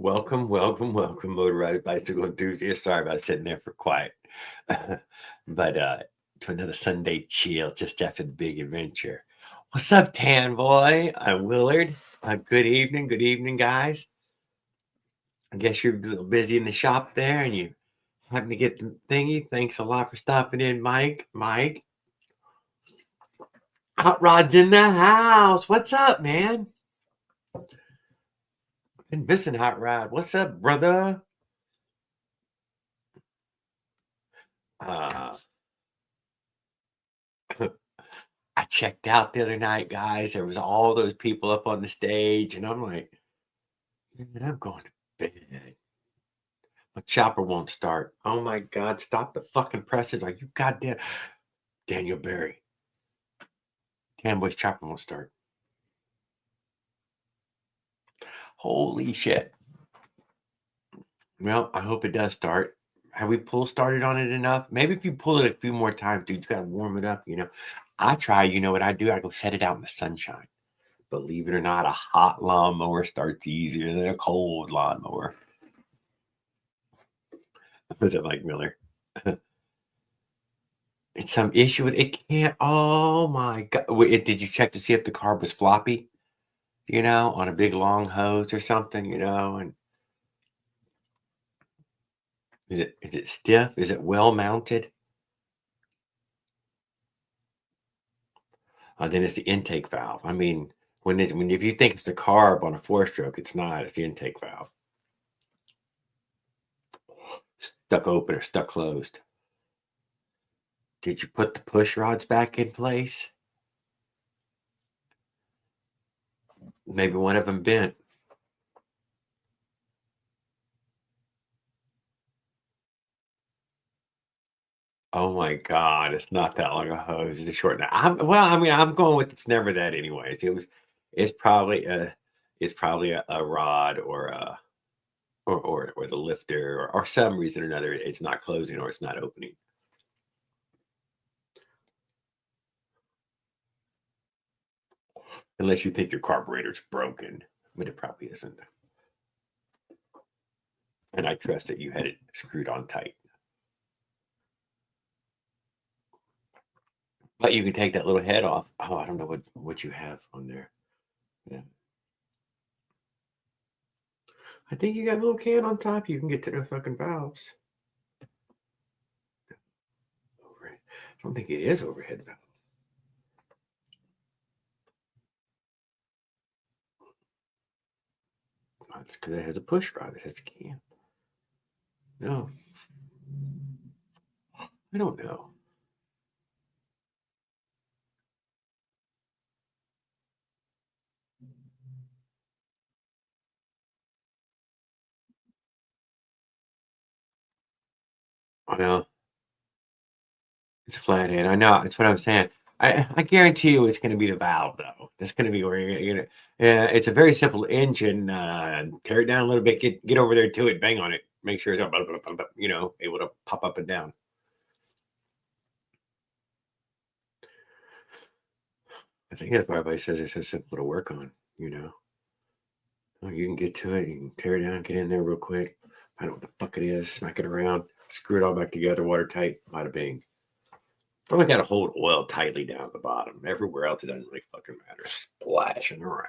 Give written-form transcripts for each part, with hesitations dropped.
Welcome, motorized bicycle enthusiast. Sorry about sitting there for quiet. But to another Sunday chill just after the big adventure. What's up, Tan Boy? I'm Willard. Good evening, guys. I guess you're a little busy in the shop there and you having to get the thingy. Thanks a lot for stopping in, Mike. Hot Rod's in the house. What's up, man? Been missing Hot Rod. What's up, brother? Uh, I checked out the other night, guys. There was all those people up on the stage, and I'm like, man, I'm going to bed. My chopper won't start. Oh my God, stop the fucking presses. Are you goddamn Daniel Barry? Damn boy's chopper won't start. Holy shit. Well, I hope it does start. Have we pull started on it enough? Maybe if you pull it a few more times, dude, you gotta warm it up. I try, you know what I do? I go set it out in the sunshine. Believe it or not, a hot lawnmower starts easier than a cold lawnmower. Was it Mike Miller? It's some issue with it can't. Oh my God. Did you check to see if the carb was floppy, on a big long hose or something, and is it stiff? Is it well mounted? Then it's the intake valve. I mean, if you think it's the carb on a four-stroke, it's not. It's the intake valve. Stuck open or stuck closed. Did you put the push rods back in place? Maybe one of them bent. Oh my God, it's not that long a hose. It's a short. I'm going with it's never that anyways. It's probably a rod or the lifter or some reason or another. It's not closing or it's not opening. Unless you think your carburetor's broken, but it probably isn't. And I trust that you had it screwed on tight. But you can take that little head off. Oh, I don't know what you have on there. Yeah. I think you got a little can on top. You can get to the fucking valves. Overhead. I don't think it is overhead valve. That's because it has a push rod. It has a can. No, I don't know. I know it's a flathead. I know. That's what I'm saying. I guarantee you it's going to be the valve, though. That's going to be where you're going to. It's a very simple engine. Tear it down a little bit. Get over there to it. Bang on it. Make sure it's able to pop up and down. I think that's why everybody says it's so simple to work on. You can get to it. You can tear it down. Get in there real quick. Find out what the fuck it is. Smack it around. Screw it all back together. Watertight. Bada bing. Only got to hold oil tightly down at the bottom. Everywhere else, it doesn't really fucking matter. Splashing around.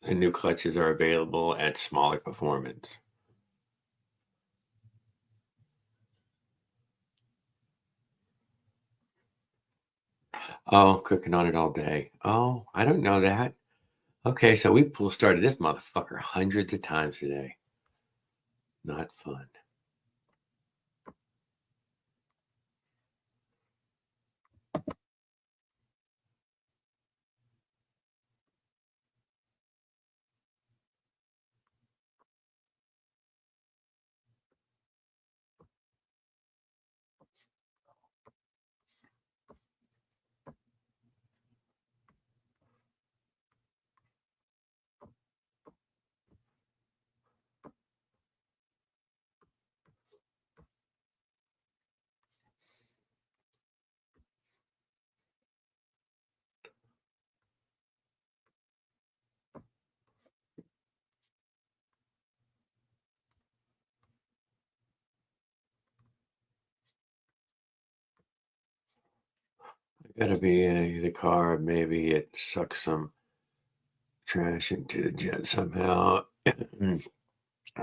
And new clutches are available at smaller performance. Oh, cooking on it all day. Oh, I don't know that. Okay, so we pull started this motherfucker hundreds of times today. Not fun. Gotta be the carb. Maybe it sucks some trash into the jet somehow.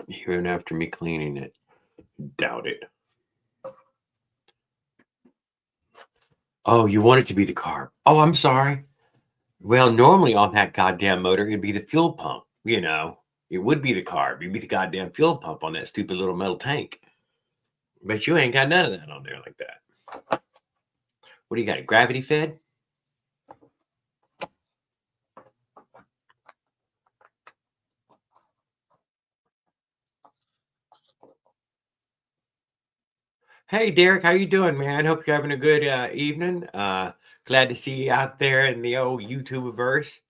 Even after me cleaning it. Doubt it. Oh, you want it to be the carb. Oh, I'm sorry. Well, normally on that goddamn motor, it'd be the fuel pump, you know. It would be the carb. It'd be the goddamn fuel pump on that stupid little metal tank. But you ain't got none of that on there like that. What do you got? A gravity fed? Hey, Derek, how you doing, man? Hope you're having a good evening. Glad to see you out there in the old YouTuberverse.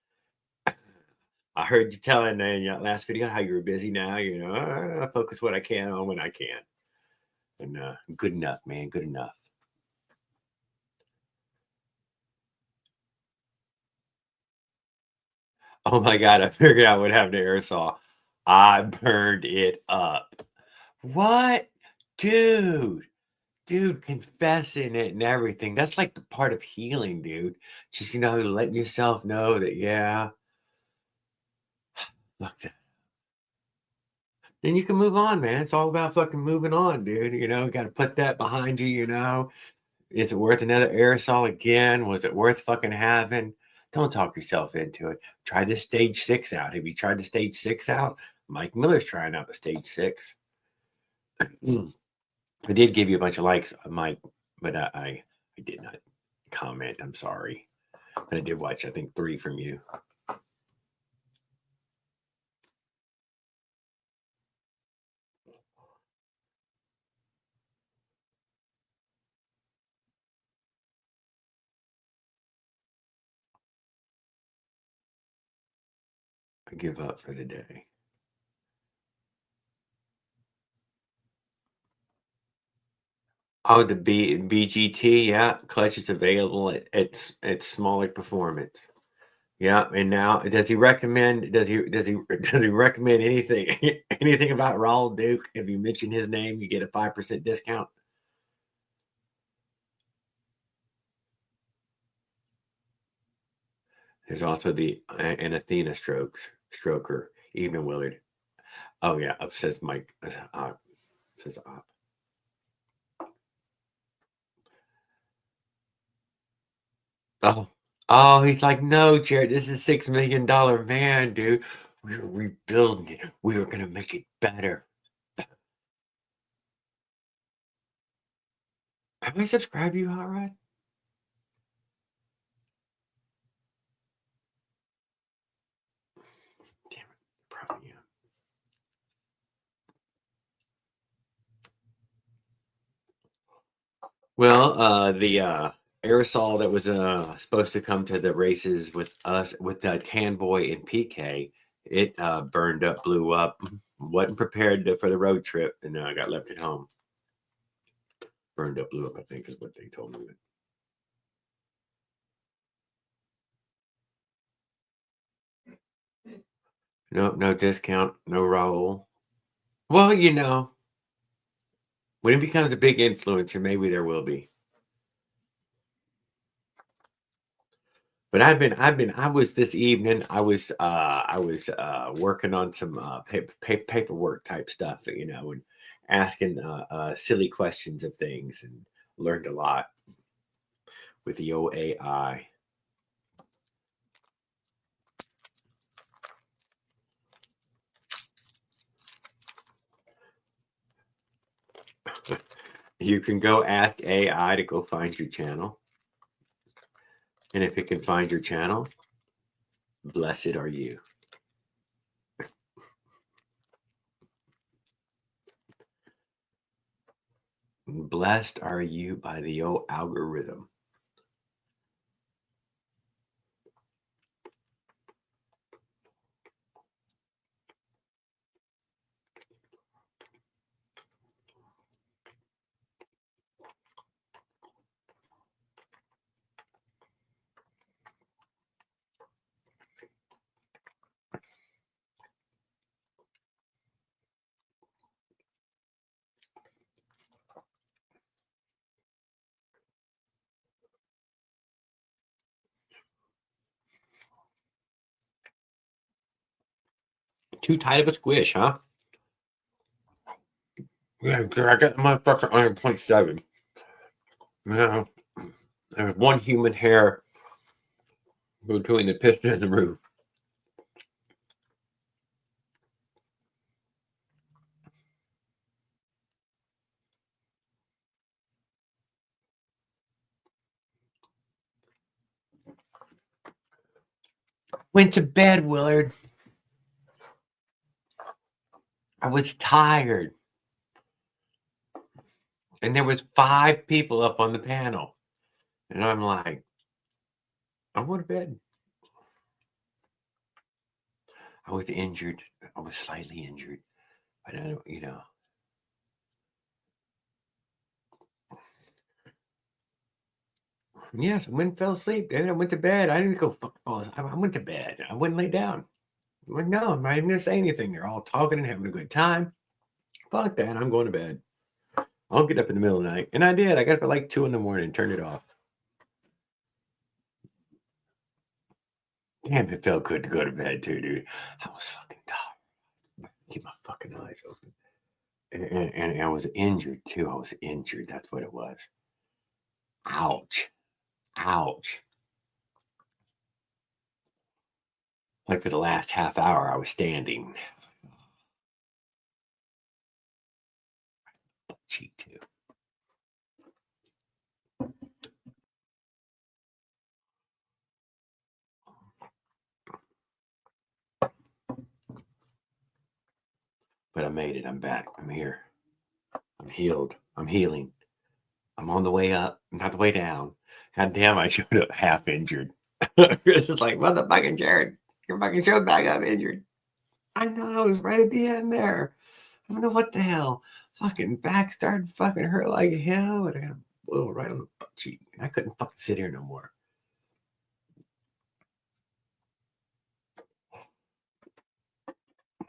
I heard you telling in your last video how you were busy now. You know, I focus what I can on when I can. And good enough, man. Good enough. Oh my God, I figured out what happened to aerosol. I burned it up. What? Dude, dude, confessing it and everything. That's like the part of healing, dude. Just, letting yourself know that, yeah, look, then you can move on, man. It's all about fucking moving on, dude. Got to put that behind you. Is it worth another aerosol again? Was it worth fucking having? Don't talk yourself into it. Try this stage 6 out. Have you tried the stage 6 out? Mike Miller's trying out the stage 6. I did give you a bunch of likes, Mike, but I did not comment. I'm sorry. But I did watch, I think, 3 from you. I give up for the day. Oh, the BGT, yeah, clutch is available at smaller performance. Yeah, and now does he recommend? Does he recommend anything anything about Raul Duke? If you mention his name, you get a 5% discount. There's also the an Athena stroker, Evening Willard. Oh yeah, says Mike. Says oh, oh, he's like, no, Jared, this is $6 million man, dude. We were rebuilding it. We were gonna make it better. Have I subscribed to you, Hot Rod? Damn it, probably yeah. Well, the aerosol that was supposed to come to the races with us with Tan Boy and PK, it burned up, blew up. Wasn't prepared for the road trip, and I got left at home. Burned up, blew up. I think is what they told me. No, no discount, no Raul. Well, when it becomes a big influencer, maybe there will be. But I was this evening. I was working on some paperwork type stuff, and asking silly questions of things, and learned a lot with the old AI. You can go ask AI to go find your channel, and if it can find your channel, blessed are you. Blessed are you by the old algorithm. Too tight of a squish, huh? Yeah, girl, I got my fucking iron point 7. Yeah, there's one human hair between the piston and the roof. Went to bed, Willard. I was tired. And there was 5 people up on the panel. And I'm like, I'm going to bed. I was injured. I was slightly injured. But I don't. Yes, I went and fell asleep. And I went to bed. I didn't go, I went to bed. I wouldn't lay down. I'm like, no, I'm not even going to say anything. They're all talking and having a good time. Fuck that. I'm going to bed. I'll get up in the middle of the night. And I did. I got up at like 2 in the morning and turned it off. Damn, it felt good to go to bed too, dude. I was fucking tired. Keep my fucking eyes open. And I was injured too. I was injured. That's what it was. Ouch. Ouch. Like for the last half hour, I was standing. Cheek too. But I made it. I'm back. I'm here. I'm healed. I'm healing. I'm on the way up, not the way down. God damn, I showed up half injured. It's like, motherfucking Jared, you fucking showed back up injured. I know, it was right at the end there. I don't know what the hell. Fucking back started fucking hurt like hell. And I got a blow right on the butt cheek. And I couldn't fucking sit here no more.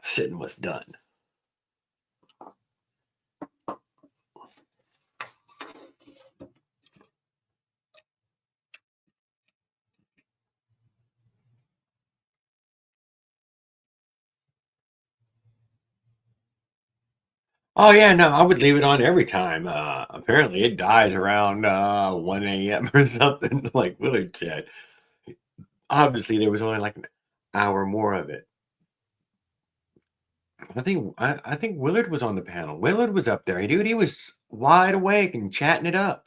Sitting was done. Oh yeah, no, I would leave it on every time. Apparently it dies around 1 a.m. or something, like Willard said. Obviously there was only like an hour more of it. I think Willard was on the panel. Willard was up there. Dude, he was wide awake and chatting it up.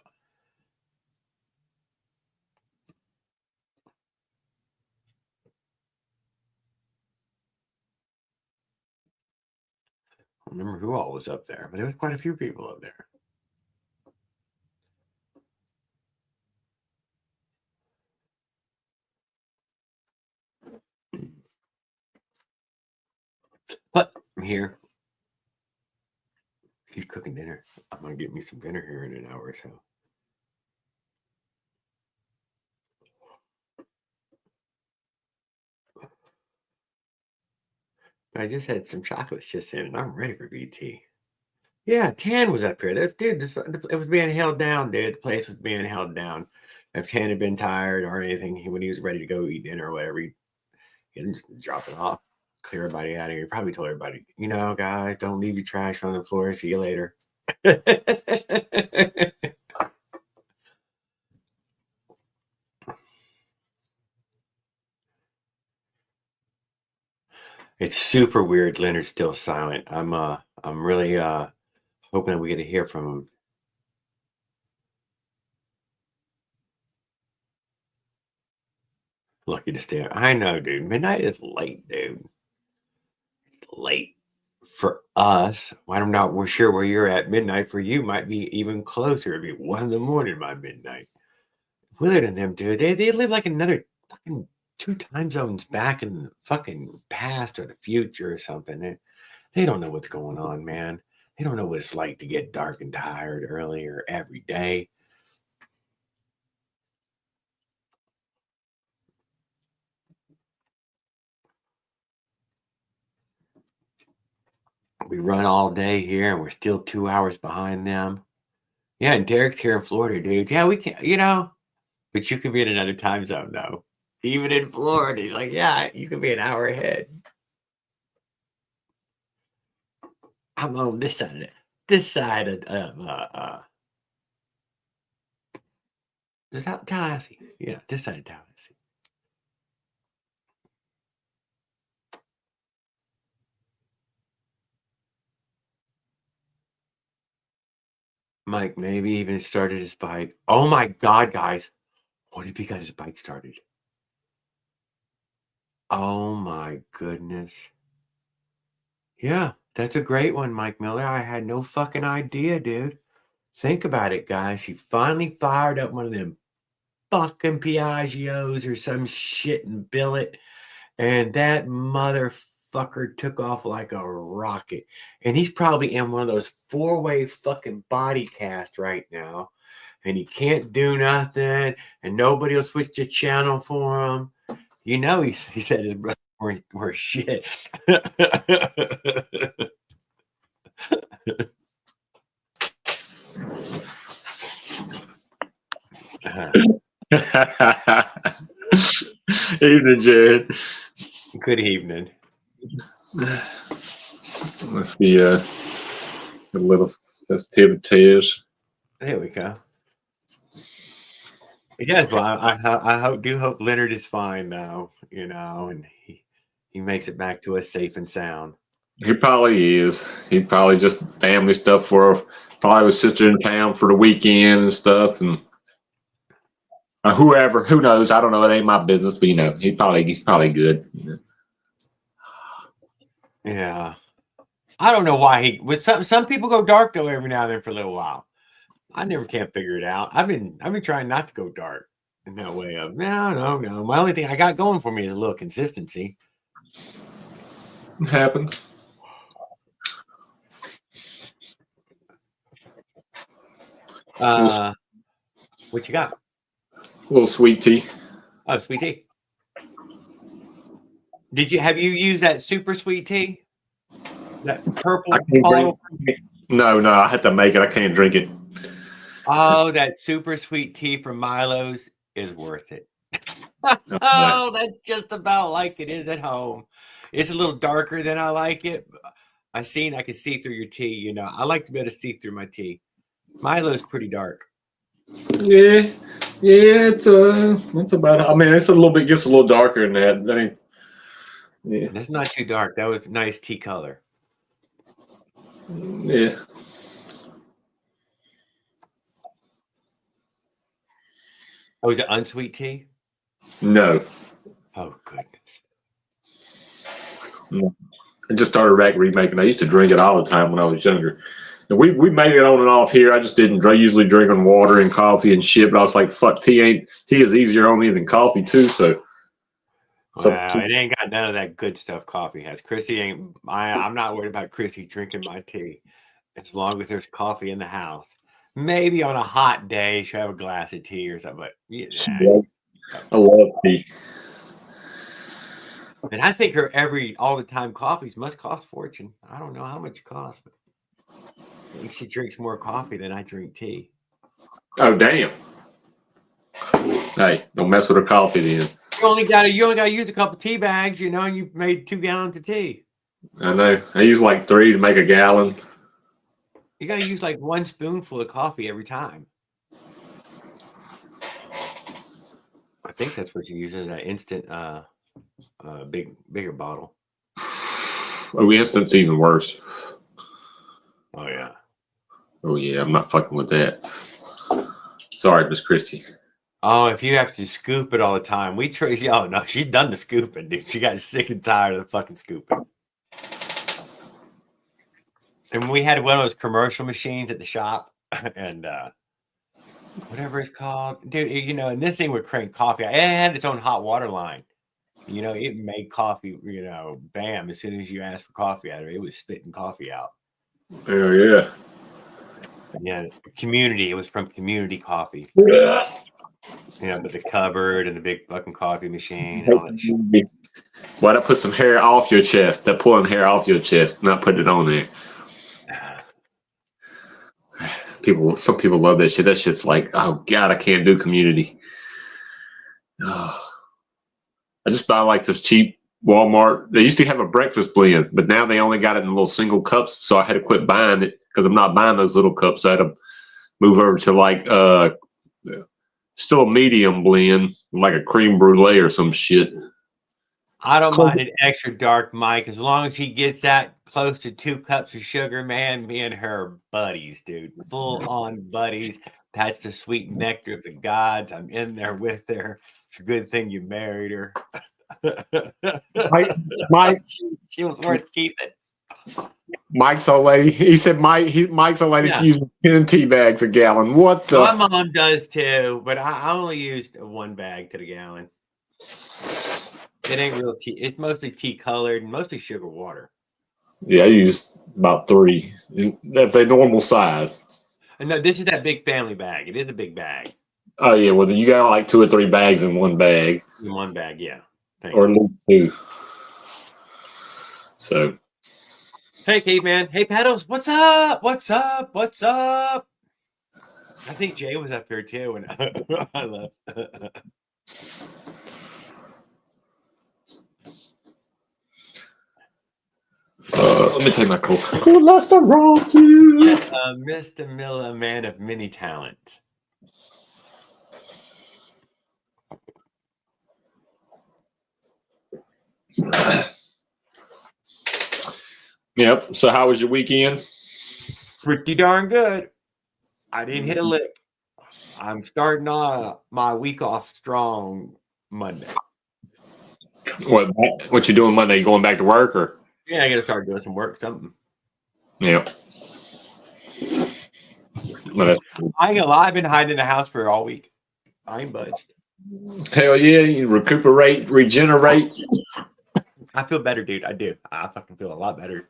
I don't remember who all was up there, but there was quite a few people up there. But I'm here. She's cooking dinner. I'm gonna get me some dinner here in an hour or so. But I just had some chocolates just in, and I'm ready for BT. Yeah, Tan was up here. It was being held down, dude. The place was being held down. If Tan had been tired or anything, when he was ready to go eat dinner or whatever, he didn't just drop it off, clear everybody out of here. He probably told everybody, guys, don't leave your trash on the floor. See you later. It's super weird. Leonard's still silent. I'm really hoping that we get to hear from him. Lucky to stay. I know, dude. Midnight is late, dude. It's late for us. I'm not we're sure where you're at. Midnight for you might be even closer. It'd be 1 in the morning by midnight. Willard and them, dude, they live like another fucking 2 time zones back in the fucking past or the future or something. They don't know what's going on, man. They don't know what it's like to get dark and tired earlier every day. We run all day here and we're still 2 hours behind them. Yeah, and Derek's here in Florida, dude. Yeah, we can, but you could be in another time zone, though. Even in Florida, he's like, yeah, you could be an hour ahead. I'm on this side of it. This side of is that Tallahassee? Yeah, this side of Tallahassee. Mike maybe even started his bike. Oh my God, guys. What if he got his bike started? Oh my goodness. Yeah, that's a great one, Mike Miller. I had no fucking idea, dude. Think about it, guys. He finally fired up one of them fucking Piaggios or some shit and billet, and that motherfucker took off like a rocket. And he's probably in one of those four-way fucking body casts right now, and he can't do nothing, and nobody will switch the channel for him. You know, he said his brother were shit. Evening, Jared. Good evening. Let's see a little festivities. There we go. Yes, well, I do hope Leonard is fine now, you know, and he makes it back to us safe and sound. He probably is. He probably just family stuff for probably with sister in town for the weekend and stuff, and whoever, who knows? I don't know. It ain't my business, but you know, he's probably good. You know? Yeah, I don't know why he. With some people go dark though every now and then for a little while. I never can't figure it out. I've been trying not to go dark in that way of no. My only thing I got going for me is a little consistency. It happens. What you got? A little sweet tea. Oh, sweet tea. Have you used that super sweet tea? That purple bottle? No, I had to make it. I can't drink it. Oh, that super sweet tea from Milo's is worth it. Oh, that's just about like it is at home. It's a little darker than I like it. I can see through your tea. You know, I like to be able to see through my tea. Milo's pretty dark. Yeah, it's about. I mean, it's gets a little darker than that. That ain't. Yeah, that's not too dark. That was nice tea color. Yeah. Oh, is it unsweet tea? No. Oh goodness. No. I just started remaking. I used to drink it all the time when I was younger. And we made it on and off here. I just didn't usually drink on water and coffee and shit. But I was like, fuck, tea is easier on me than coffee too. So. Wow, it ain't got none of that good stuff coffee has. Chrissy ain't. I'm not worried about Chrissy drinking my tea, as long as there's coffee in the house. Maybe on a hot day she'll have a glass of tea or something. But yeah, I love tea. And I think her all the time coffees must cost fortune. I don't know how much it costs, but I think she drinks more coffee than I drink tea. Oh damn! Hey, don't mess with her coffee then. You only got to use a couple tea bags, you know, and you made 2 gallons of tea. I know. I use like 3 to make a gallon. You got to use like 1 spoonful of coffee every time. I think that's what you use as that instant bigger bottle. Oh, we have something even worse. Oh yeah. Oh yeah, I'm not fucking with that. Sorry, Miss Christie. Oh, if you have to scoop it all the time, Tracy. Oh no, she's done the scooping, dude. She got sick and tired of the fucking scooping. And we had one of those commercial machines at the shop, and whatever it's called, dude. You know, and this thing would crank coffee. It had its own hot water line. You know, it made coffee. You know, bam! As soon as you asked for coffee out of it, it was spitting coffee out. Oh yeah. Yeah, Community. It was from Community Coffee. Yeah. Yeah, but the cupboard and the big fucking coffee machine and all that shit. Why that put some hair off your chest? That pulling hair off your chest, not putting it on there. Some people love that shit. That shit's like, oh god, I can't do Community. Oh. I just buy like this cheap Walmart. They used to have a breakfast blend, but now they only got it in little single cups. So I had to quit buying it because I'm not buying those little cups. I had to move over to like still a medium blend, like a cream brulee or some shit. I don't mind an extra dark, Mike, as long as he gets that close to 2 cups of sugar, man. Me and her are buddies, dude. Full on buddies. That's the sweet nectar of the gods. I'm in there with her. It's a good thing you married her. Mike, she was worth keeping. Mike's old lady. He said Mike's old lady's using 10 tea bags a gallon. What the? My mom does too, but I only used 1 bag to the gallon. It ain't real tea. It's mostly tea colored and mostly sugar water. Yeah, I use about 3. That's a normal size. And no, this is that big family bag. It is a big bag. Oh yeah, well you got like 2 or 3 bags in one bag. In 1 bag, yeah. Or at least 2. So. Hey, Caveman. Hey, Pedals. What's up? What's up? What's up? I think Jay was up here too. And I love. Let me take my coat. Who left the rocky? Mr. Miller, a man of many talents. Yep. So how was your weekend? Pretty darn good. I didn't hit a lick. I'm starting my week off strong Monday. What you doing Monday? You going back to work or? Yeah, I got to start doing some work, something. Yep. I ain't gonna lie, I've been hiding in the house for all week. I ain't budged. Hell yeah, you recuperate, regenerate. I feel better, dude. I do. I fucking feel a lot better.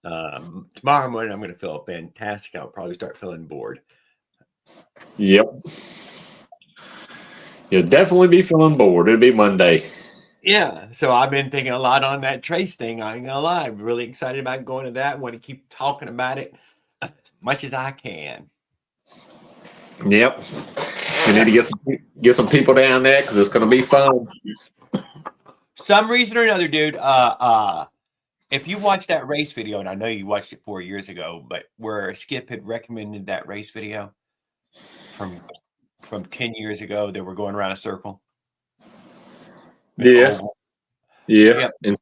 Tomorrow morning, I'm gonna feel fantastic. I'll probably start feeling bored. Yep. You'll definitely be feeling bored. It'll be Monday. Yeah. So I've been thinking a lot on that Trace thing. I ain't gonna lie. I'm really excited about going to that. Want to keep talking about it as much as I can. Yep. You need to get some people down there because it's gonna be fun. Some reason or another, dude. If you watch that race video, and I know you watched it 4 years ago, but where Skip had recommended that race video from 10 years ago, they were going around a circle. Yeah. Yeah. Yep.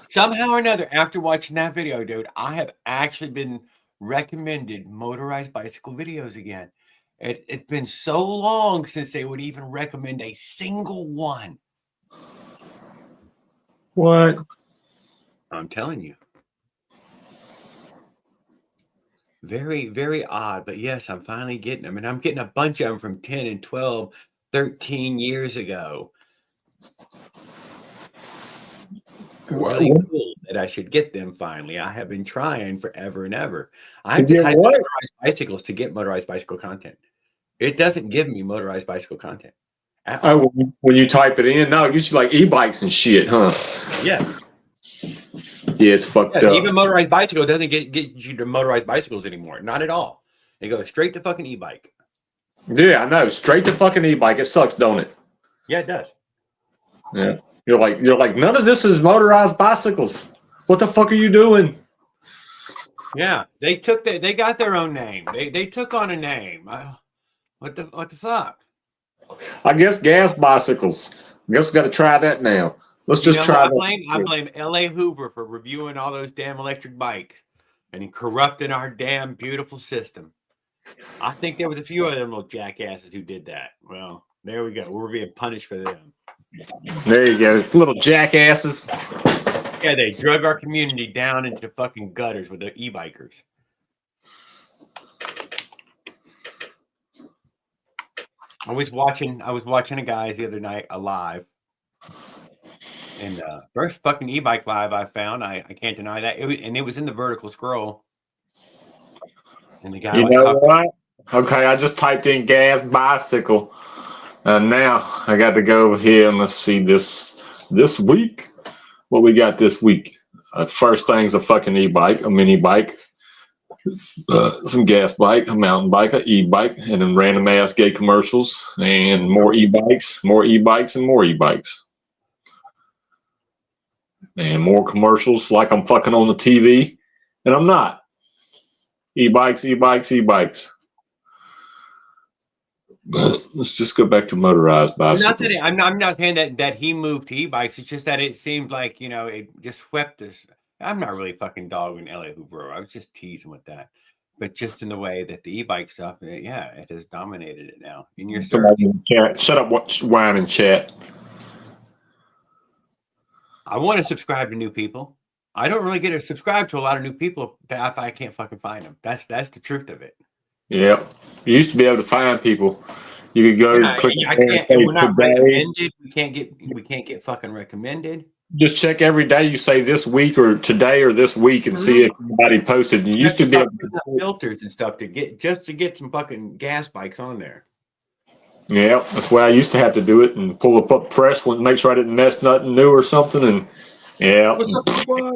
Somehow or another, after watching that video, dude, I have actually been recommended motorized bicycle videos again. It's been so long since they would even recommend a single one. What? I'm telling you. Very, very odd. But yes, I'm finally getting them. And I'm getting a bunch of them from 10 and 12, 13 years ago. Really cool that I should get them finally. I have been trying forever and ever. I have to type motorized bicycles to get motorized bicycle content. It doesn't give me motorized bicycle content. Oh, when you type it in, no, it gets you like e-bikes and shit, huh? Yeah. Yeah, it's fucked up. Even motorized bicycle doesn't get you to motorized bicycles anymore. Not at all. It goes straight to fucking e-bike. Yeah, I know. Straight to fucking e-bike. It sucks, don't it? Yeah, it does. Yeah. You're like, none of this is motorized bicycles. What the fuck are you doing? Yeah, they got their own name. They took on a name. What the fuck? I guess gas bicycles. I guess we got to try that now. Let's just try that. I blame L.A. Hoover for reviewing all those damn electric bikes and corrupting our damn beautiful system. I think there was a few of them little jackasses who did that. Well, there we go. We're being punished for them. There you go. Little jackasses. Yeah, they drug our community down into the fucking gutters with the e-bikers. I was watching a guy the other night live. And first fucking e-bike live I found. I can't deny that. It was in the vertical scroll. And the guy was talking. What? Okay, I just typed in gas bicycle. And now I got to go over here and let's see this week. What we got this week? First thing's a fucking e-bike, a mini bike, some gas bike, a mountain bike, an e-bike, and then random ass gay commercials and more e-bikes, and more e-bikes. And more commercials like I'm fucking on the TV, and I'm not. E-bikes, e-bikes, e-bikes. Let's just go back to motorized bicycles. I'm not saying that he moved to e-bikes. It's just that it seemed like, it just swept us. I'm not really fucking dogging Elliot Hoover. I was just teasing with that. But just in the way that the e-bike stuff, it has dominated it now. In your search. Somebody in the chat. Shut up, whine and chat. I want to subscribe to new people. I don't really get to subscribe to a lot of new people if I can't fucking find them. That's the truth of it. Yeah. You used to be able to find people. You could go Yeah, click I can't, and we're not recommended. We can't get fucking recommended. Just check every day. You say this week or today or this week and see if anybody posted. You used to be able to filters and stuff to get some fucking gas bikes on there. Yeah, that's why I used to have to do it and pull up fresh one, make sure I didn't mess nothing new or something. And yeah, what's up, squad?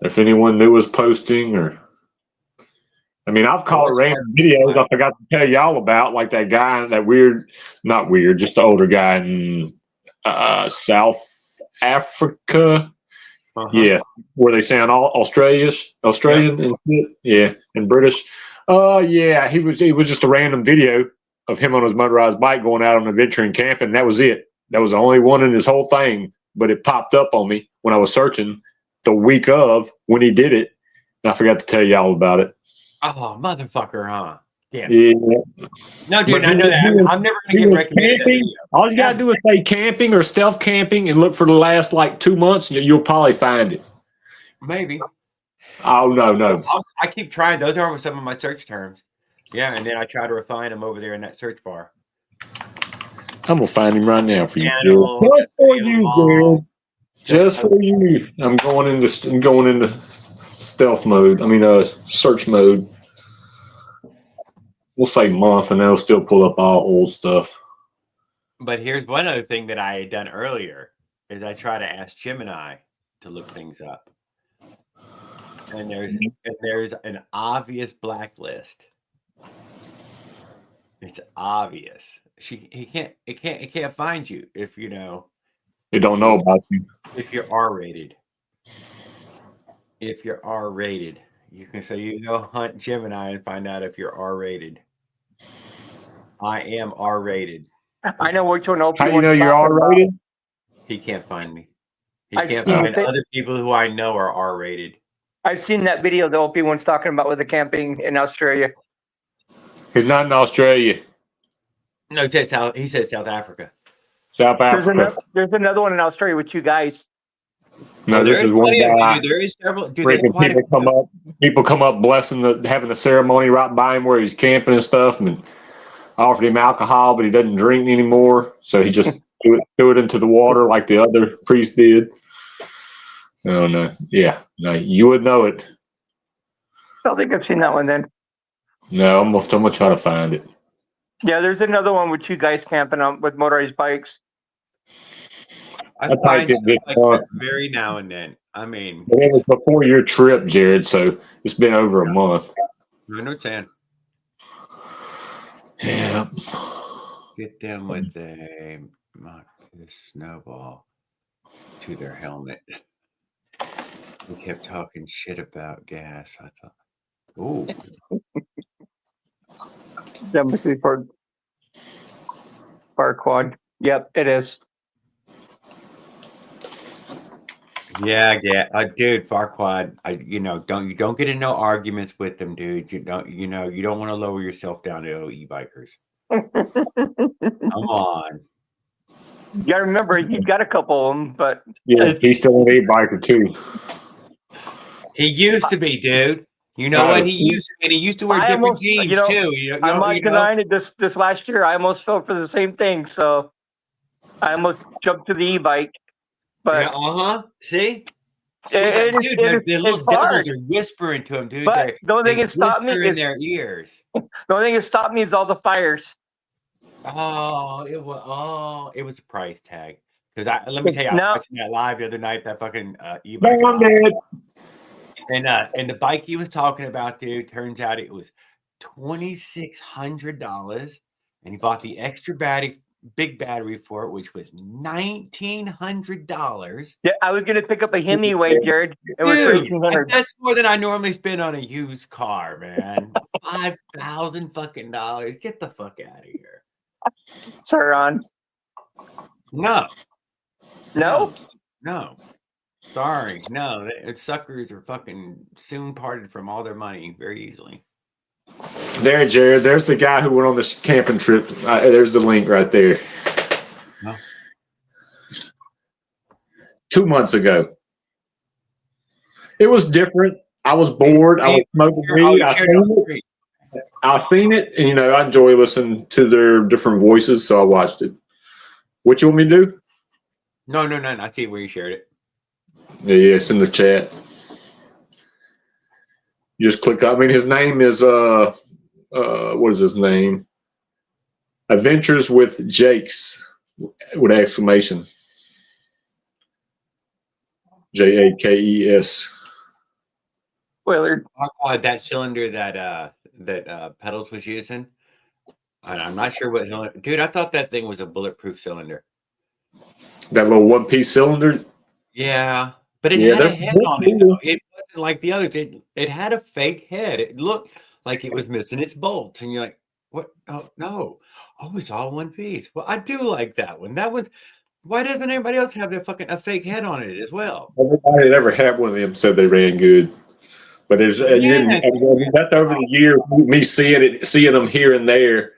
If anyone new was posting, or I mean, I've caught random videos I forgot to tell y'all about, like that guy, that not weird, just the older guy in South Africa. Yeah, where they sound all Australian and shit. Yeah, and British. Yeah, he was just a random video of him on his motorized bike going out on adventure and camping. That was it. That was the only one in his whole thing. But it popped up on me when I was searching the week of when he did it, and I forgot to tell y'all about it. Oh, motherfucker, huh? Yeah. No, dude, I know that. I'm never gonna get recommended that video. All you gotta do is say camping or stealth camping and look for the last like 2 months, and you'll probably find it. Maybe. Oh no. I keep trying. Those are some of my search terms. Yeah, and then I try to refine them over there in that search bar. I'm gonna find him right now for you. Just for you, Jared. Just for you. I'm going into stealth mode. I mean, search mode. We'll say month, and that'll still pull up all old stuff. But here's one other thing that I had done earlier is I try to ask Gemini to look things up. And there's an obvious blacklist. It's obvious. It can't find you if you know. They don't know about you. If you're R-rated. If you're R-rated. You can go hunt Gemini and find out if you're R-rated. I am R-rated. I know which one. How you know you're R-rated? He can't find me. He can't find other people who I know are R-rated. I've seen that video the OP one's talking about with the camping in Australia. He's not in Australia. No, he said South Africa. South Africa. There's another one in Australia with 2 guys. No, this is one guy. There is several. People come up blessing having a ceremony right by him where he's camping and stuff, and offered him alcohol, but he doesn't drink anymore, so he just threw it into the water like the other priest did. Oh no, yeah, no, you would know it. I don't think I've seen that one then. No, I'm gonna try to find it. Yeah, there's another one with 2 guys camping with motorized bikes. I find stuff like that very now and then. I mean, it was before your trip, Jared, so it's been over a month. I understand. Yeah. Get them with a snowball to their helmet. We kept talking shit about gas. I thought, ooh. That must be for Farquad. Yep, it is. Yeah. Dude, Farquad, don't get in no arguments with them, dude. You don't want to lower yourself down to e-bikers. Come on. You gotta remember, he's got a couple of them, but yeah, he's still an e-biker too. He used to be, dude. You know what? He used to, and he used to wear different jeans too. I'm not denying it. This last year, I almost fell for the same thing. So I almost jumped to the e-bike. But see, the little devils are whispering to him, dude. But the only thing that stopped me in their ears. The only thing that stopped me is all the fires. Oh, it was a price tag. Because let me tell you, I was watching that live the other night. That fucking e-bike. And the bike he was talking about, dude, turns out it was $2,600, and he bought the extra battery big battery for it, which was $1,900. Yeah, I was gonna pick up a Hemi Jared. It was Dude, 1,300. that's more than I normally spend on a used car, man. $5,000 fucking dollars. Get the fuck out of here. Sir, on. No, No? no. Sorry, no. Suckers are fucking soon parted from all their money very easily. There, Jared. There's the guy who went on this camping trip. There's the link right there. No. 2 months ago. It was different. I was bored. I was smoking weed. I've seen it, and I enjoy listening to their different voices, so I watched it. What you want me to do? No. I see where you shared it. Yeah, it's in the chat. You just click. I mean, his name is what is his name? Adventures with Jakes with exclamation. Jakes. Willard. That cylinder that Pedals was using. And I'm not sure what cylinder. Dude, I thought that thing was a bulletproof cylinder. That little one-piece cylinder. Yeah, but it had a head on it. Though. It wasn't like the others. It had a fake head. It looked like it was missing its bolts, and you're like, "What? Oh no! Oh, it's all one piece." Well, I do like that one. That was. Why doesn't anybody else have a fake head on it as well? Everybody that ever had one of them said they ran good, but there's that's over the years. Me seeing them here and there.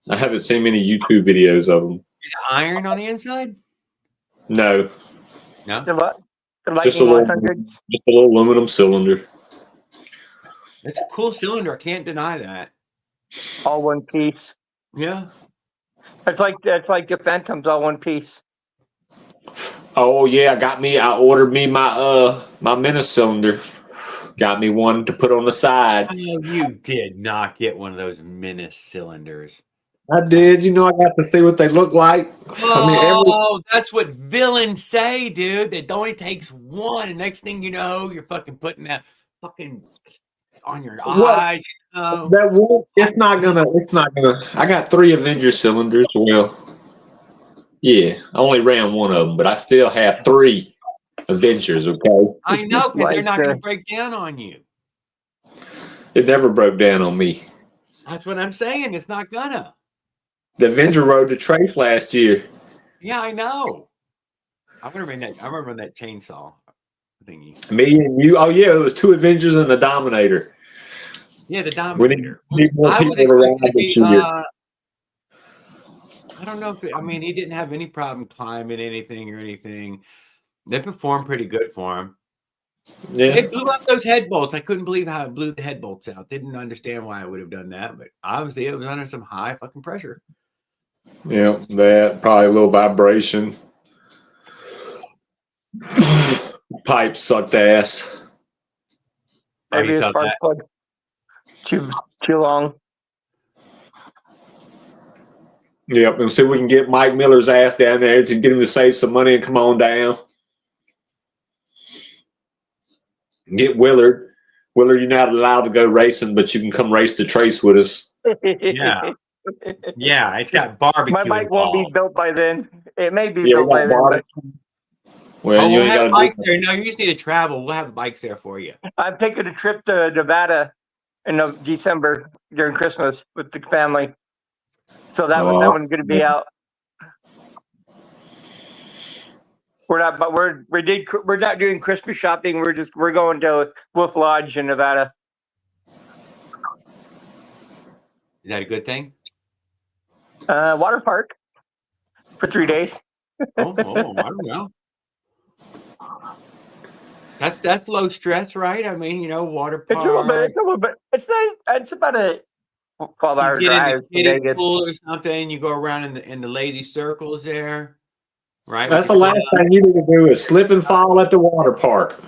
I haven't seen many YouTube videos of them. Is it iron on the inside? No. The Just a little aluminum cylinder. It's a cool cylinder. I can't deny that. All one piece. Yeah. It's like the Phantoms, all one piece. Oh yeah, I ordered me my Menace cylinder. Got me one to put on the side. Oh, you did not get one of those Menace cylinders. I did. I got to see what they look like. That's what villains say, dude. It only takes one. And next thing you know, you're fucking putting that fucking on your eyes. That won't. It's not gonna. I got 3 Avengers cylinders. Well, yeah, I only ran one of them, but I still have 3 Avengers. Okay. I know, because they're not gonna break down on you. It never broke down on me. That's what I'm saying. It's not gonna. The Avenger rode the Trace last year. Yeah, I know. I remember that chainsaw thingy. Me and you. Oh yeah, it was 2 Avengers and the Dominator. Yeah, the Dominator. I don't know if he didn't have any problem climbing anything or anything. They performed pretty good for him. Yeah. It blew up those head bolts. I couldn't believe how it blew the head bolts out. Didn't understand why I would have done that, but obviously it was under some high fucking pressure. Yeah, that probably a little vibration. Pipe sucked ass. Maybe a spark plug too long. Yep, and see if we can get Mike Miller's ass down there to get him to save some money and come on down. Get Willard. Willard, you're not allowed to go racing, but you can come race the Trace with us. Yeah. Yeah, it's got barbecue. My bike won't be built by then. It may be built by then. But... Well, you ain't got bikes there. No, you just need to travel. We'll have bikes there for you. I'm taking a trip to Nevada in December during Christmas with the family. So that one's going to be out. We're not doing Christmas shopping. We're going to Wolf Lodge in Nevada. Is that a good thing? Water park for 3 days. I don't know. That's low stress, right? Water park. It's a little bit. It's about a 12-hour drive to Vegas. Pool or something. You go around in the lazy circles there, right? That's the last thing you need to do is slip and fall at the water park.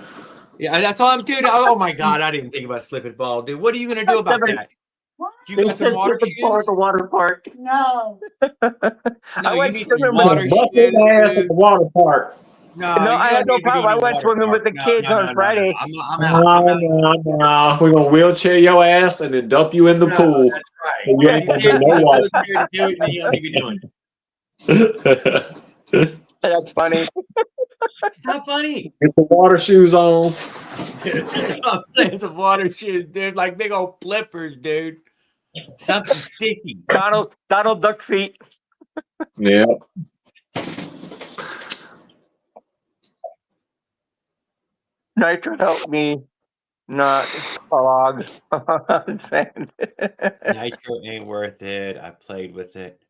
Yeah, that's all I'm doing. Oh my God, I didn't think about slip and fall, dude. What are you gonna do about that? You got some water shoes? The water park. No. I went swimming with the water park. No, I had no problem. I went swimming with the kids on Friday. I'm out. No. We're gonna wheelchair your ass and then dump you in the pool. That's right. You ain't gonna do no water. You don't need to be doing it. That's funny. It's not funny. Get the water shoes on. I'm saying some water shoes, dude, like big old flippers, dude. Something sticky. Donald Duck feet. Yeah. Nitro helped me not clog. Nitro ain't worth it. I played with it.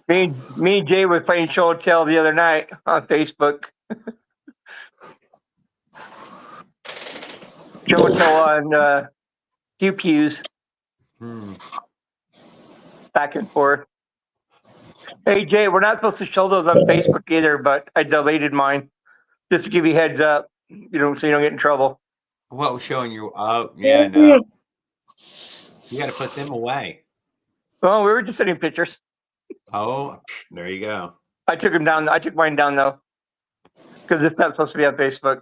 me and Jay were playing show and tell the other night on Facebook. Show and tell on Pews back and forth. Hey Jay, we're not supposed to show those on Facebook either, but I deleted mine just to give you heads up. You know, so you don't get in trouble. What was showing you? Oh, yeah, no. You got to put them away. Well, we were just sending pictures. Oh, there you go. I took them down. I took mine down though, because it's not supposed to be on Facebook.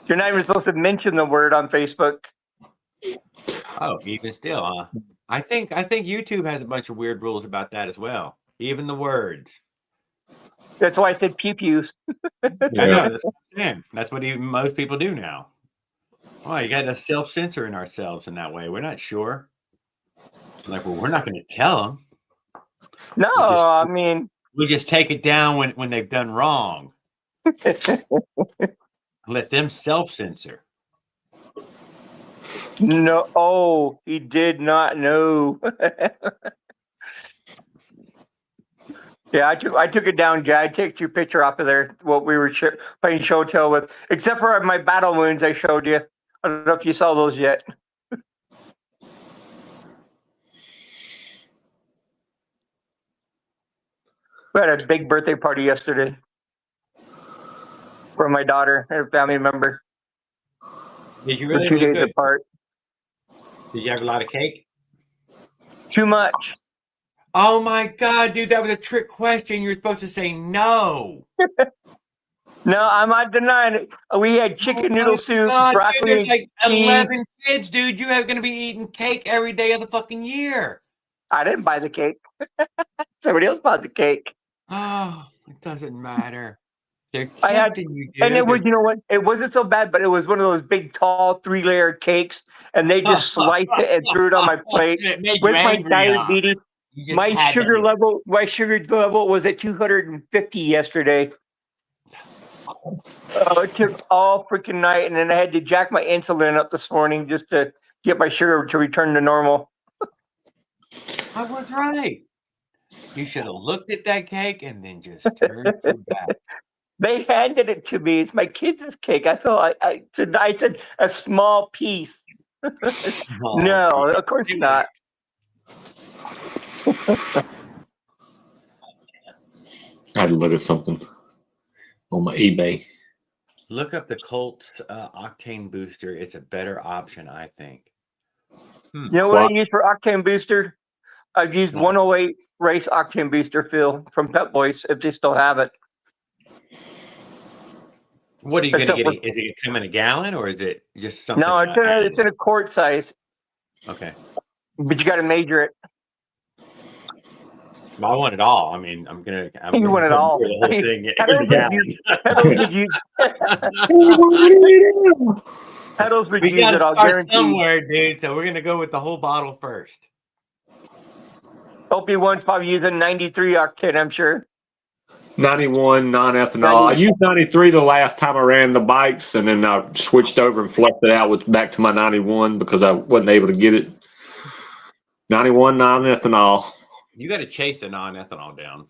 You're not even supposed to mention the word on Facebook. Oh, even still, huh? I think YouTube has a bunch of weird rules about that as well. Even the words. That's why I said pews. I know, that's what I'm saying. That's what even most people do now. Well, you got to self-censoring ourselves in that way. We're not sure. Like, well, we're not going to tell them. No, I mean, we'll just take it down when they've done wrong. Let them self-censor. No, oh, he did not know. Yeah, I took it down, Jay. I took your picture off of there. What we were playing show tell with, except for my battle wounds I showed you. I don't know if you saw those yet. We had a big birthday party yesterday for my daughter and a family member. Did you really? 2 days apart. Did you have a lot of cake? Too much. Oh my God, dude, that was a trick question. You're supposed to say no. No, I'm not denying it. We had chicken noodle soup, broccoli. Dude, there's like 11 kids, dude. You are going to be eating cake every day of the fucking year. I didn't buy the cake. Somebody else bought the cake. Oh, it doesn't matter. They're I had, you, dude. and it was, you know what? It wasn't so bad, but it was one of those big, tall, 3-layer cakes, and they just sliced it and threw it on my plate with my diabetes. My sugar level was at 250 yesterday. It took all freaking night, and then I had to jack my insulin up this morning just to get my sugar to return to normal. I was right. You should have looked at that cake and then just turned it back. They handed it to me. It's my kids' cake. I thought I said a small piece. No, of course not. I had to look at something on my eBay. Look up the Colts Octane Booster. It's a better option, I think. You know what I use for Octane Booster? I've used 108 Race Octane Booster, Phil, from Pep Boys, if they still have it. What are you going to get? Is it going to come in a gallon, or is it just something? No, it's in a quart size. Okay. But you got to measure it. Well, I want it all. I mean, You want it all. The whole thing. Pedals would we use it, I'll guarantee. Somewhere, dude. So we're going to go with the whole bottle first. OP1's probably using 93 octane, I'm sure. 91 non-ethanol. I used 93 the last time I ran the bikes, and then I switched over and flexed it out back to my 91 because I wasn't able to get it. 91 non-ethanol. You got to chase the non-ethanol down.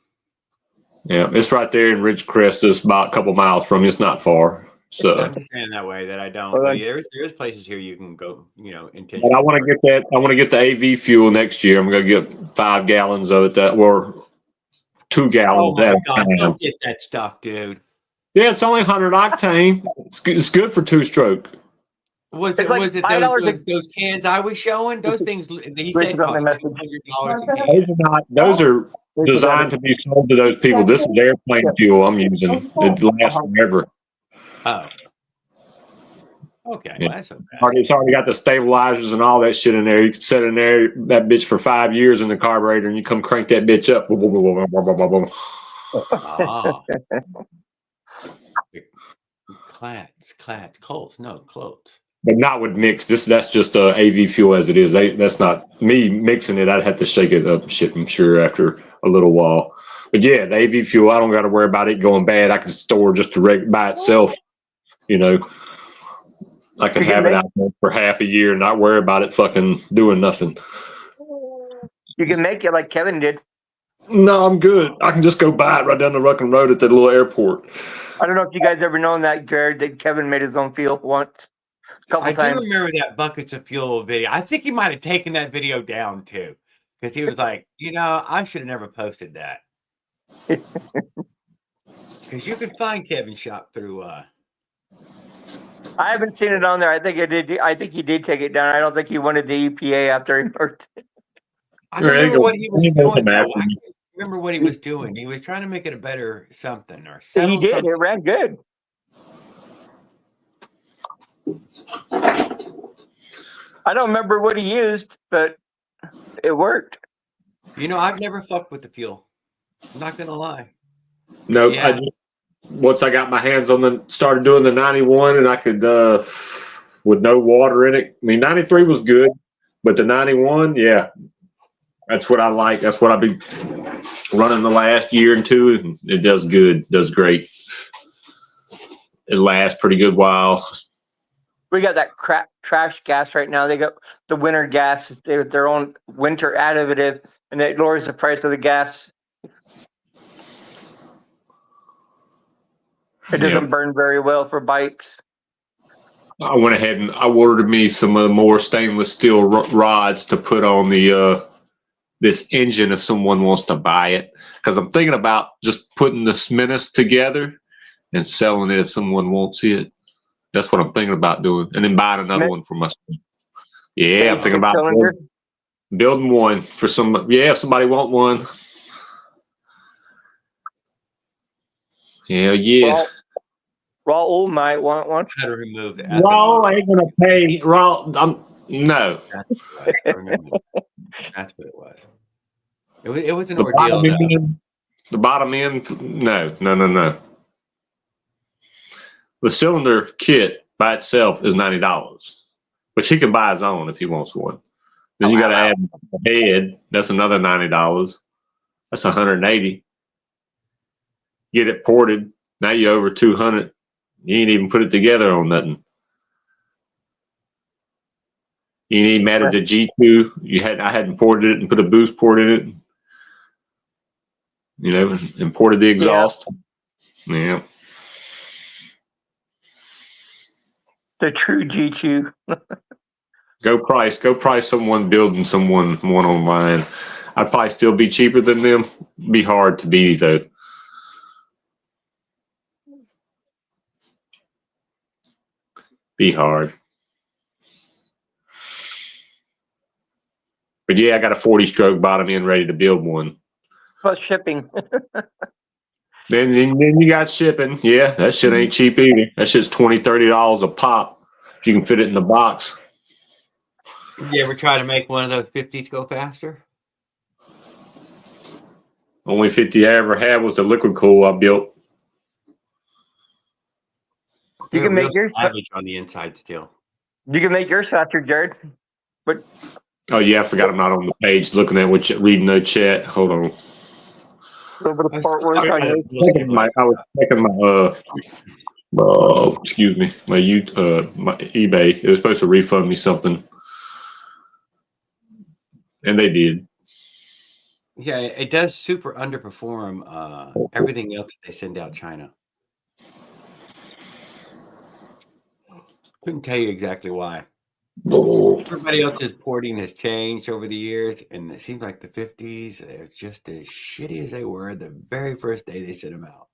Yeah, it's right there in Ridgecrest. It's about a couple miles from. It's not far. So I understand that way that I don't. There's places here you can go. You know, but I want to get that. I want to get the AV fuel next year. I'm going to get 5 gallons of it. That were 2 gallons. Oh my God! Don't get that stuff, dude. Yeah, it's only 100 octane. It's good for 2-stroke. Was it those cans I was showing? Those things he said cost $200 a can. Those are designed to be sold to those people. This is airplane fuel I'm using. It lasts forever. Oh. Okay, Yeah. well, that's okay. It's already got the stabilizers and all that shit in there. You can set in there that bitch for 5 years in the carburetor, and you come crank that bitch up. Ah. Colts, no, Clotes. But not with mix. That's just AV fuel as it is. That's not me mixing it. I'd have to shake it up. Shit, I'm sure after a little while. But yeah, the AV fuel, I don't got to worry about it going bad. I can store just direct by itself. You know, I can have it out there for half a year and not worry about it fucking doing nothing. You can make it like Kevin did. No, I'm good. I can just go buy it right down the Ruckin Road at that little airport. I don't know if you guys ever known that, Jared, that Kevin made his own fuel once. A couple times. I do remember that buckets of fuel video. I think he might have taken that video down too, because he was like, I should have never posted that. Because you could find Kevin shop through. I haven't seen it on there. I think he did take it down. I don't think he wanted the EPA after he worked. I remember what he was doing. I remember what he was doing. He was trying to make it a better something or settle. He did. Something. It ran good. I don't remember what he used, but it worked. I've never fucked with the fuel. I'm not gonna lie. No, yeah. Once I got my hands on started doing the 91, and I could with no water in it. I mean, 93 was good, but the 91, yeah, that's what I like. That's what I've been running the last year and two, and it does good, does great. It lasts pretty good while. We got that crap trash gas right now. They got the winter gas. They with their own winter additive, and it lowers the price of the gas. It doesn't burn very well for bikes. I went ahead and I ordered me some more stainless steel rods to put on the this engine if someone wants to buy it. Because I'm thinking about just putting the Menace together and selling it if someone wants it. That's what I'm thinking about doing, and then buying another one for myself. Yeah, I'm thinking about building one for some. Yeah, if somebody want one. Hell yeah. Raul might want one. How to remove that. Raul ain't gonna pay. Raul, no. That's what it was. It was an ordeal. The bottom end, no. The cylinder kit by itself is $90, which he can buy his own if he wants one. Then you got to add the head. That's another $90. That's $180. Get it ported. Now you're over $200. You ain't even put it together on nothing. You ain't even added the G2. I hadn't ported it and put a boost port in it. Imported the exhaust. Yeah. The true G2. Go price someone building one online. I'd probably still be cheaper than them. Be hard to beat though. Be hard. But yeah, I got a 40-stroke bottom end ready to build one. Plus shipping. Then you got shipping. Yeah, that shit ain't cheap either. That shit's $20, $30 a pop if you can fit it in the box. You ever try to make one of those 50s go faster? Only 50 I ever had was the liquid cool I built. You can make yours on the inside still. You can make yours faster, Jared. But oh yeah, I forgot I'm not on the page looking at reading the chat. Hold on. A little bit of part work on I was checking my excuse me, my eBay. It was supposed to refund me something, and they did. Yeah, it does super underperform everything else they send out China. Couldn't tell you exactly why. Everybody else's porting has changed over the years, and it seems like the 50s, it's just as shitty as they were the very first day they sent them out.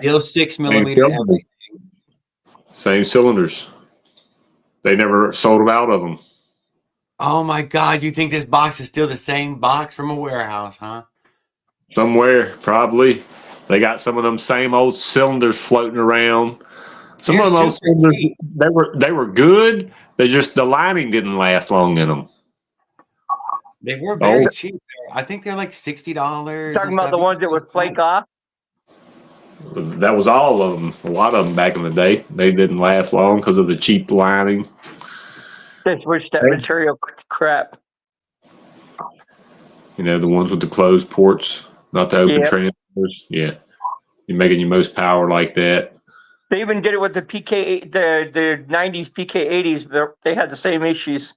Still 6 millimeter everything. Same cylinders. They never sold out of them. Oh my God, you think this box is still the same box from a warehouse, huh? Somewhere, probably. They got some of them same old cylinders floating around. Some of those cylinders, they were good. The lining didn't last long in them. They were very cheap. I think they're like $60. Talking about the ones that would flake off. That was all of them. A lot of them back in the day. They didn't last long because of the cheap lining. They switched that material crap. You know, the ones with the closed ports, not the open transfers. Yeah, you're making your most power like that. They even did it with the PK, the 90s PK80s. They had the same issues.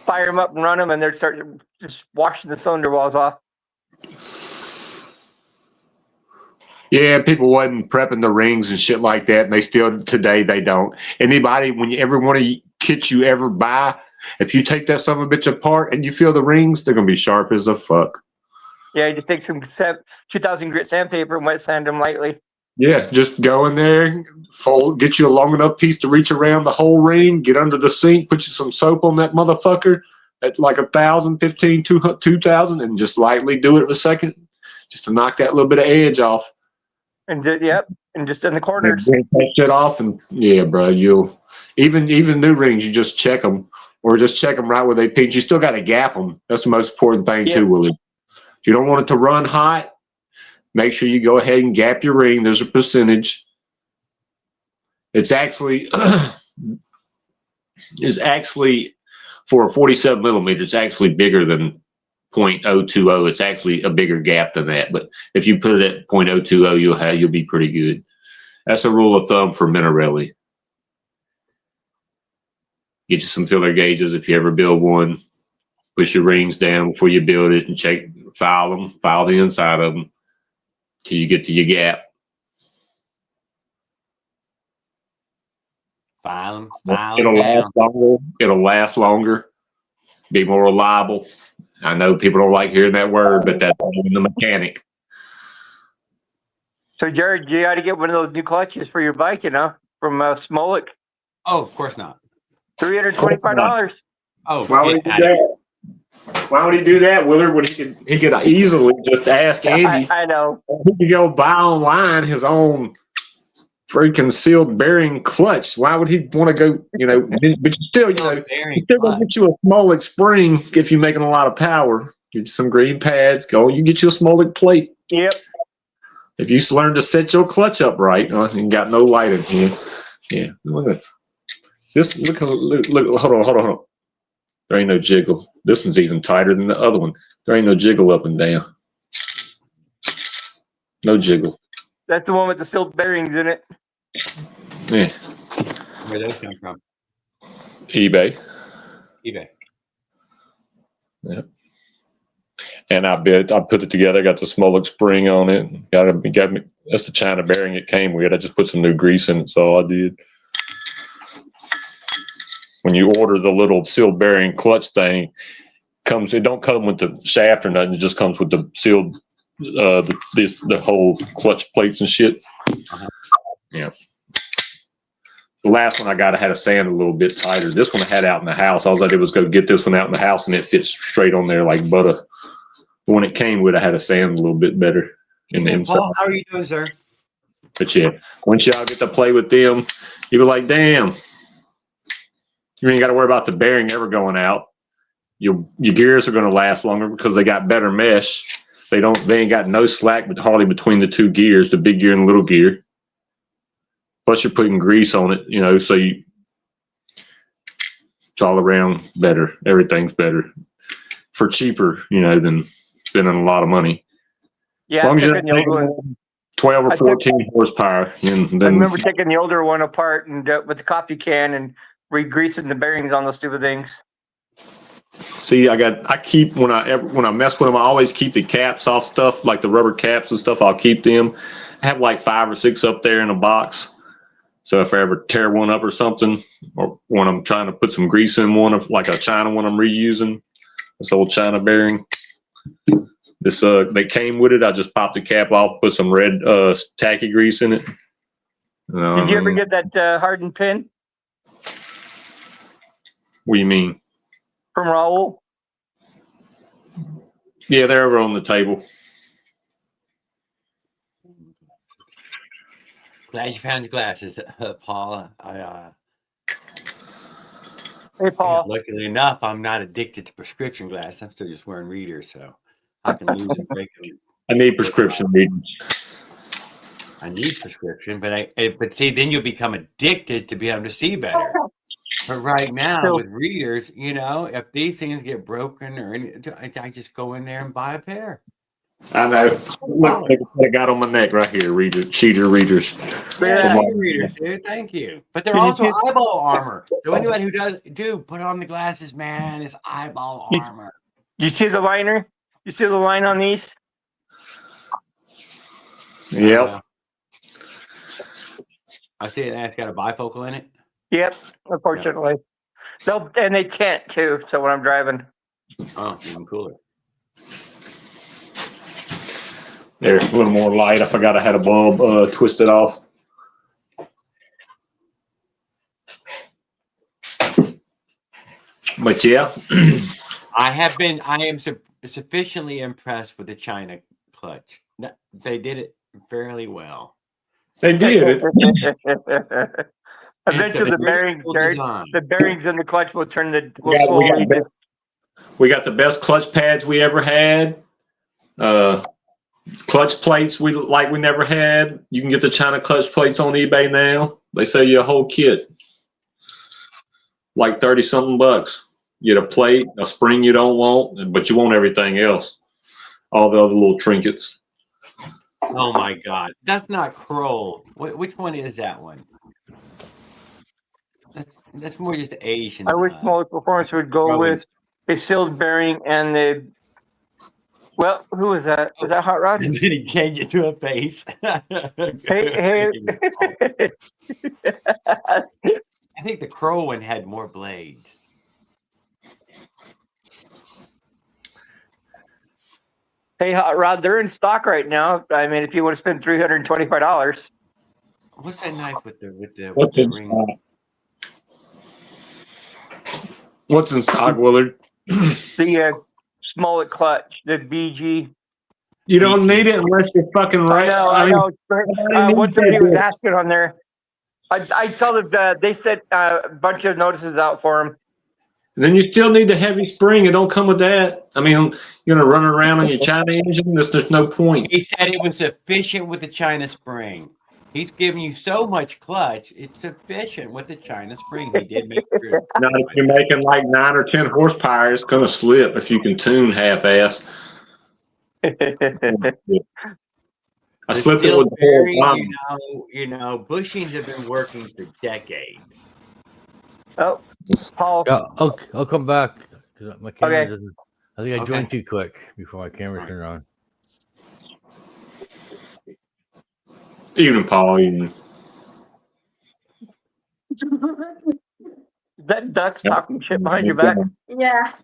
Fire them up and run them, and they'd start just washing the cylinder walls off. Yeah, people wasn't prepping the rings and shit like that, and they still today they don't. Anybody, every one of you kits you ever buy, if you take that son of a bitch apart and you feel the rings, they're gonna be sharp as a fuck. Yeah, you just take some 2,000 grit sandpaper and wet sand them lightly. Yeah, just go in there, get you a long enough piece to reach around the whole ring, get under the sink, put you some soap on that motherfucker at like 1,000, 15, 2,000, and just lightly do it in a second, just to knock that little bit of edge off. And and just in the corners. Rinse that shit off, and yeah, bro, you'll even new rings, you just check them, or just check them right where they pinch. You still got to gap them. That's the most important thing too, Willie. If you don't want it to run hot, make sure you go ahead and gap your ring. There's a percentage. It's actually for a 47 millimeter. It's actually bigger than 0.020. It's actually a bigger gap than that. But if you put it at 0.020, you'll be pretty good. That's a rule of thumb for Minarelli. Get you some filler gauges if you ever build one. Push your rings down before you build it and file the inside of them till you get to your gap. File them last longer. It'll last longer. Be more reliable. I know people don't like hearing that word, but that's the mechanic. So, Jared, you got to get one of those new clutches for your bike, from Smolik. Oh, of course not. $325. Oh, why would he do that? Why would he do that, Willard? When he could easily just ask Andy. I know. He could go buy online his own freaking sealed bearing clutch. Why would he want to go? But you still, gonna get you a Smolik spring if you're making a lot of power. Get you some green pads. You get you a Smolik plate. Yep. If you learn to set your clutch up right, you got no light in here. Yeah, look at this. Look. Hold on. There ain't no jiggle. This one's even tighter than the other one. There ain't no jiggle up and down. No jiggle. That's the one with the sealed bearings in it. Yeah. Where those come from? eBay. Yeah. And I put it together. Got the Smolik spring on it. Got me. That's the China bearing it came with. I just put some new grease in it. That's all I did. When you order the little sealed bearing clutch thing, it don't come with the shaft or nothing. It just comes with the sealed, the whole clutch plates and shit. Yeah. The last one I got, I had to sand a little bit tighter. This one I had out in the house. All I did was go get this one out in the house, and it fits straight on there like butter. The one it came with, I had to sand a little bit better in the inside. Paul, how are you doing, sir? But yeah, once y'all get to play with them, you be like, damn. You ain't got to worry about the bearing ever going out. Your gears are going to last longer because they got better mesh. They ain't got no slack, but hardly between the two gears, the big gear and the little gear. Plus, you're putting grease on it, so it's all around better. Everything's better for cheaper, than spending a lot of money. Yeah, as long as you're 12 or 14 horsepower. And then I remember taking the older one apart and with the coffee can and re-greasing the bearings on those stupid things. See, I keep when I mess with them, I always keep the caps off stuff, like the rubber caps and stuff. I'll keep them. I have like 5 or 6 up there in a box. So if I ever tear one up or something, or when I'm trying to put some grease in one, of like a China one I'm reusing, this old China bearing. This they came with it. I just popped the cap off, put some red tacky grease in it. Did you ever get that hardened pin? What do you mean? From Raul? Yeah, they're over on the table. Glad you found your glasses, Paula. Hey, Paul. Luckily enough, I'm not addicted to prescription glasses. I'm still just wearing readers, so I can lose and break them. I need prescription readers. I need prescription, but see, then you'll become addicted to be able to see better. But right now, with readers, if these things get broken or I just go in there and buy a pair. I know. Look what I got on my neck right here. Cheater readers. Yeah, readers, dude. Thank you. But they're also eyeball armor. So anybody who does, put on the glasses, man. It's eyeball armor. You see the liner? You see the line on these? Yep. I see it. It's got a bifocal in it. Yep. Unfortunately, and they can't too. So when I'm driving, oh, even cooler. There's a little more light. I forgot I had a bulb twisted off. But yeah, I am sufficiently impressed with the China clutch. They did it fairly well. They did. Eventually, the bearings in the clutch will turn we got the best clutch pads we ever had. Clutch plates we never had. You can get the China clutch plates on eBay now. They sell you a whole kit, like $30-something. You get a plate, a spring you don't want, but you want everything else. All the other little trinkets. Oh my God, that's not Kroll. Which one is that one? That's more just Asian. I wish Mullet Performance would go with a sealed bearing and the. Well, who was that? Was that Hot Rod? And then he changed it to a face. Hey. I think the Kroll one had more blades. Hey, Hot Rod, they're in stock right now. I mean, if you want to spend $325. What's that knife with the ring? What's in stock, Willard? The Smollett clutch, the BG. You don't need it unless you're fucking right. I know. What he was asking on there. I saw that they sent a bunch of notices out for him. Then you still need the heavy spring. It don't come with that. I mean, you're gonna run around on your China engine. There's no point. He said it was sufficient with the China spring. He's giving you so much clutch. It's sufficient with the China spring. He did make sure. Now, if you're making like 9 or 10 horsepower, it's gonna slip if you can tune half-ass. I slipped it with the whole bushings have been working for decades. Oh, Paul. I'll come back because my camera doesn't. I think I joined too quick before my camera turned on. Even Paul, even. That duck's talking shit behind your back. Yeah.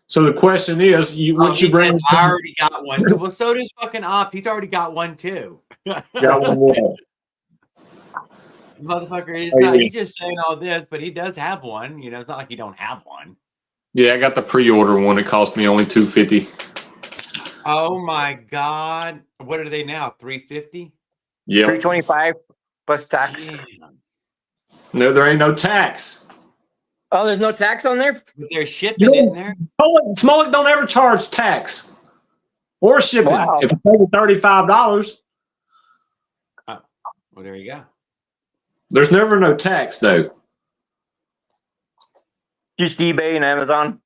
So the question is, once you bring, I already got one. Well, so does fucking Op. He's already got one too. Got one more. Motherfucker, he's just saying all this, but he does have one. It's not like he don't have one. Yeah, I got the pre-order one. It cost me only $250. Oh my God! What are they now? $350? Yeah, $325 plus tax. Damn. No, there ain't no tax. Oh, there's no tax on there? But they're shipping in there. Smollett don't ever charge tax or shipping. Wow. If you pay the $35. Oh, well, there you go. There's never no tax though. Just eBay and Amazon.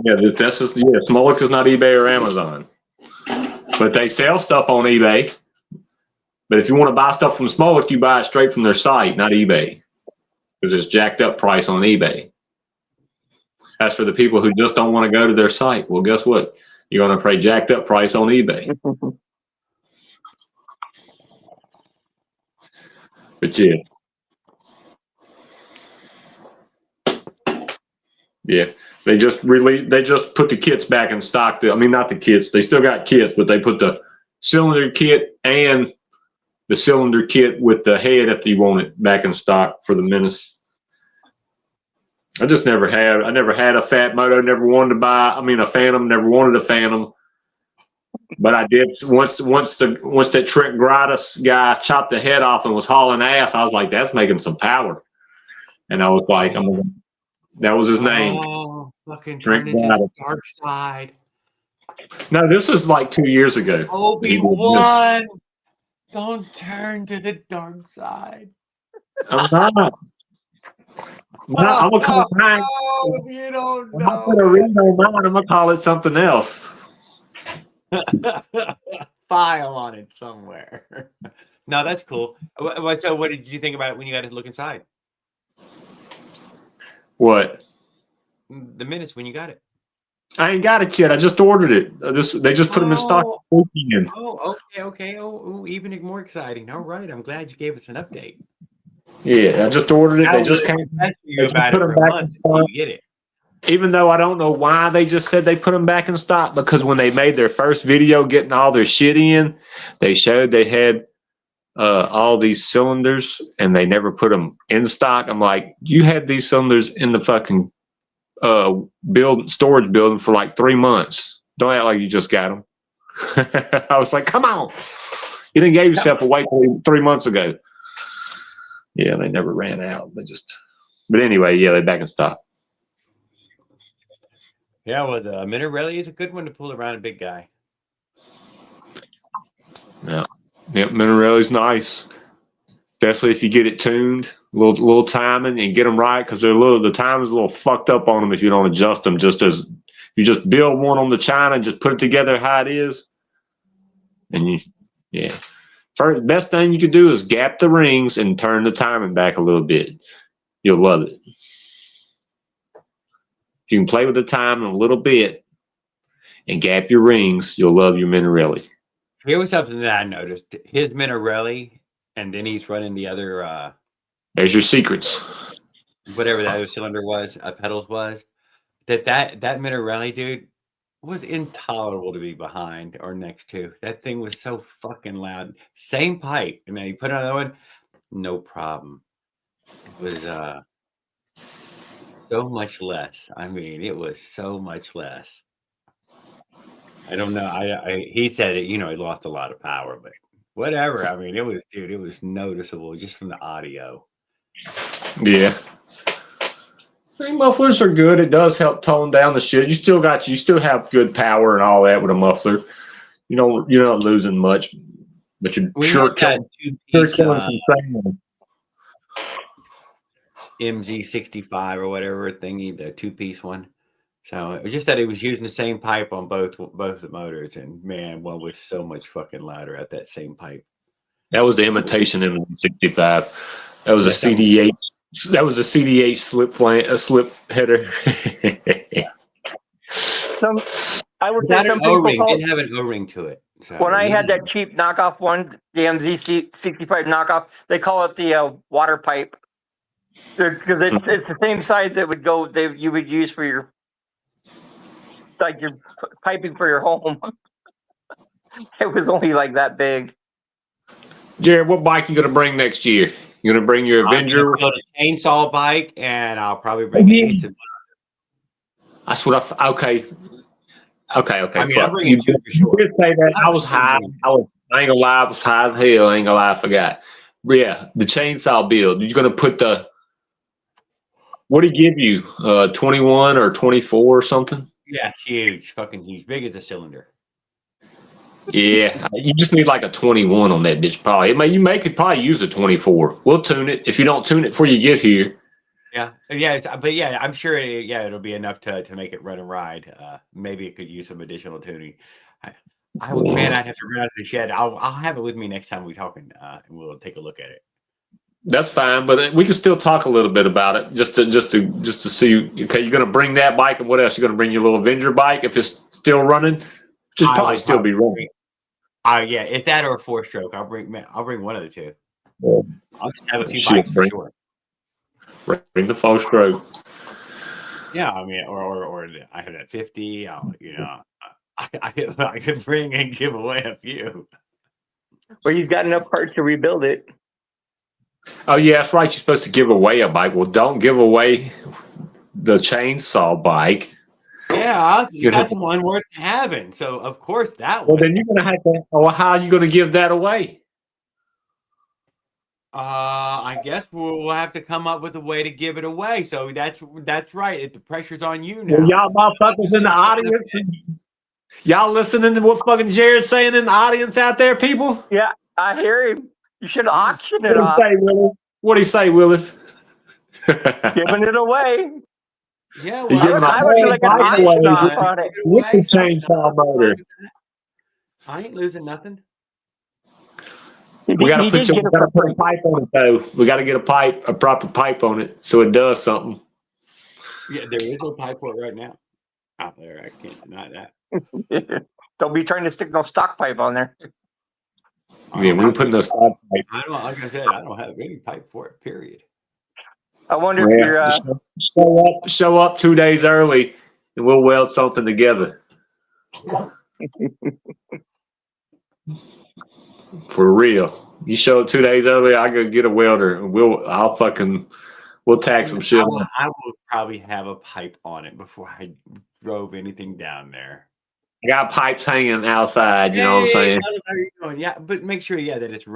Yeah, that's just Smollett is not eBay or Amazon, but they sell stuff on eBay. But if you want to buy stuff from Smollett, you buy it straight from their site, not eBay, because it's jacked up price on eBay. As for the people who just don't want to go to their site, well, guess what? You're going to pay jacked up price on eBay. But yeah, they just put the kits back in stock. I mean, not the kits. They still got kits, but they put the cylinder kit and the cylinder kit with the head if you want it back in stock for the Menace. I never had a Fat Moto. Never wanted to buy. I mean, a Phantom. Never wanted a Phantom. But I did once that Trek Gradus guy chopped the head off and was hauling ass. I was like, that's making some power. And I was like, that was his name. Oh, fucking Trek turn into Gradus. the dark side. No, this was like 2 years ago. Obi-Wan, don't turn to the dark side. I'm not. I'm gonna call mine. Oh, you don't I'm not gonna read on mine. I'm gonna call it something else. File on it somewhere. No, that's cool. So, what did you think about it when you got to look inside? What? The minutes when you got it. I ain't got it yet. I just ordered it. They just put them in stock. Oh, okay. Oh, even more exciting. All right, I'm glad you gave us an update. Yeah, I just ordered it. They just came. You about it for a month. You get it. Even though I don't know why they just said they put them back in stock, because when they made their first video getting all their shit in, they showed they had all these cylinders and they never put them in stock. I'm like, you had these cylinders in the fucking storage building for like 3 months. Don't act like you just got them. I was like, come on. You didn't give yourself away 3 months ago. Yeah, they never ran out. But anyway, yeah, they're back in stock. Yeah, well, the Minarelli is a good one to pull around a big guy. Yeah, Minarelli's nice, especially if you get it tuned, little timing, and get them right, because the timing's a little fucked up on them if you don't adjust them. Just as if you just build one on the China and just put it together how it is, and first best thing you could do is gap the rings and turn the timing back a little bit. You'll love it. If you can play with the timing a little bit and gap your rings, you'll love your Minarelli. Here was something that I noticed. His Minarelli, and then he's running the other. There's your secrets. Whatever that other cylinder was, pedals was. That Minarelli, dude, was intolerable to be behind or next to. That thing was so fucking loud. Same pipe. And then you put another one, no problem. It was so much less. I mean, it was so much less. I don't know. He said it, he lost a lot of power, but whatever. I mean, it was noticeable just from the audio. Yeah. Mufflers are good. It does help tone down the shit. You still have good power and all that with a muffler. You're not losing much, but you're sure killing some sound. MZ65 or whatever thingy, the 2-piece one. So it was just that he was using the same pipe on both the motors, and man, one was so much fucking louder at that same pipe. That was the imitation MZ65. That was a CD8. That was a CD8 slip header. I would say some people didn't have an O-ring to it. So when I had that cheap knockoff one, the MZ65 knockoff, they call it the water pipe, because it's the same size that you would use for your piping for your home. It was only like that big. Jared, what bike you gonna bring next year? You gonna bring your Avenger? I'm gonna build a chainsaw bike, and I'll probably bring it. That's what Okay. I mean, I'm bringing two for sure. You did say that. I was high. I ain't gonna lie. I was high as hell. I ain't gonna lie. I forgot. But yeah, the chainsaw build. You're gonna put what do he give you? 21 or 24 or something? Yeah, huge, fucking huge, big as a cylinder. Yeah, you just need like a 21 on that bitch. Probably. You could probably use a 24. We'll tune it. If you don't tune it before you get here. Yeah, but yeah, I'm sure. It'll be enough to make it run and ride. Maybe it could use some additional tuning. I'd have to run out of the shed. I'll have it with me next time we talking, and we'll take a look at it. That's fine, but we can still talk a little bit about it, just to see. Okay, you're gonna bring that bike, and what else? You're gonna bring your little Avenger bike if it's still running, just probably still be running. Yeah, if that or a 4-stroke, I'll bring one of the two. Yeah. I'll just have a few bikes for sure. Bring the 4-stroke. Yeah, I mean, or I have that 50. I could bring and give away a few. Well, he's got enough parts to rebuild it. Oh yeah, that's right. You're supposed to give away a bike. Well, don't give away the chainsaw bike. Yeah, You that's one worth having. So of course that Well, one. then you're gonna have to. Well, how are you gonna give that away? I guess we'll have to come up with a way to give it away. So that's right. The pressure's on you now. Well, y'all motherfuckers in the audience, y'all listening to what fucking Jared's saying in the audience out there, people? Yeah, I hear him. You should auction it What off. do you say, Willie? What do you say, Willie? Giving it away. Yeah, You're well, giving I a would do whole like an bike auction away off on it. with the chainsaw motor. I ain't losing nothing. We gotta He put did get it for a free. pipe on it though. We gotta get a proper pipe on it, so it does something. Yeah, there is no pipe for it right now out there. I can't deny that. Don't be trying to stick no stock pipe on there. Yeah, we put no stop pipe. I don't. Like I said, I don't have any pipe for it. Period. I wonder if you're. Show up 2 days early, and we'll weld something together. For real. You show up 2 days early, I go get a welder. And we'll tack some shit on. I will probably have a pipe on it before I drove anything down there. I got pipes hanging outside, you know what I'm saying? How you doing? Yeah, but make sure, that it's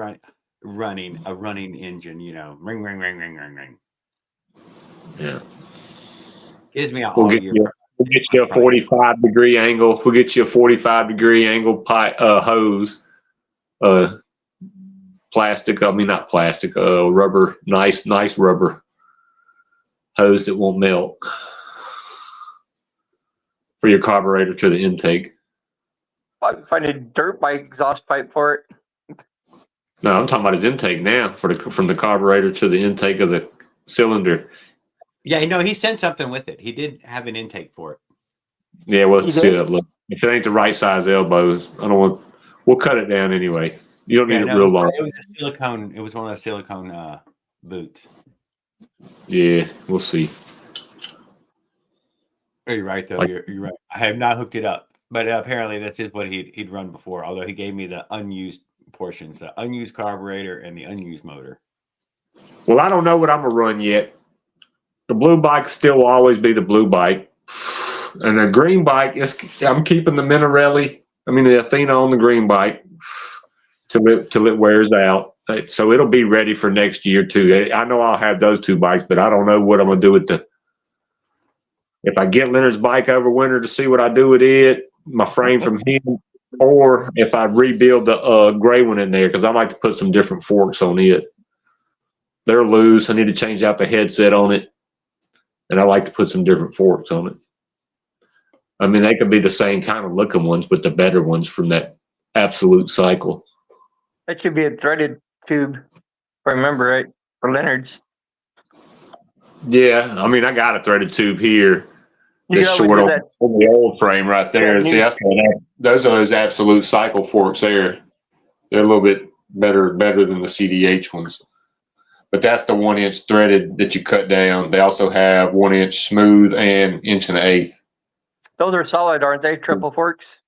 running a running engine. Ring, ring, ring, ring, ring, ring. Yeah. Gives me We'll get you a 45-degree angle. We'll get you a 45-degree angle pipe hose. Plastic. I mean, not plastic. Rubber. Nice rubber hose that won't melt for your carburetor to the intake. I can find a dirt bike exhaust pipe for it. No, I'm talking about his intake now from the carburetor to the intake of the cylinder. Yeah, he sent something with it. He did have an intake for it. Yeah, we'll see that. Look, if it ain't the right size elbows, I don't want. We'll cut it down anyway. You don't need it real long. It was a silicone. It was one of those silicone boots. Yeah, we'll see. You're right, though. You're right. I have not hooked it up, but apparently this is what he'd run before. Although he gave me the unused portions, the unused carburetor and the unused motor. Well, I don't know what I'm gonna run yet. The blue bike still will always be the blue bike, and the green bike I'm keeping the the Athena on the green bike till it wears out. So it'll be ready for next year too. I know I'll have those two bikes, but I don't know what I'm gonna do with if I get Leonard's bike over winter to see what I do with it, my frame from him, or if I rebuild the gray one in there, because I like to put some different forks on it. They're loose. I need to change out the headset on it, and I like to put some different forks on it. I mean, they could be the same kind of looking ones, but the better ones from that Absolute Cycle. That should be a threaded tube, if I remember right, for Leonard's. Yeah, I mean, I got a threaded tube here. That's short on the old frame right there. See, those are those Absolute Cycle forks there. They're a little bit better than the CDH ones. But that's the 1-inch threaded that you cut down. They also have 1-inch smooth and 1.125. Those are solid, aren't they? Triple forks?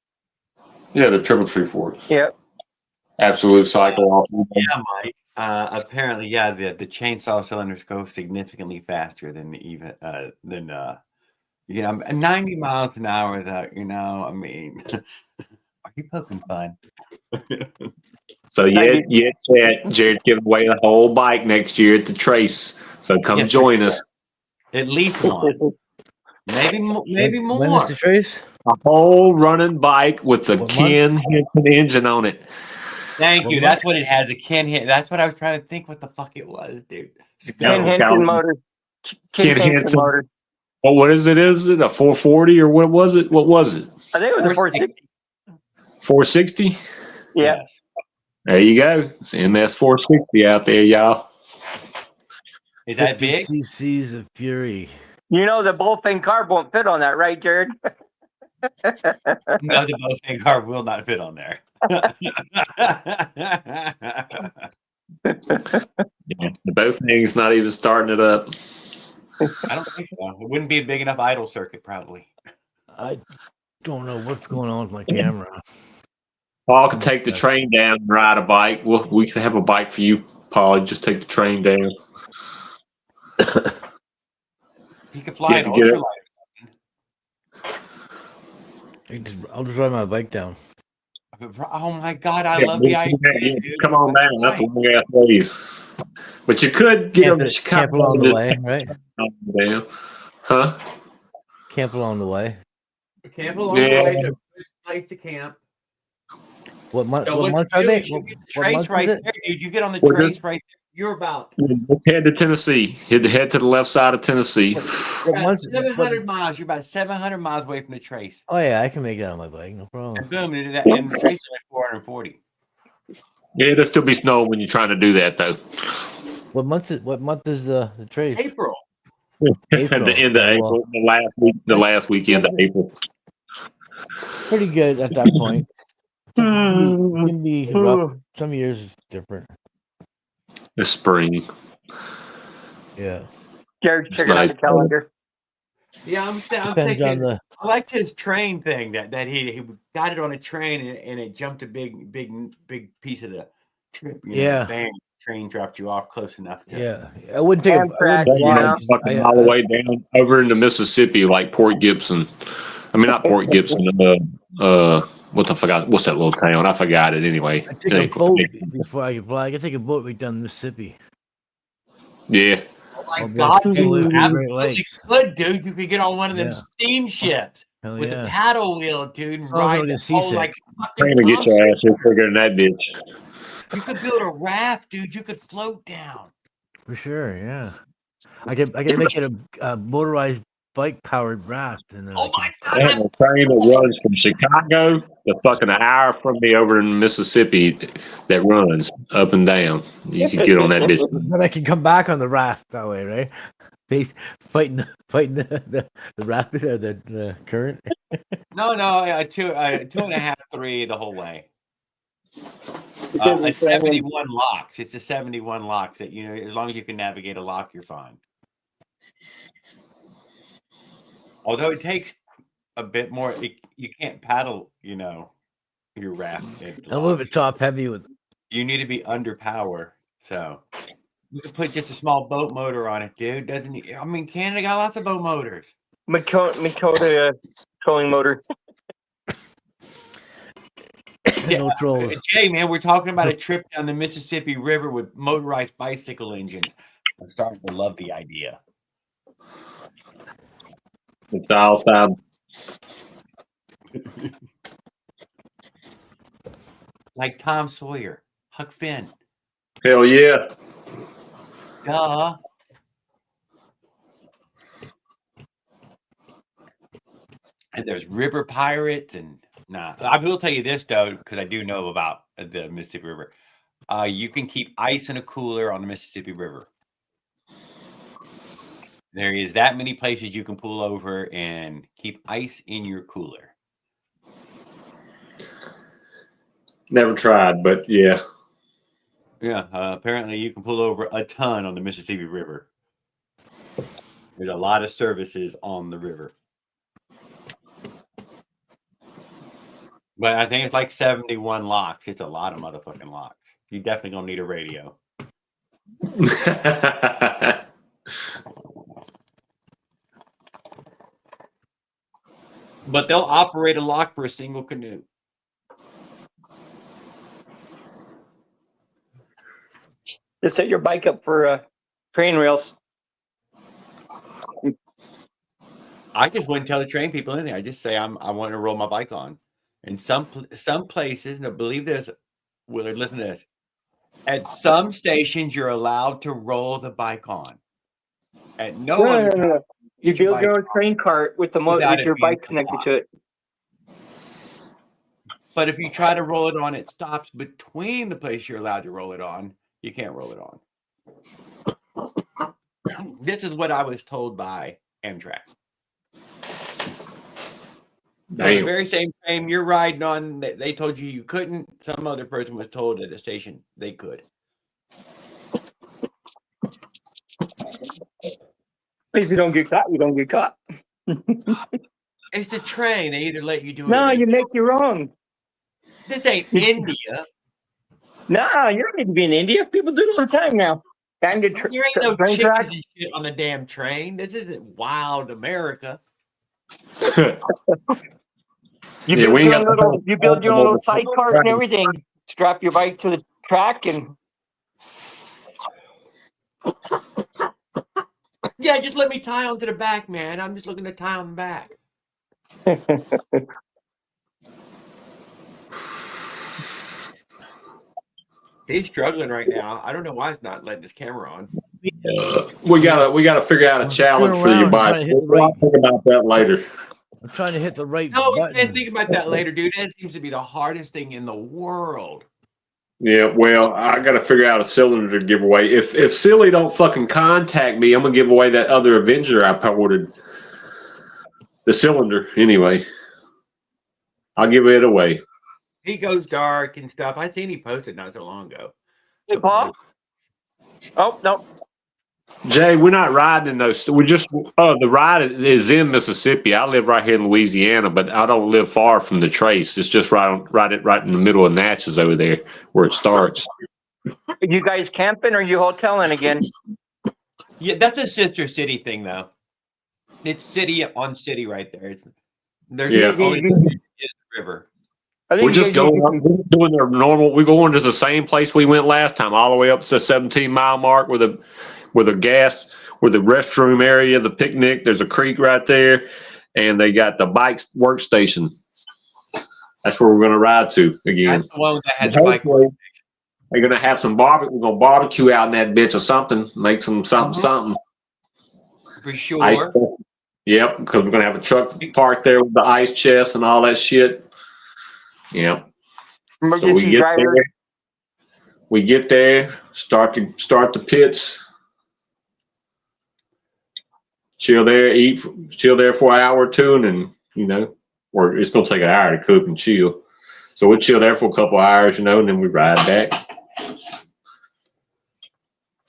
Yeah, they're triple tree forks. Yep. Absolute Cycle. Yeah, Mike. Apparently, the chainsaw cylinders go significantly faster than 90 miles an hour. I mean, are you poking fun? So Jared giving away the whole bike next year at the Trace. So come join us. At least one, maybe more. When is the Trace? A whole running bike with the Ken Henson engine on it. Thank you. That's what it has. A Ken Henson. That's what I was trying to think. What the fuck it was, dude? Ken Henson motor. Ken Henson motor. Oh, what is it? Is it a 440 or what was it? What was it? I think it was a 460. 460? Yeah. Yes. There you go. It's MS 460 out there, y'all. Is that big? CC's of fury. The bullpen carb won't fit on that, right, Jared? No, the bullpen carb will not fit on there. The both things not even starting it up. I don't think so. It wouldn't be a big enough idle circuit, probably. I don't know what's going on with my camera. Paul can take the train down and ride a bike. We can have a bike for you, Paul. Just take the train down. He can fly an ultralight. I'll just ride my bike down. Oh my God, I love the idea. Dude. Come on down. That's a long ass ways. But you could get them Camp along the way, right? Damn. Huh? Camp along the way. Camp along the way. It's a good place to camp. What month? So what month you are do they? is you get the What trace month right is it? there, dude. You get on the We're trace right there. You're about Just head to Tennessee. Head to the left side of Tennessee. What month? 700 miles. You're about 700 miles away from the trace. Oh yeah, I can make that on my bike, no problem. And boom, and the trace is like 440. Yeah, there'll still be snow when you're trying to do that, though. What month is the trace? April. At the end of April, the last weekend of April. Pretty good at that point. It can be rough. Some years it's different. It's spring. Yeah. Jared's checking out the calendar. Yeah, I'm Depends thinking. on the. I liked his train thing that he got it on a train and it jumped a big piece of the trip. Yeah. Bang, train dropped you off close enough to. Yeah, I wouldn't take a. I Amtrak, wouldn't you fly, know? 'cause Fucking all the way down over into Mississippi, like Port Gibson. I mean, not Port Gibson. What the fuck? What's that little town? I forgot it anyway. I take a boat before I can fly. I can take a boat right down the Mississippi. Yeah. Oh my I'll be God, able to dude, pull it you from the Great absolutely Lakes. could, dude. You could get on one of them Yeah. steamships Hell with yeah. a paddle wheel, dude, and Oh, I'm ride gonna the get whole seasick. like Trying fucking to get your Thompson. ass here quicker than that bitch. You could build a raft, dude. You could float down. For sure, yeah. I can make it a motorized bike powered raft, and then Oh my I have God! a train that runs from Chicago to fucking an hour from me over in Mississippi that runs up and down. You could get on that bitch. then I can come back on the raft that way, right? Fighting the rapid or the current. No, 2.5, 3 the whole way. A 71 locks. It's a 71 locks that as long as you can navigate a lock, you're fine. Although it takes a bit more, you can't paddle, your raft. I'm a little bit top heavy with. You need to be under power, so you can put just a small boat motor on it, dude. Doesn't it? I mean, Canada got lots of boat motors. Makota trolling motor. No trolls. Jay, man, we're talking about a trip down the Mississippi River with motorized bicycle engines. I'm starting to love the idea. It's outside. Like Tom Sawyer, Huck Finn. Hell yeah. Duh. And there's river pirates and I will tell you this though, because I do know about the Mississippi River. You can keep ice in a cooler on the Mississippi River. There is that many places you can pull over and keep ice in your cooler. Never tried, but yeah. Yeah, apparently you can pull over a ton on the Mississippi River. There's a lot of services on the river. But I think it's like 71 locks. It's a lot of motherfucking locks. You definitely gonna need a radio. But they'll operate a lock for a single canoe. Just set your bike up for train rails. I just wouldn't tell the train people anything. I just say I want to roll my bike on. And some places, now believe this, Willard, listen to this. At some stations, you're allowed to roll the bike on. At no other time. You build your own train cart with the motor, with your bike connected to it. But if you try to roll it on, it stops between the place you're allowed to roll it on. You can't roll it on. This is what I was told by Amtrak. So the very same train you're riding on, they told you couldn't. Some other person was told at a station they could. If you don't get caught, you don't get caught. It's the train. They either let you do it. No, you make your own. This ain't India. No, you don't need to be in India. People do it all the time now. There ain't no train chickens tracks. and shit on the damn train. This isn't wild America. You Yeah, build we ain't your own got little, you build your own little sidecar and everything. Strap your bike to the track and Yeah, just let me tie onto the back, man. I'm just looking to tie on the back. He's struggling right now. I don't know why he's not letting his camera on. we gotta figure out a I'm challenge screwing for your around, bike. trying to hit the We'll right. talk about that later. I'm trying to hit the right No, we button. can't think about that later, dude. That seems to be the hardest thing in the world. Yeah, well, I got to figure out a cylinder to give away. If Silly don't fucking contact me, I'm gonna give away that other Avenger I ordered. The cylinder, anyway. I'll give it away. He goes dark and stuff. I seen he posted not so long ago. Hey, Paul? Oh, no. Jay, we're not riding in those. We just the ride is in Mississippi. I live right here in Louisiana, but I don't live far from the trace. It's just right in the middle of Natchez over there where it starts. Are you guys camping or are you hoteling again? Yeah, that's a sister city thing, though. It's city on city right there. There's Yeah. only the river. I think We're just going up, we're doing our normal. We're going to the same place we went last time, all the way up to the 17-mile mark with the restroom area, the picnic. There's a creek right there, and they got the bike workstation. That's where we're going to ride to again. That's the one that had the bike. They're going to have some barbecue. We're going to barbecue out in that bitch or something. Make some something. For sure. Yep, because we're going to have a truck parked there with the ice chest and all that shit. Yep. So we get there, start the pits, chill there for an hour or two, and then or it's gonna take an hour to cook and chill. So we'll chill there for a couple hours, and then we ride back.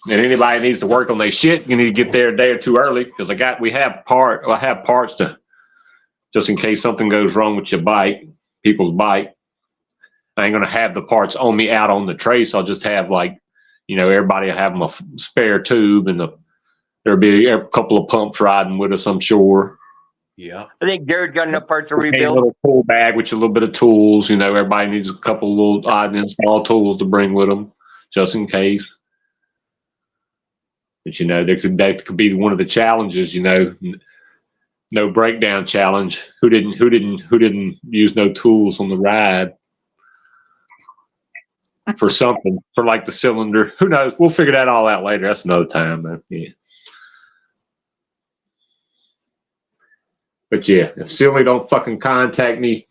And anybody needs to work on their shit, you need to get there a day or two early because I have parts to just in case something goes wrong with your bike, people's bike. I ain't gonna have the parts on me out on the trace. I'll just have everybody will have them a spare tube, and there'll be a couple of pumps riding with us, I'm sure. Yeah. I think Jared got enough parts to rebuild. A little tool bag with a little bit of tools. Everybody needs a couple of little odd and small tools to bring with them, just in case. But that could be one of the challenges. No breakdown challenge. Who didn't use no tools on the ride? For something, for like the cylinder. Who knows? We'll figure that all out later. That's another time, though. Yeah. But yeah, if Silly don't fucking contact me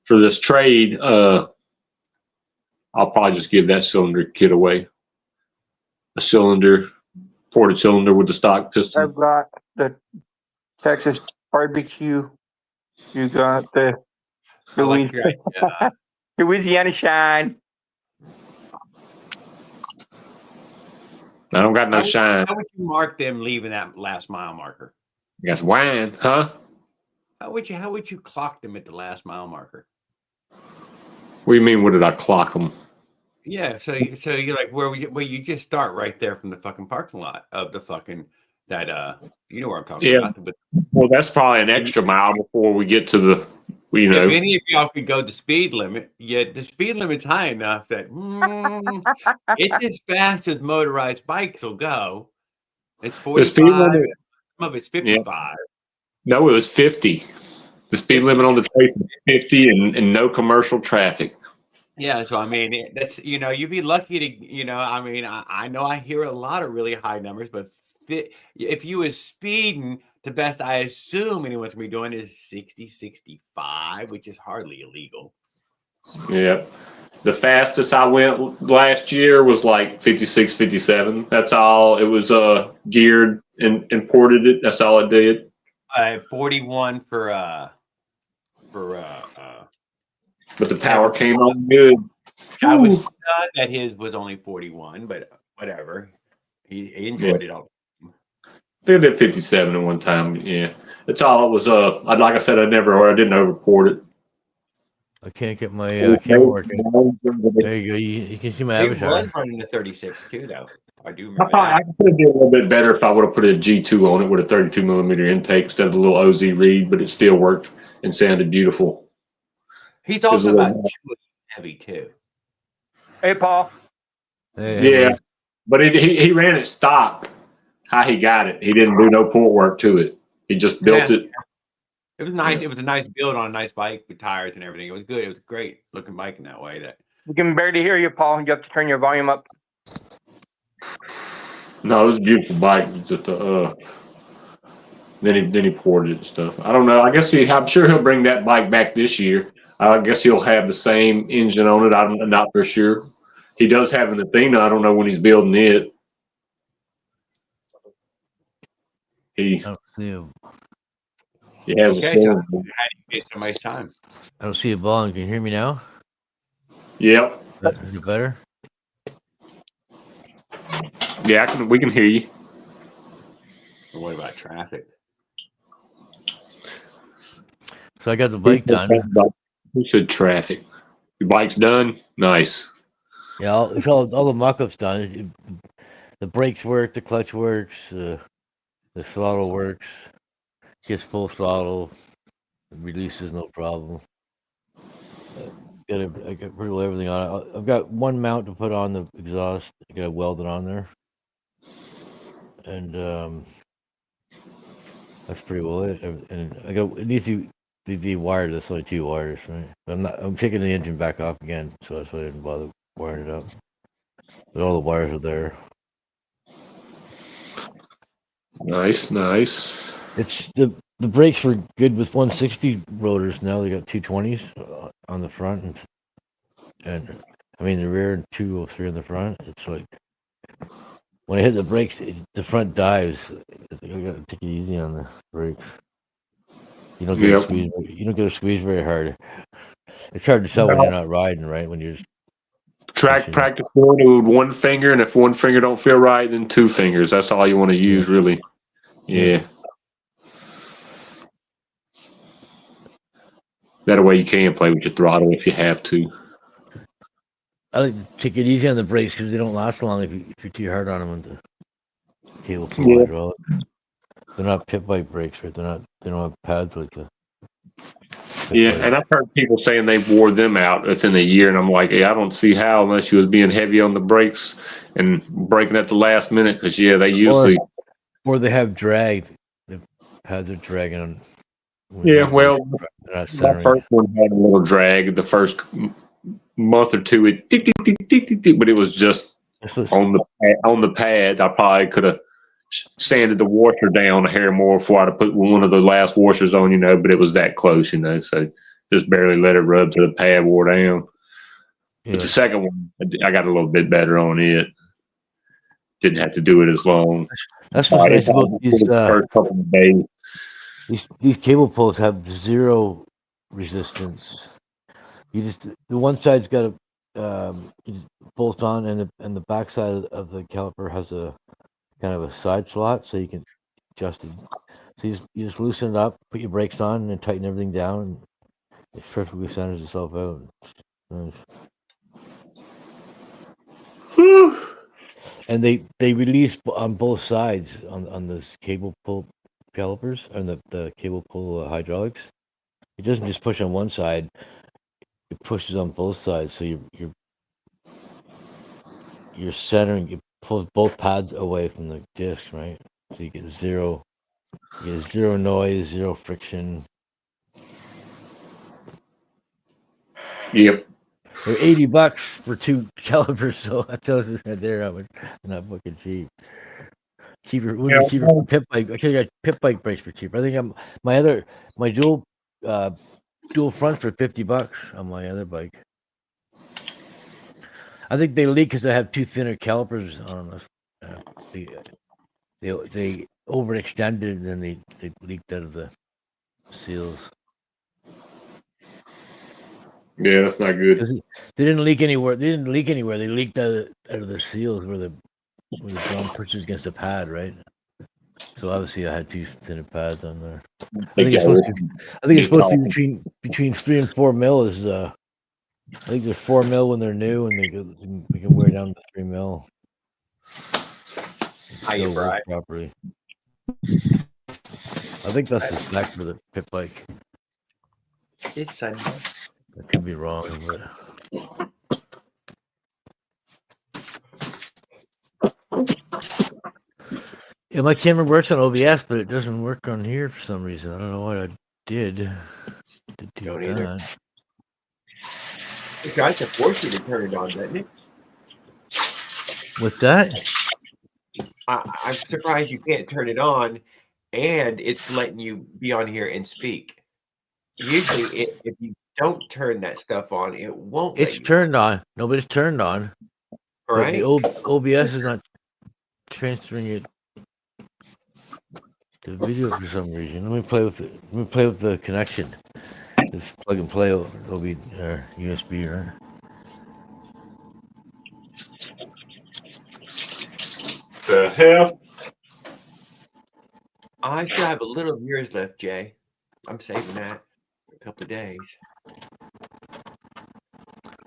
for this trade, I'll probably just give that cylinder kit away. A ported cylinder with the stock piston. I've got the Texas barbecue. You got the Louisiana shine. I don't got no shine. How would you mark them leaving that last mile marker? I got some wine, huh? How would you clock them at the last mile marker? What do you mean? What did I clock them? Yeah, so you're like where you just start right there from the fucking parking lot of the fucking you know where I'm talking about. But, well, that's probably an extra mile before we get to the. If any of y'all could go the speed limit, the speed limit's high enough that it's as fast as motorized bikes will go. It's 45. Some of it's 55. Yeah. No, it was 50. The speed limit on the trace is 50 and no commercial traffic. Yeah, so I mean, that's you'd be lucky to I know I hear a lot of really high numbers, but if you was speeding, the best I assume anyone's gonna be doing is 60, 65, which is hardly illegal. Yeah. The fastest I went last year was like 56, 57. That's all. It was geared and imported it. That's all it did. 41 for but the power came on good. I was stunned that his was only 41, but whatever. He enjoyed it all. They did 57 at one time. Yeah, that's all it was. Like I said, I didn't overport it. I can't get my camera working. There you go. You can see my avatar. He was running the 36 too, though. I do remember. I could have did a little bit better if I would have put a G2 on it with a 32 millimeter intake instead of the little OZ reed, but it still worked and sounded beautiful. He's also about 2 heavy too. Hey, Paul. Yeah, but he ran it stock. How he got it, he didn't do no port work to it. He just built it. It was nice. It was a nice build on a nice bike with tires and everything. It was good. It was a great looking bike in that way. That We can barely hear you, Paul. You have to turn your volume up. No, it was a beautiful bike. Just then he poured it and stuff. I don't know. I guess I'm sure he'll bring that bike back this year. I guess he'll have the same engine on it. I'm not for sure. He does have an Athena. I don't know when he's building it. He has. okay. So how do you get somebody's time? I don't see a ball. Can you hear me now? Yep. Is it better? Yeah, we can hear you. But what about traffic? So I got the bike done. Who said traffic? Your bike's done? Nice. Yeah, all the mock-up's done. The brakes work, the clutch works, the throttle works. Gets full throttle, releases no problem. I got pretty well everything on it. I've got one mount to put on the exhaust. I got to weld it on there, and that's pretty well it. And it needs to be wired. That's only 2 wires, right? I'm taking the engine back off again, so that's why I didn't bother wiring it up. But all the wires are there. Nice. It's the brakes were good with 160 rotors. Now they got 220s on the front, and I mean the rear and 203 in the front. It's like when I hit the brakes, the front dives. I gotta take it easy on the brakes. You don't get a squeeze. You don't get a squeeze very hard. It's hard to tell when you're not riding, right? When you're just practice doing it with one finger, and if one finger don't feel right, then 2 fingers. That's all you want to use, really. Yeah. That way you can play with your throttle if you have to. I like to take it easy on the brakes because they don't last long if you're too hard on them with the cable pull hydraulic. They're not pit bike brakes, right? They don't have pads like the. Yeah, and I've heard people saying they wore them out within a year, and I'm like, I don't see how unless you was being heavy on the brakes and braking at the last minute, because they usually. Or they have drag. The pads are dragging on. Yeah, well, my first one had a little drag. The first month or two, it tick, tick, tick, tick, tick, tick, but it was just on the pad. I probably could have sanded the washer down a hair more before I'd put one of the last washers on, but it was that close, so just barely let it rub to the pad wore down. Yeah. But the second one, I got a little bit better on it. Didn't have to do it as long. That's what's nice about these first couple of days. These cable pulls have 0 resistance. The one side's got a bolt on, and the back side of the caliper has a kind of a side slot, so you can adjust it. So you just loosen it up, put your brakes on, and then tighten everything down, and it perfectly centers itself out. Nice. And they release on both sides on this cable pull calipers and the cable pull hydraulics. It doesn't just push on one side; it pushes on both sides. So you're centering. It pulls both pads away from the disc, right? So you get zero noise, 0 friction. Yep. They're $80 for 2 calipers, so that tells you right there how much they're not fucking cheap. Cheaper would be cheaper for pit bike. I could have got pit bike brakes for cheaper. I think my dual front for $50 on my other bike. I think they leak because I have 2 thinner calipers on us. They overextended and then they leaked out of the seals. Yeah, that's not good. They didn't leak anywhere. They leaked out of the seals where the drum pushes against the pad, right? So obviously I had 2 thinner pads on there. I think it's supposed to be between 3 and 4 mil. I think they're 4 mil when they're new, and we can wear down to 3 mil. How you fry properly? I think that's the spec for the pit bike. It's Sunday. I could be wrong, but yeah, my camera works on OBS, but it doesn't work on here for some reason. I don't know what I did to do Don't that. either. It tries to force you to turn it on, doesn't it? With that, I'm surprised you can't turn it on, and it's letting you be on here and speak. Usually, if you don't turn that stuff on, it won't let it's you. turned on. Nobody's turned on. All But right. the OBS is not transferring it to video for some reason. Let me play with it. Let me play with the connection. Just plug and play OB or USB, right? The hell? I still have a little of yours left, Jay. I'm saving that for a couple of days.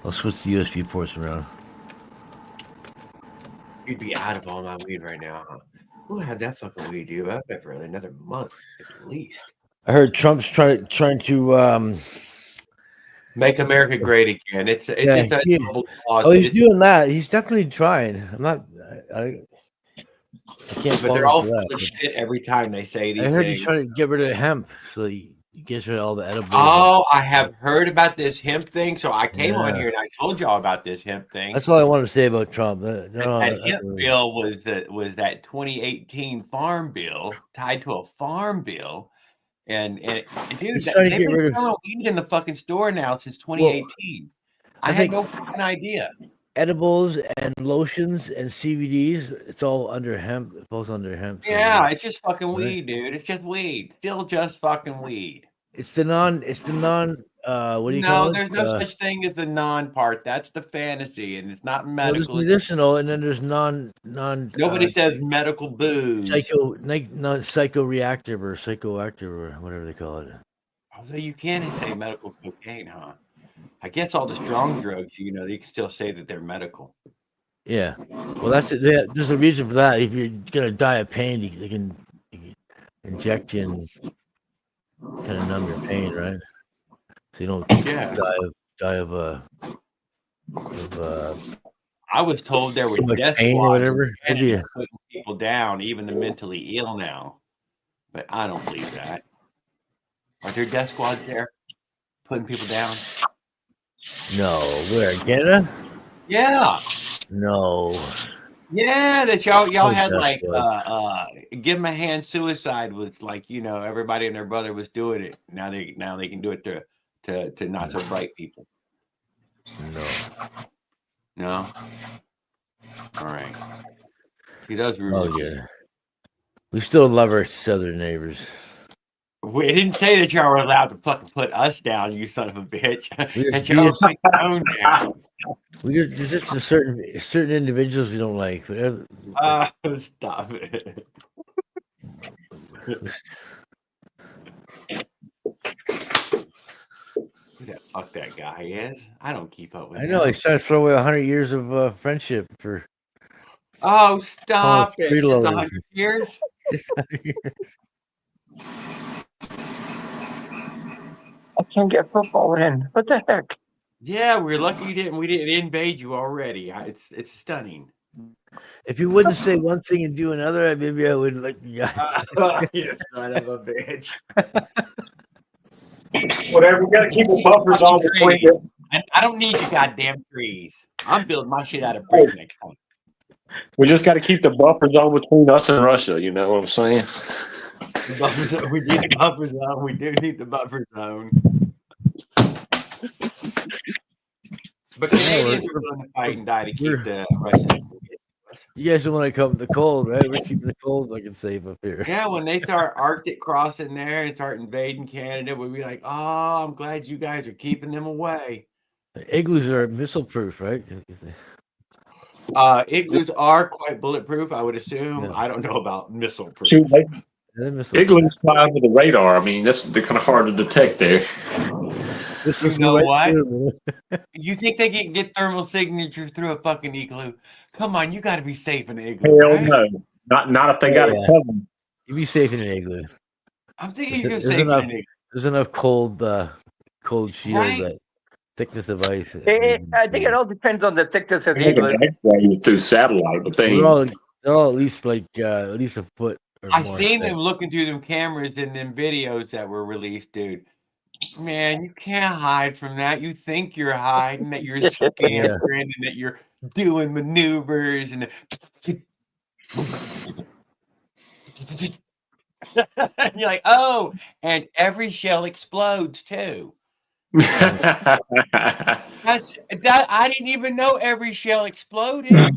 I'll switch the USB ports around. You'd be out of all my weed right now, huh? We'll have that fucking weed, dude. I've got for another month at least. I heard Trump's trying to Make America great again. It's a double cause. Oh, he's doing that. He's definitely trying. I'm not. I can't. But they're all fault him full for of that, shit every time they say but I these heard things. he's trying to get rid of hemp, so he gets rid of all the edible. Oh, I have heard about this hemp thing. So I came on Yeah. here and I told y'all about this hemp thing. That's all I wanted to say about Trump. That hemp bill was that 2018 farm bill tied to a farm bill. And dude, they've been selling weed in the fucking store now since 2018. I had no fucking idea. Edibles and lotions and CBDs, it's all under hemp. It falls under hemp. Yeah, it's just fucking weed, dude. It's just weed. Still just fucking weed. It's the non what do you call it? No, there's no such thing as the non part. That's the fantasy, and it's not Well, medical. there's medicinal, and then there's non. Nobody says medical booze. Psychoreactive or psychoactive or whatever they call it. Although you can say medical cocaine, huh? I guess all the strong drugs, you can still say that they're medical. Yeah. Well, that's it. There's a reason for that. If you're gonna die of pain, they can inject you and kind of numb your pain, right? So you don't die of I was told there were death pain or whatever. putting people down, even the mentally ill now. But I don't believe that. Are there death squads there putting people down? No, where Canada? Yeah. No. Yeah, that y'all had like give them a hand suicide was like everybody and their brother was doing it. Now they can do it to not so bright people. No. All right. See those rumors. Oh yeah. We still love our southern neighbors. We didn't say that y'all were allowed to fucking put us down, you son of a bitch. That y'all were putting your own down. There's just certain individuals we don't like. Stop it. Who that fuck that guy is? I don't keep up with him. I know he's trying to throw away 100 years of friendship for. Oh, stop it! Just 100 years. I can't get football in. What the heck? Yeah, we're lucky we didn't invade you already. It's stunning. If you wouldn't say one thing and do another, maybe I would like you guys. You son of a bitch. Whatever, we gotta keep the buffers on between you. I don't need your goddamn trees. I'm building my shit out of brick next time. We just got to keep the buffers on between us and Russia. You know what I'm saying? We need the buffer zone. We do need the buffer zone. But Canadians are willing to fight and die to keep the Russians. You guys don't want to come to the cold, right? We're keeping the cold fucking safe up here. Yeah, when they start Arctic crossing there and start invading Canada, we'll be like, oh, I'm glad you guys are keeping them away. Igloos are missile proof, right? Igloos are quite bulletproof, I would assume. Yeah. I don't know about missile proof. Igloos fly under the radar. I mean, they're kind of hard to detect there. You know what? You think they can get thermal signature through a fucking igloo? Come on, you got to be safe in an igloo. Hell right? no, not if they got it covered. You be safe in an igloo. I'm thinking you're safe in an igloo. There's enough cold shield right? that thickness of ice. I think it all depends on the thickness of the Look at igloo. the X-ray through satellite, but they They're all, ain't. they're all at least like at least a foot or I more. seen thick. them looking through them cameras and them videos that were released, dude. Man, you can't hide from that. You think you're hiding, that you're scampering, and that you're doing maneuvers, and and you're like, oh, and every shell explodes too. That's that. I didn't even know every shell exploded.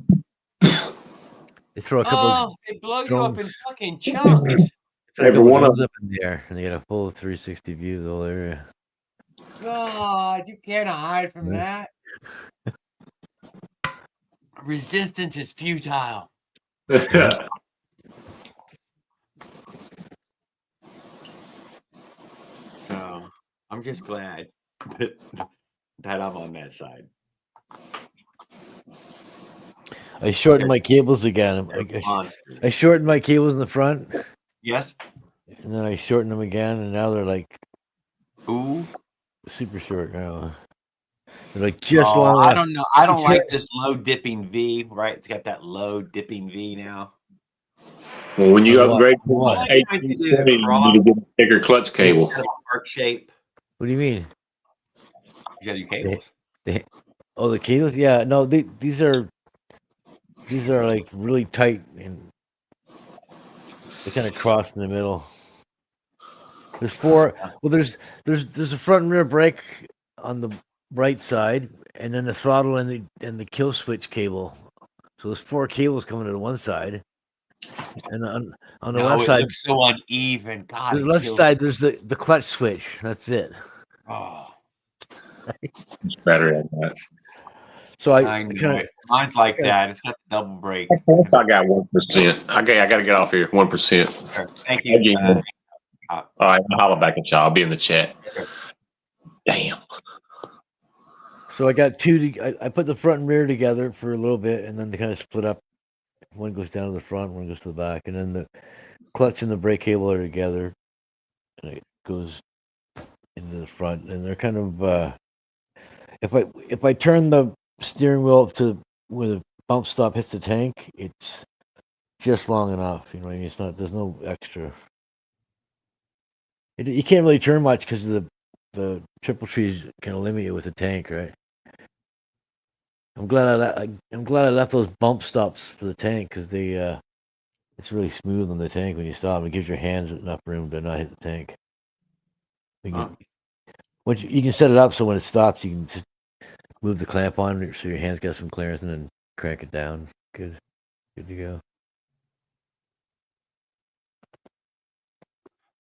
They throw a couple. They blow you up in drones. fucking chunks. Throw a Every couple one of drones up in the air, and they get a full 360 view of the whole area. God, you can't hide from Yeah. that. Resistance is futile. them. So I'm just glad that I'm on that side. I shortened my cables again. They're I monsters. shortened my cables in the front, Yes. and then I shortened them again, and now they're like Ooh. super short now. They're like just Oh, long I enough. don't know. I don't You like can't- this low dipping V, right? It's got that low dipping V now. Well, when you What? upgrade to What? 1820, you need to get a bigger clutch cable. Arc shape. What do you mean? You got your cables. Oh, the cables? Yeah, no, these are like really tight and they kind of cross in the middle. There's four. Well, there's a front and rear brake on the right side, and then the throttle and the kill switch cable. So there's four cables coming to the one side, and on the left it side, looks so uneven. God, the it left kills side there's the clutch switch. That's it. me. Oh, It's better than that. So I know it. Mine's like that. It's got the double brake. I got 1%. Okay, I got to get off here. 1%. Thank I'll give you. you- All right, I'll holler back at y'all. I'll be in the chat. Damn. So I got two. I put the front and rear together for a little bit, and then they kind of split up. One goes down to the front, one goes to the back, and then the clutch and the brake cable are together, and it goes into the front. And they're kind of if I turn the steering wheel to where the bump stop hits the tank, it's just long enough. You know what I mean? It's not. There's no extra. You can't really turn much because of the triple trees kind of limit you with the tank, right? I'm glad I left those bump stops for the tank because they it's really smooth on the tank when you stop. It gives your hands enough room to not hit the tank. Once you can set it up so when it stops, you can just move the clamp on so your hands got some clearance and then crank it down. Good to go.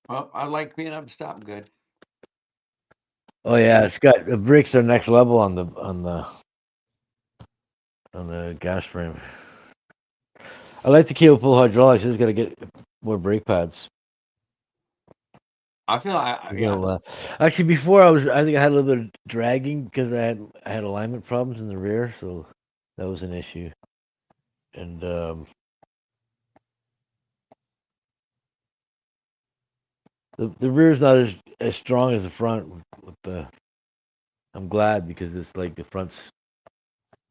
Well, I like being able to stop good. Oh yeah, it's got the brakes are next level on the gas frame. I like the cable full hydraulics. I just got to get more brake pads. I feel like Actually, before I think I had a little bit of dragging because I had alignment problems in the rear, so that was an issue. And the rear's not as strong as the front. I'm glad because it's like the front's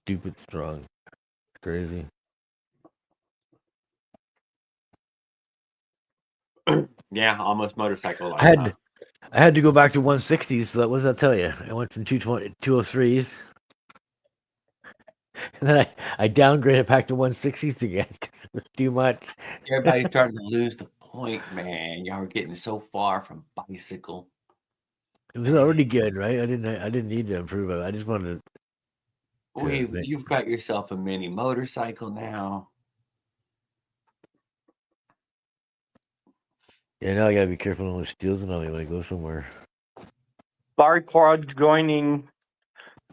stupid strong. It's crazy. yeah, almost motorcycle. I had to go back to 160s. So what does that tell you? I went from 203s, and then I downgraded back to 160s again because it was too much. Everybody's starting to lose the point, man. Y'all are getting so far from bicycle. It was already good, right? I didn't need to improve it. I just wanted to. You've got yourself a mini motorcycle now. Yeah, now I gotta be careful on the steals and all when I go somewhere. Bar quad joining.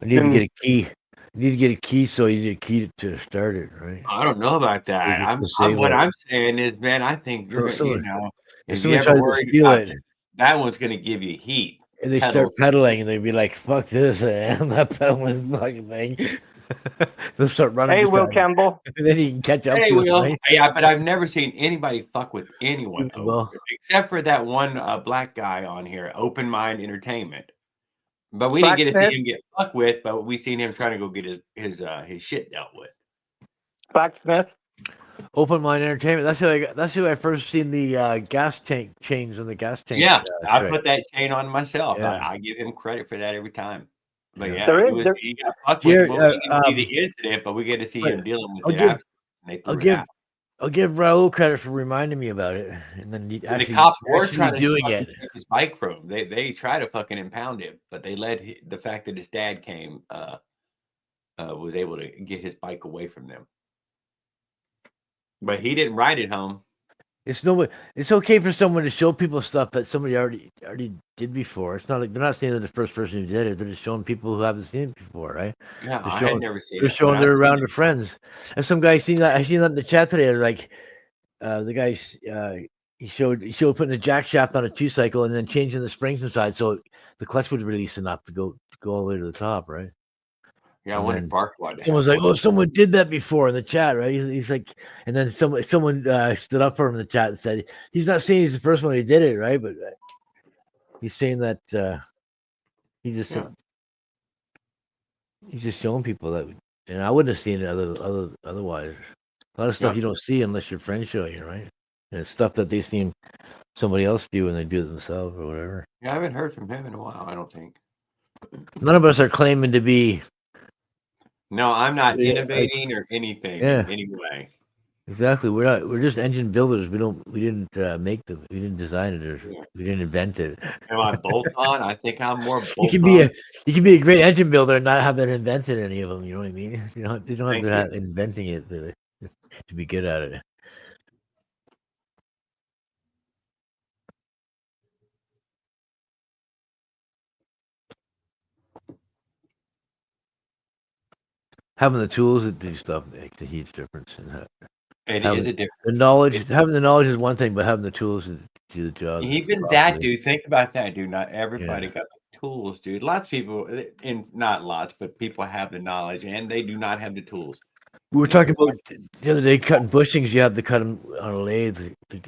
I need to get a key. You need to get a key, so you need a key to start it, right? I don't know about that. What I'm saying is, man, I think you're, if if you someone ever tries to worried steal about it, that one's going to give you heat. and they start pedaling, and they'd be like, "Fuck this! I'm not pedaling this fucking thing." They'll start running. Hey, Will Campbell. And then you can catch up Hey, to Will. them. Right? Yeah, but I've never seen anybody fuck with anyone Well, except for that one black guy on here, Open Mind Entertainment. But we didn't get to see Blacksmith? him get fucked with. But we seen him trying to go get his shit dealt with. Blacksmith. Open Mind Entertainment. That's who I first seen the gas tank chains on the gas tank. Yeah, I trick. put that chain on myself. Yeah. I give him credit for that every time. But Yeah. yeah, There he got fucked Jared, with. Well, we didn't see the incident, but we get to see but him dealing with I'll it give- after. And they threw it out. I'll give Raul credit for reminding me about it, and then And actually, the cops were actually trying to doing fucking it. take his bike from him. They tried to fucking impound him, but they let the fact that his dad came was able to get his bike away from them. But he didn't ride it home. It's okay for someone to show people stuff that somebody already did before. It's not like they're not saying they're the first person who did it. They're just showing people who haven't seen it before, right? Yeah, They're I showing- had never seen They're it. showing but they're I've seen around it. their friends. And some guy seen that. I seen that in the chat today. They're like, the guy's he showed putting the jack shaft on a 2-cycle and then changing the springs inside so the clutch would release enough to go all the way to the top, right? Yeah, I and wanted then Bark Squad to Someone's have like, one. "Oh, someone did that before" in the chat, right? He's like, and then someone stood up for him in the chat and said, "He's not saying he's the first one who did it, right? But he's saying that he just Yeah. he's just showing people that." And I wouldn't have seen it otherwise. A lot of stuff Yeah. you don't see unless your friends show you, right? And it's stuff that they seen somebody else do and they do it themselves or whatever. Yeah, I haven't heard from him in a while, I don't think. None of us are claiming to be No, I'm not Yeah, innovating or anything Yeah. in any way. exactly. We're just engine builders. We didn't make them. We didn't design it or Yeah. we didn't invent it. Am I bolt on? I think I'm more You bolt can be a great engine builder and not have invented any of them. You know what I mean? You don't have Thank to you. have inventing it to be good at it. Having the tools to do stuff makes a huge difference. It Having is a difference. the knowledge, having the knowledge is one thing, but having the tools to do the job. Even that, dude. Think about that, dude. Not everybody got the tools, dude. Lots of people, and not lots, but people have the knowledge, and they do not have the tools. We were talking about the other day cutting bushings. You have to cut them on a lathe,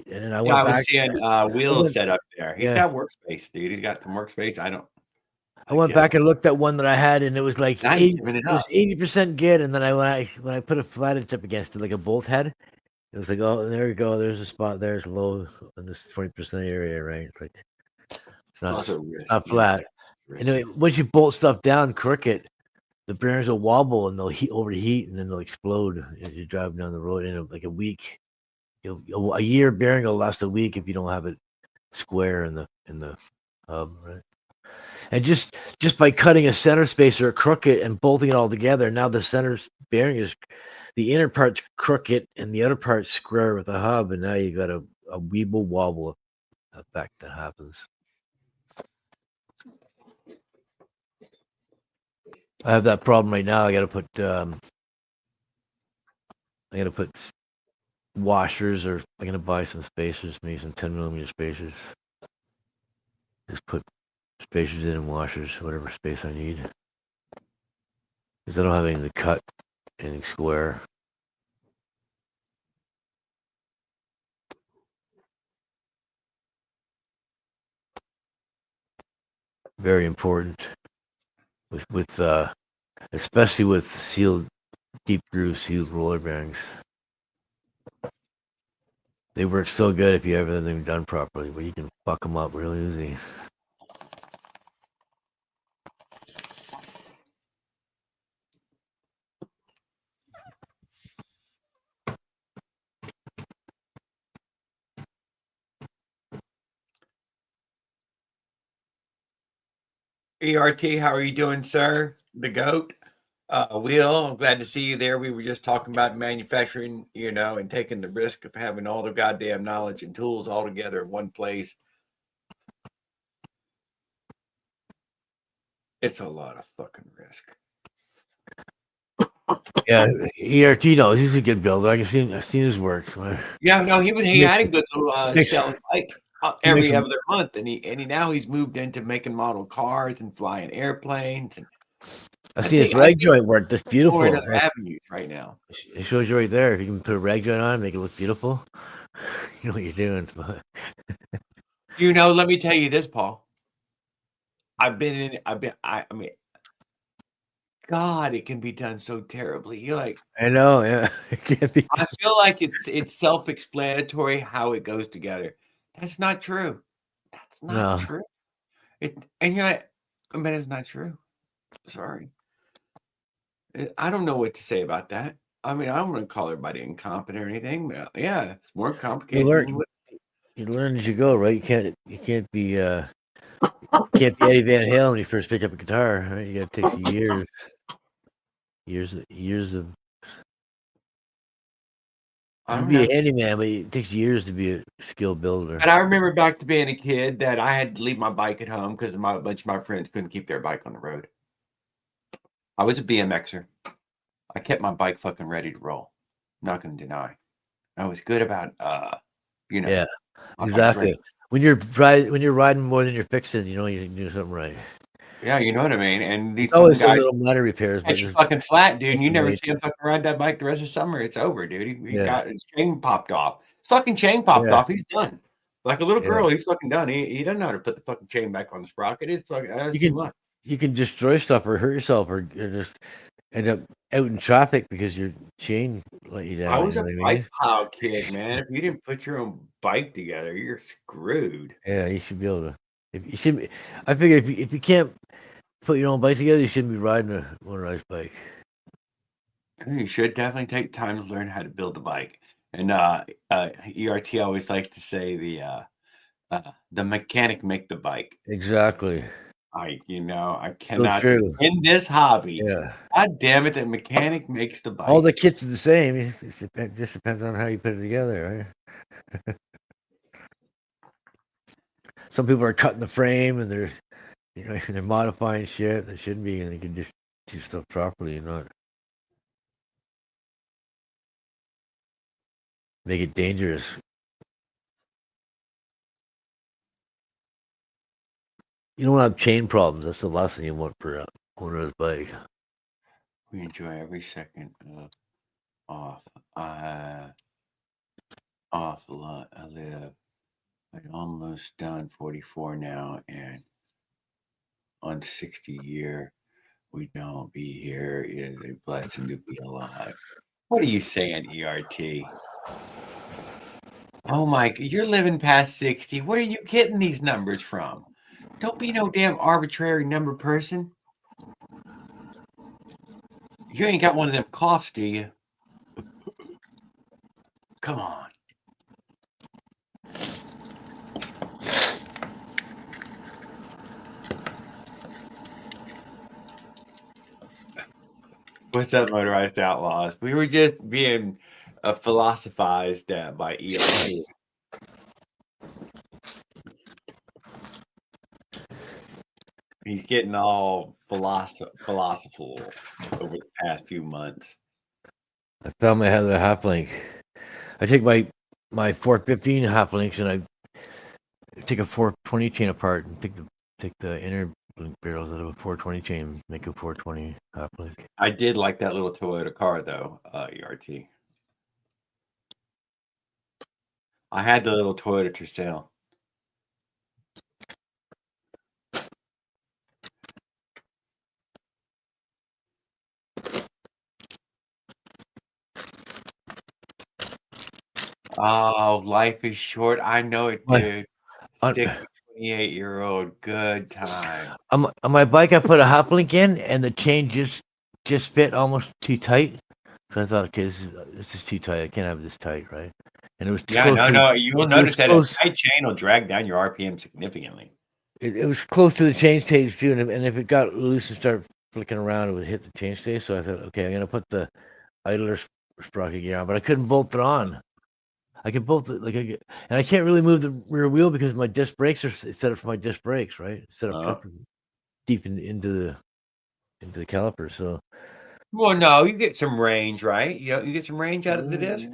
and I went I back. was seeing wheels set up there. He's got workspace, dude. He's got some workspace. I went back and looked at one that I had, and it was like Now he's giving it up. 80% good. And then when I put a flathead up against it, like a bolt head, it was like, oh, there we go. There's a spot. There's low in this 20% area, right? It's like it's not flat. And once you bolt stuff down crooked, the bearings will wobble and they'll overheat, and then they'll explode as you're driving down the road in like a week. A year bearing will last a week if you don't have it square in the hub, right? And just by cutting a center spacer crooked and bolting it all together, now the center bearing is the inner part's crooked and the outer part's square with the hub, and now you got a weeble wobble effect that happens. I have that problem right now. I got to put washers, or I'm gonna buy some spacers, maybe some 10mm spacers. Just put spacers in and washers, whatever space I need. Because I don't have anything to cut, anything square. Very important with especially with sealed, deep groove sealed roller bearings. They work so good if you have everything done properly, but you can fuck them up real easy. ERT, how are you doing, sir? The GOAT. Will, I'm glad to see you there. We were just talking about manufacturing, and taking the risk of having all the goddamn knowledge and tools all together in one place. It's a lot of fucking risk. Yeah, ERT knows he's a good builder. I've seen his work. Yeah, no, he had a good little selling bike every other month, and he's moved into making model cars and flying airplanes. And I've seen his rag joint work. That's beautiful. We're in other avenues right now. It shows you right there. If you can put a rag joint on, make it look beautiful, you know what you're doing. Let me tell you this, Paul. I've been in. I mean, God, it can be done so terribly. You're like, I know, yeah. It can't be. I feel like it's self-explanatory how it goes together. That's not true. That's not No. true. And you're like, but it's not true. Sorry. I don't know what to say about that. I mean, I don't want to call everybody incompetent or anything. But yeah, it's more You complicated. learn, you learn as you go, right? You can't be Eddie Van Halen when you first pick up a guitar, right? You gotta take years of. I You don't can be know. a handyman, but it takes years to be a skill builder. But I remember back to being a kid that I had to leave my bike at home because a bunch of my friends couldn't keep their bike on the road. I was a BMXer. I kept my bike fucking ready to roll. Not gonna deny. I was good about Yeah, my bike's exactly. ready. When you're riding more than you're fixing, you know you can do something right. Yeah, you know what I mean. And these There's fucking always some guys little minor repairs, but catch you there's fucking flat, dude, and you nothing never major. see him fucking ride that bike the rest of the summer. It's over, dude. He Yeah. got his chain popped off. His fucking chain popped Yeah. off. He's done. Like a little Yeah. girl, he's fucking done. He doesn't know how to put the fucking chain back on the sprocket. It's fucking that's too much. You can destroy stuff or hurt yourself or just end up out in traffic because your chain let you down. I was you a know what I bike mean? pile kid, man. If you didn't put your own bike together, you're screwed. Yeah, you should be able to. If you should, I figure if you can't put your own bike together, you shouldn't be riding a motorized bike. You should definitely take time to learn how to build a bike. And ERT always like to say the mechanic make the bike. Exactly. I So cannot true. in this hobby. Yeah. God damn it, the mechanic makes the bike. All the kits are the same. It just depends on how you put it together, right? Some people are cutting the frame and they're modifying shit that shouldn't be, and they can just do stuff properly and not make it dangerous. You don't have chain problems. That's the last thing you want for a motorized bike. We enjoy every second of off. Off a lot. I live. I'm almost done 44 now, and on 60 year, we don't be here. It is a blessing to be alive. What are you saying, ERT? Oh my, you're living past 60. Where are you getting these numbers from? Don't be no damn arbitrary number person. You ain't got one of them coughs, do you? Come on. What's up, Motorized Outlaws? We were just being philosophized by ERT. He's getting all philosophical over the past few months. I found my Heather half link. I take my 415 half links and I take a 420 chain apart and take the inner link barrels out of a 420 chain, make a 420 half link. I did like that little Toyota car though, ERT. I had the little Toyota Tercel. Oh, life is short. I know it, dude. Stick with 28-year-old. Good time. On my bike, I put a half link in, and the chain just fit almost too tight. So I thought, okay, this is too tight. I can't have this tight, right? And it was too close. No. You will notice that a tight chain will drag down your RPM significantly. It was close to the chain stage too, and if it got loose and started flicking around, it would hit the chain stage. So I thought, okay, I'm gonna put the idler sprocket gear on, but I couldn't bolt it on. I could bolt it and I can't really move the rear wheel because my disc brakes are set up for my disc brakes, right? Set up deep into the caliper. So, well, no, you get some range, right? You get some range out of the disc.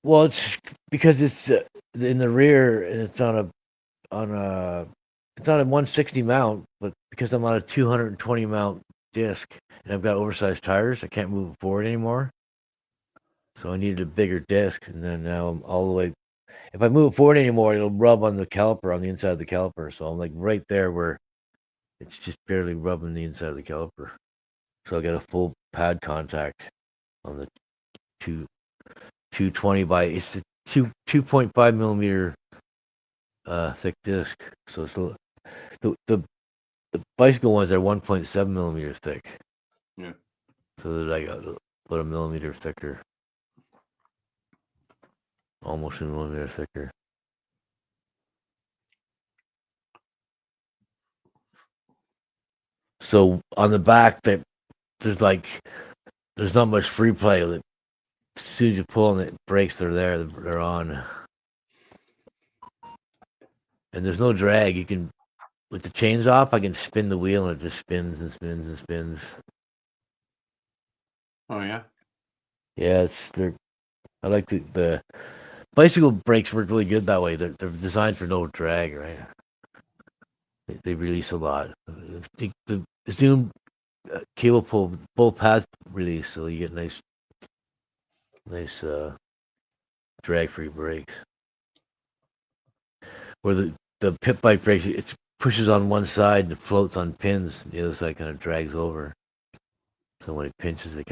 Well, it's because it's in the rear and it's on a 160 mount, but because I'm on a 220 mount disc and I've got oversized tires, I can't move it forward anymore. So I needed a bigger disc, and then now I'm all the way. If I move it forward anymore, it'll rub on the caliper, on the inside of the caliper. So I'm like right there where It's just barely rubbing the inside of the caliper. So I got a full pad contact on the 220 by it's the 2.5 millimeter thick disc. So it's the bicycle ones are 1.7 millimeters thick. Yeah. So that I got about a millimeter thicker. Almost a millimeter thicker. So on the back, there's not much free play. As soon as you pull on the brakes, they're on, and there's no drag. You can, with the chains off, I can spin the wheel and it just spins and spins and spins. Oh yeah. Yeah, I like the bicycle brakes work really good that way. They're designed for no drag, right? They release a lot. The Zoom cable pull both pads release, so you get nice drag-free brakes. Where the pit bike brakes, it pushes on one side and floats on pins. The other side kind of drags over. So when it pinches, it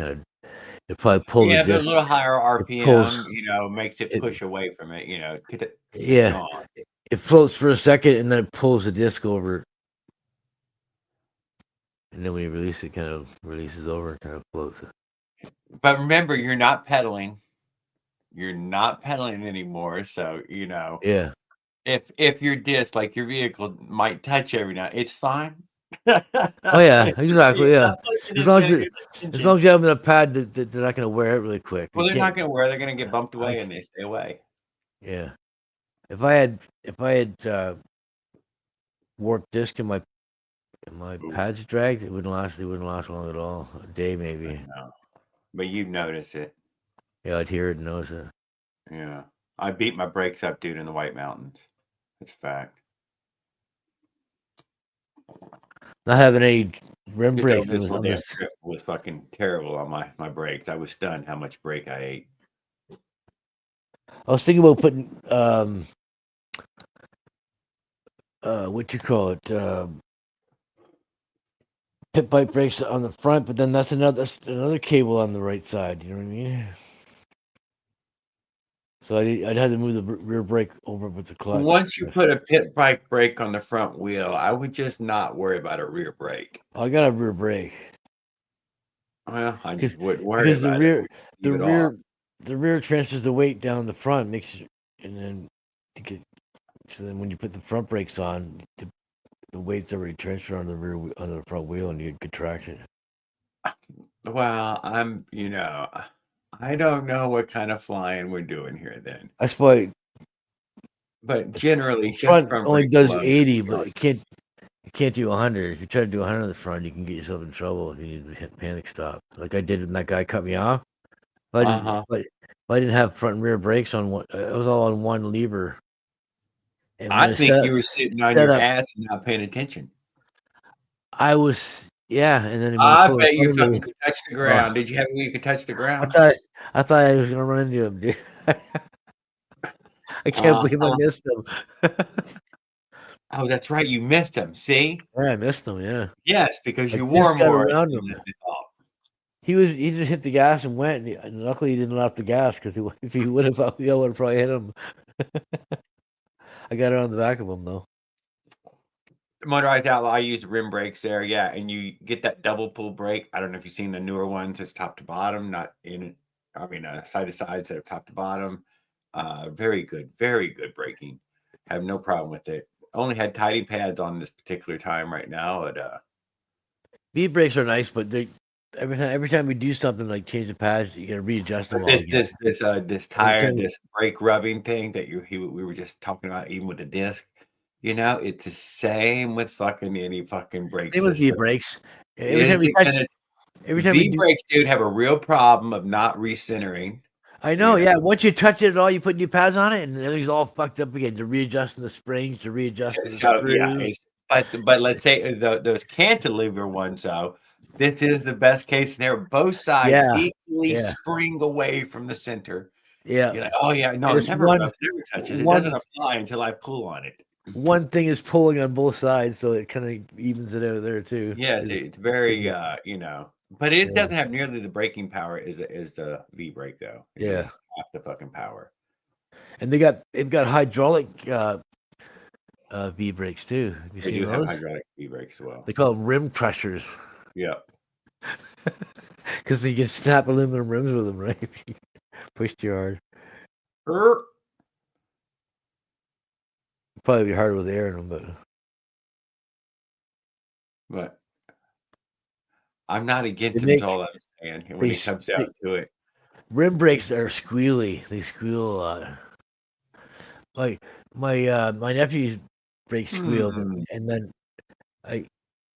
probably pulls Yeah, the but a disc. little higher RPM, pulls- makes it push away from it. Get it Yeah, on. it floats for a second and then it pulls the disc over. And then when you release it, kind of releases over and kind of floats. But remember, you're not pedaling. You're not pedaling anymore. So Yeah. if your disc, like your vehicle, might touch every now, it's fine. Oh yeah, exactly. Yeah. As long as Attention. you have a pad that they're not going to wear it really quick. Well, You they're not can't- going to wear. They're going to get bumped away, and they stay away. Yeah. If I had warped disc in my pads dragged, it wouldn't last long at all. A day maybe. No. But you notice it. Yeah, I'd hear it and notice it. Yeah. I beat my brakes up, dude, in the White Mountains. That's a fact. Not having any rim Just brakes. over this whole damn trip was fucking terrible on my brakes. I was stunned how much brake I ate. I was thinking about putting what you call it, pit bike brakes on the front, but then that's another cable on the right side. You know what I mean? So I'd have to move the rear brake over with the clutch. Once you put a pit bike brake on the front wheel, I would just not worry about a rear brake. I got a rear brake. Well, I just wouldn't worry Because about the it. the rear transfers the weight down the front, and then so then when you put the front brakes on, the weight's already transferred on the front wheel, and you get good traction. Well, I don't know what kind of flying we're doing here then. That's why. But generally, The front only does 80, but but it can't do 100. If you try to do 100 on the front, you can get yourself in trouble if you need to hit panic stop, like I did when that guy cut me off. If I didn't have front and rear brakes on one, it was all on one lever. And I think you were sitting on your ass and not paying attention. I was, yeah, and then I bet you fucking could touch the ground. Did you have you could touch the ground? I thought I was gonna run into him, dude. I can't believe I missed him. Oh, that's right. You missed him. See? Yeah, I missed him. Yeah. Yes, because you wore more around him. He just hit the gas and went, and luckily he didn't let off the gas because if he would have, I would have probably hit him. I got it on the back of him though. Motorized Outlaw, I use rim brakes there, yeah, and you get that double pull brake. I don't know if you've seen the newer ones. It's top to bottom, not in. I mean, side to side instead of top to bottom. Very good braking. Have no problem with it. Only had tidy pads on this particular time right now. V brakes are nice, but they every time we do something like change the pads, you gotta readjust them. This tire, this brake rubbing thing that we were just talking about, even with the disc. It's the same with fucking any fucking brake system. Same with V brakes. Every time V brakes, dude, have a real problem of not recentering. I know, yeah. Once you touch it at all, you put new pads on it, and everything's all fucked up again. To readjusting the springs, to readjusting the screws. Yeah, but let's say those cantilever ones, though. This is the best case scenario. Both sides equally spring away from the center. Yeah. You're like, oh yeah, no, it never touches. It doesn't apply until I pull on it. one thing is pulling on both sides, so it kind of evens it out there too. Yes, it's very but it Yeah. doesn't have nearly the braking power as the V brake though. It Yeah. is half the fucking power. And they've got hydraulic V brakes too. Have you They seen do have those? hydraulic V brakes as well. They call them rim crushers Yep. because you can snap aluminum rims with them, right? If you push too hard. Er, Probably be harder with air in them, but But I'm not against They them make- to all understand when they it comes s- down to it. rim brakes are squealy. They squeal a lot. Like my nephew's brakes squealed, and then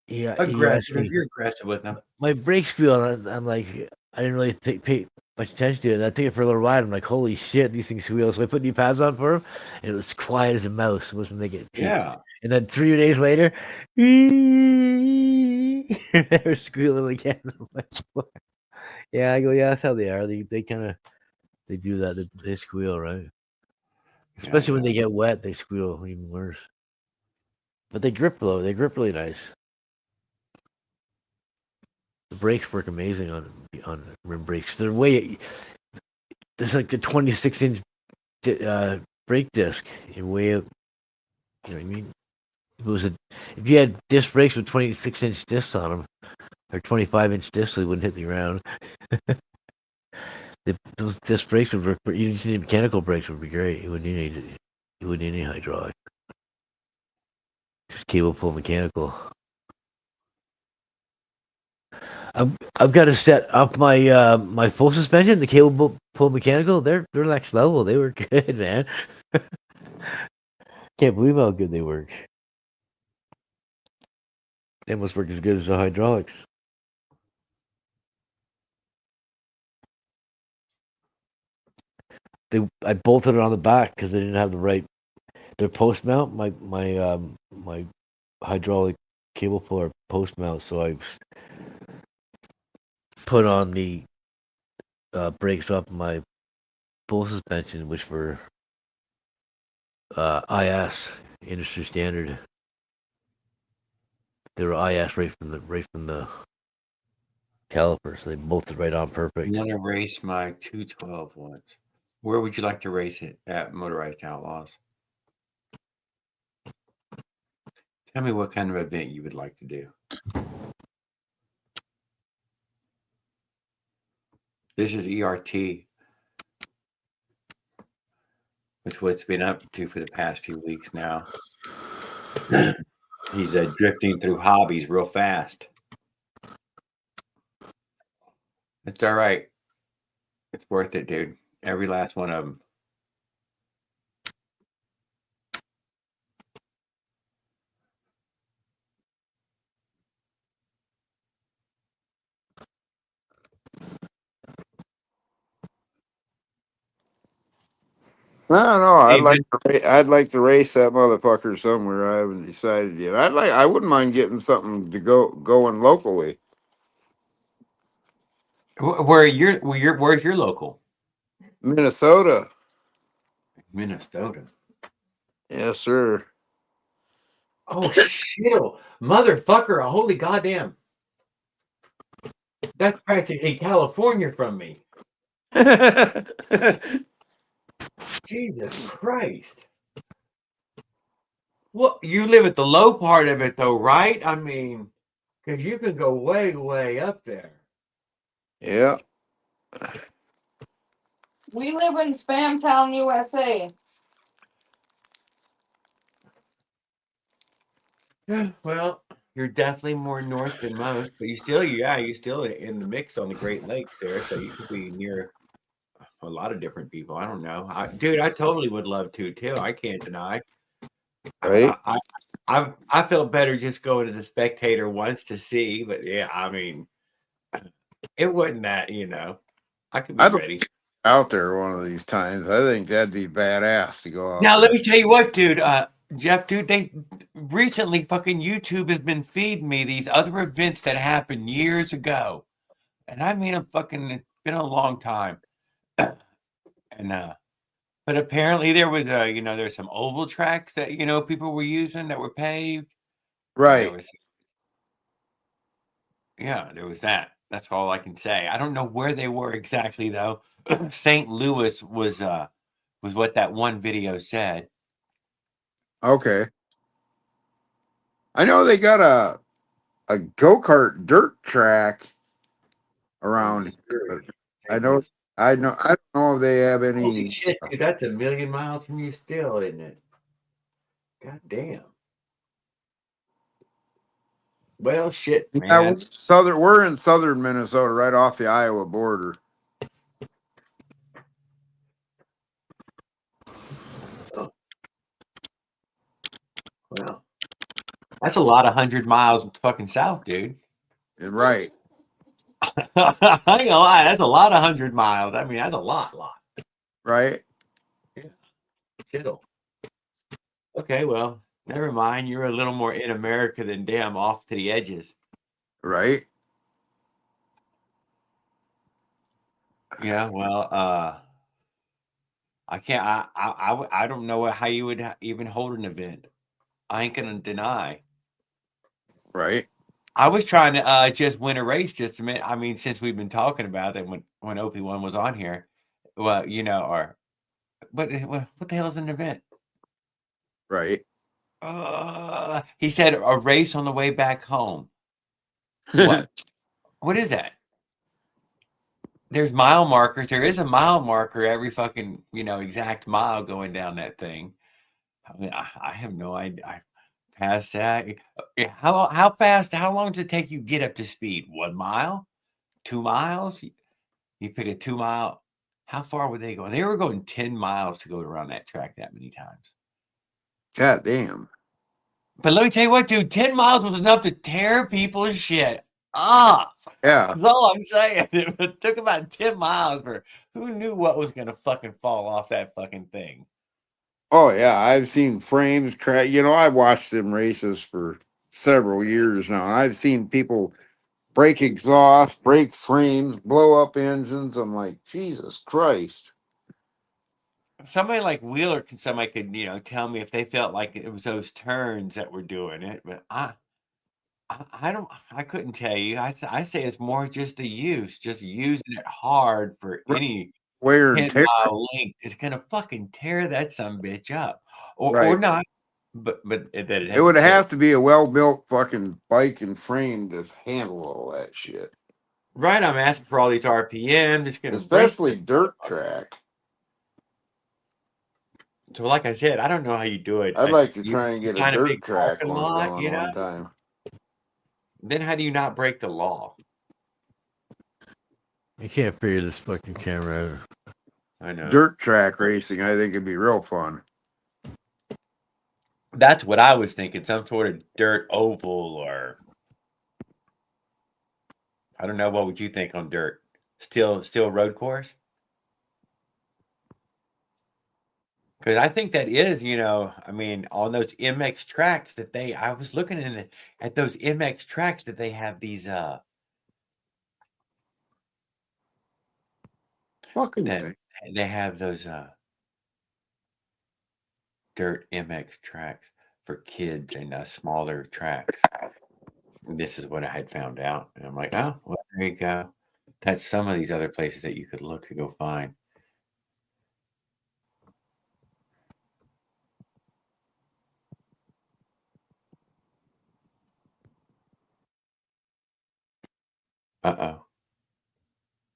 he asked Aggressive. me, If you're aggressive with them. my brakes squealed, and I'm like, I didn't really pay much attention to it. And I took it for a little ride. I'm like, holy shit, these things squeal. So I put new pads on for him, and it was quiet as a mouse. It wasn't making it peak. Yeah. And then 3 days later, they were squealing again. I'm like, "What?" Yeah, I go, yeah, that's how they are. They kind of they do that. They squeal, right? Especially when they get wet, they squeal even worse. But they grip though. They grip really nice. The brakes work amazing on rim brakes. They're way. There's like a 26-inch brake disc. You're way out. You know what I mean? If you had disc brakes with 26-inch discs on them, or 25-inch discs, they wouldn't hit the ground. Those disc brakes would work. You just need mechanical brakes would be great. You wouldn't need any hydraulic. Just cable pull mechanical. I've got to set up my my full suspension, the cable pull mechanical. They're next level. They work good, man. Can't believe how good they work. They must work as good as the hydraulics. I bolted it on the back because they didn't have the right. Their post mount, my hydraulic cable puller post mount. So I put on the brakes up my full suspension, which were IS industry standard. They were IS right from the caliper, so they bolted right on perfect. I want to race my 212 once. Where would you like to race it at Motorized Outlaws? Tell me what kind of event you would like to do. This is ERT. It's what's been up to for the past few weeks now. He's drifting through hobbies real fast. It's all right. It's worth it, dude. Every last one of them. I don't know. Hey, I'd like to race that motherfucker somewhere. I haven't decided yet. I wouldn't mind getting something to going locally. where's your local? Minnesota. Minnesota. Yes, sir. Oh shit, motherfucker! Holy goddamn! That's practically California from me. Jesus Christ! Well, you live at the low part of it, though, right? I mean, because you can go way, way up there. Yeah. We live in Spamtown, USA. Yeah, well, you're definitely more north than most, but you're still in the mix on the Great Lakes there, so you could be near a lot of different people. I don't know, dude. I totally would love to too. I can't deny. Right. I felt better just going as a spectator once to see, but yeah, I mean, it wasn't that, I could be I'd ready. out there one of these times. I think that'd be badass to go out. Now, there. let me tell you what, dude. Jeff, dude, they recently fucking YouTube has been feeding me these other events that happened years ago. And I mean, it's been a long time. And But apparently there was, there's some oval tracks that, people were using that were paved. There Right. was, there was that. That's all I can say. I don't know where they were exactly though. St. Louis was what that one video said. Okay. I know they got a go-kart dirt track around here, but I don't know if they have Holy any. shit, dude, that's a million miles from you still, isn't it? God damn. Well, shit, Yeah, man. we're in southern Minnesota, right off the Iowa border. Well, that's a lot of 100 miles fucking south, dude. Right. I ain't gonna lie, that's a lot of 100 miles. I mean, that's a lot. Right. Yeah. Shittle. Okay, well, never mind. You're a little more in America than damn off to the edges. Right. Yeah, well, I can't. I don't know how you would even hold an event. I ain't gonna deny. Right. I was trying to just win a race just a minute. I mean, since we've been talking about that when OP1 was on here, well, what the hell is an event? Right. He said a race on the way back home. What? What is that? There's mile markers. There is a mile marker every fucking, exact mile going down that thing. I mean, I have no idea. I passed that. How fast, how long does it take you to get up to speed? 1 mile? 2 miles? You pick a 2 mile. How far would they go? They were going 10 miles to go around that track that many times. God damn. But let me tell you what, dude, 10 miles was enough to tear people's shit off. Yeah. That's all I'm saying. It took about 10 miles for who knew what was going to fucking fall off that fucking thing. Oh yeah, I've seen frames crack. I've watched them races for several years now. And I've seen people break exhaust, break frames, blow up engines. I'm like, Jesus Christ. Somebody like Wheeler somebody could, tell me if they felt like it was those turns that were doing it, but I couldn't tell you. I say it's more just a use, just using it hard for any Wear and 10 tear. mile length is gonna fucking tear that some bitch up, or Right. not. But It would have to be a well-built fucking bike and frame to handle all that shit. Right, I'm asking for all these RPM. It's gonna Especially dirt track. So, like I said, I don't know how you do it. I'd like to try and get a Kind of dirt big track parking one lot, going one time. Then how do you not break the law? You can't figure this fucking camera out. I know. Dirt track racing, I think it'd be real fun. That's what I was thinking. Some sort of dirt oval, or I don't know. What would you think on dirt? Still road course? Because I think that is, I mean, on those MX tracks that I was looking at those MX tracks that they have these, Fucking they have those, dirt MX tracks for kids and smaller tracks. This is what I had found out. And I'm like, oh, well, there you go. That's some of these other places that you could look to go find. Uh-oh.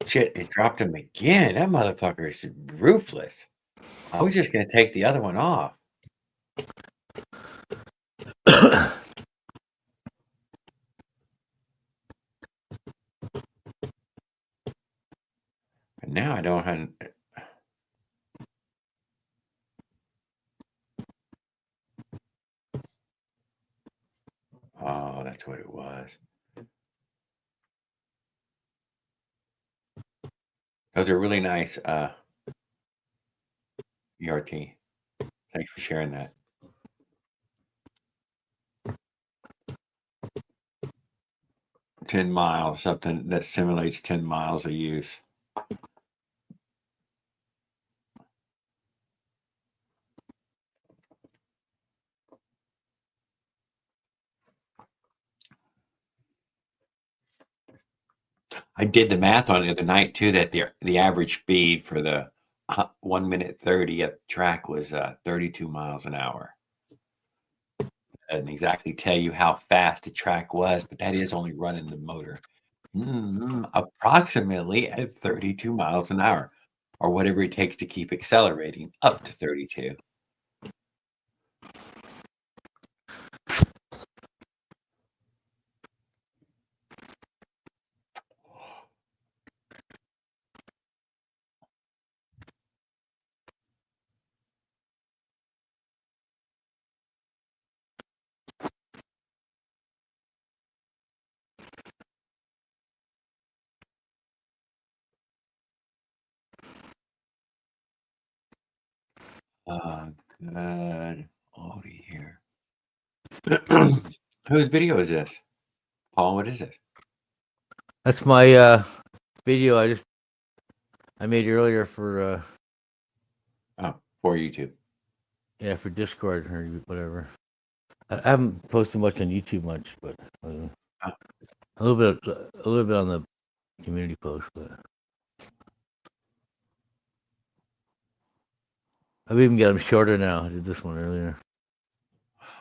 Shit, it dropped him again. That motherfucker is ruthless. I was just going to take the other one off. But now I don't have... Oh, that's what it was. Those are really nice, ERT. Thanks for sharing that. $10 something that simulates 10 miles of use. I did the math on it the other night too. That the average speed for the 1 minute 30 at the track was 32 miles an hour. I didn't exactly tell you how fast the track was, but that is only running the motor. Approximately at 32 miles an hour, or whatever it takes to keep accelerating up to 32. Good. Odie here. Whose video is this? Paul, what is it? That's my video I made earlier for For YouTube. yeah, for Discord or whatever. I haven't posted much on YouTube but a little bit on the community post, but I've even got them shorter now. I did this one earlier.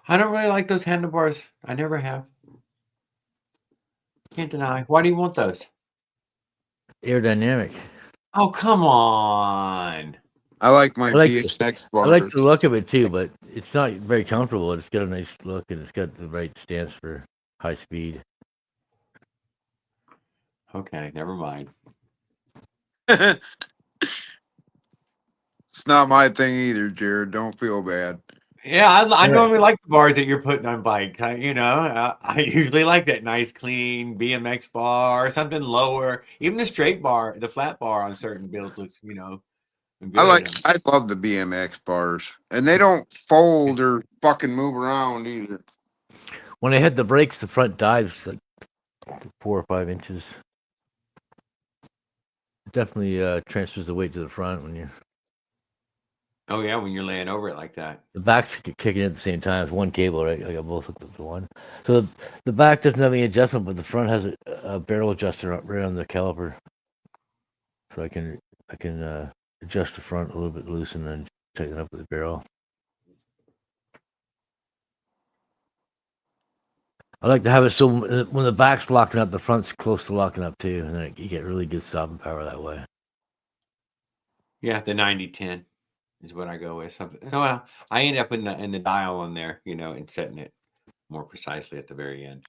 I don't really like those handlebars. I never have. Can't deny. Why do you want those? Aerodynamic. Oh, come on. I like my I like BMX I like bars. the look of it too, but it's not very comfortable. It's got a nice look and it's got the right stance for high speed. Okay, never mind. It's not my thing either, Jared. Don't feel bad. Yeah, I Yeah. normally like the bars that you're putting on bikes. I usually like that nice, clean BMX bar, something lower. Even the straight bar, the flat bar on certain builds looks, good. I love the BMX bars, and they don't fold or fucking move around either. When I hit the brakes, the front dives like 4 or 5 inches. It definitely transfers the weight to the front when you're. Oh yeah, when you're laying over it like that. The back's kicking in at the same time. It's one cable, right? I got both hooked up to one. So the back doesn't have any adjustment, but the front has a barrel adjuster right on the caliper. So I can adjust the front a little bit loose and then tighten it up with the barrel. I like to have it so when the back's locking up, the front's close to locking up too, and then you get really good stopping power that way. Yeah, the 90-10 is what I go with. Something. Well, I end up in the dial on there, and setting it more precisely at the very end.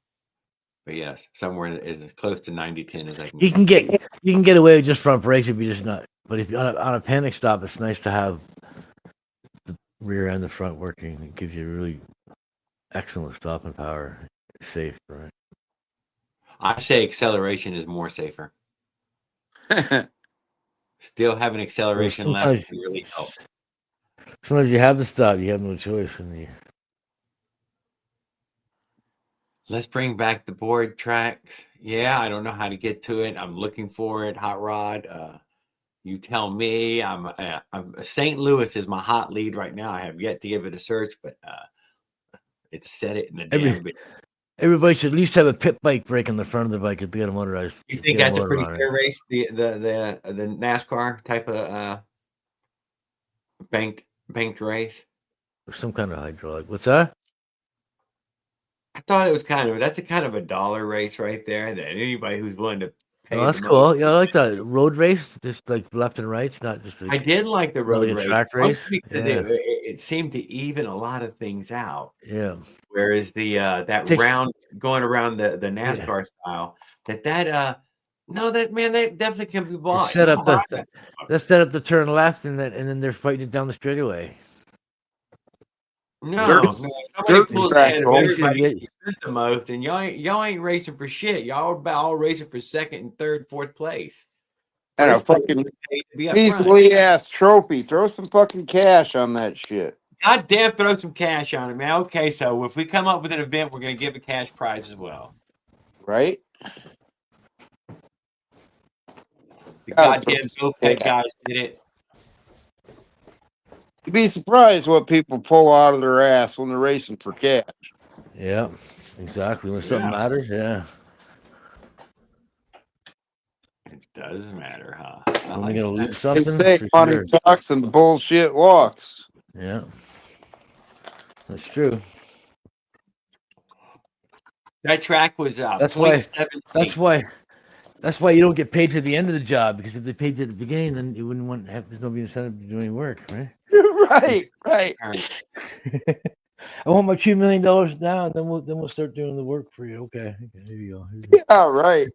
But yes, somewhere that is as close to 90-10 as I can. You can get away with just front brakes if you're just not. But if you're on a panic stop, it's nice to have the rear and the front working. It gives you really excellent stopping power. Safe, right? I say acceleration is more safer. Still having acceleration left can really help. Sometimes you have to stop. You have no choice. Let's bring back the board tracks. Yeah, I don't know how to get to it. I'm looking for it. Hot Rod. You tell me. I'm St. Louis is my hot lead right now. I have yet to give it a search, but it's set it in the damn. Everybody should at least have a pit bike brake on the front of the bike if they got a motorized. You think that's a pretty fair race? The NASCAR type of banked race? Or some kind of hydraulic. What's that? I thought it was that's a kind of a dollar race right there. That anybody who's willing to pay. Oh, that's cool. Yeah, I like that road race, just like left and right, not just. I did like the road race. Track race because it seemed to even a lot of things out. Yeah. Whereas the round going around the NASCAR style, that definitely can be bought. Let's set up the turn left and then they're fighting it down the straightaway. Everybody spent the most, and y'all ain't racing for shit. Y'all all racing for second and third, fourth place. And a fucking measly ass trophy. Throw some fucking cash on that shit. God damn, throw some cash on it, man. Okay, so if we come up with an event, we're gonna give a cash prize as well. Right? The goddamn GoPay guys did it. You'd be surprised what people pull out of their ass when they're racing for cash. Yeah, exactly. When something matters, yeah. It does matter, huh? I When like they're gonna that. lose They something, say for money sure. talks and bullshit walks. Yeah, that's true. That track was That's why. 0.78. That's why you don't get paid to the end of the job, because if they paid to the beginning, then you wouldn't want have there's no incentive to do any work, right? Right. I want my $2 million now, and then we'll start doing the work for you. Okay, here you go. Here you go. Yeah, right.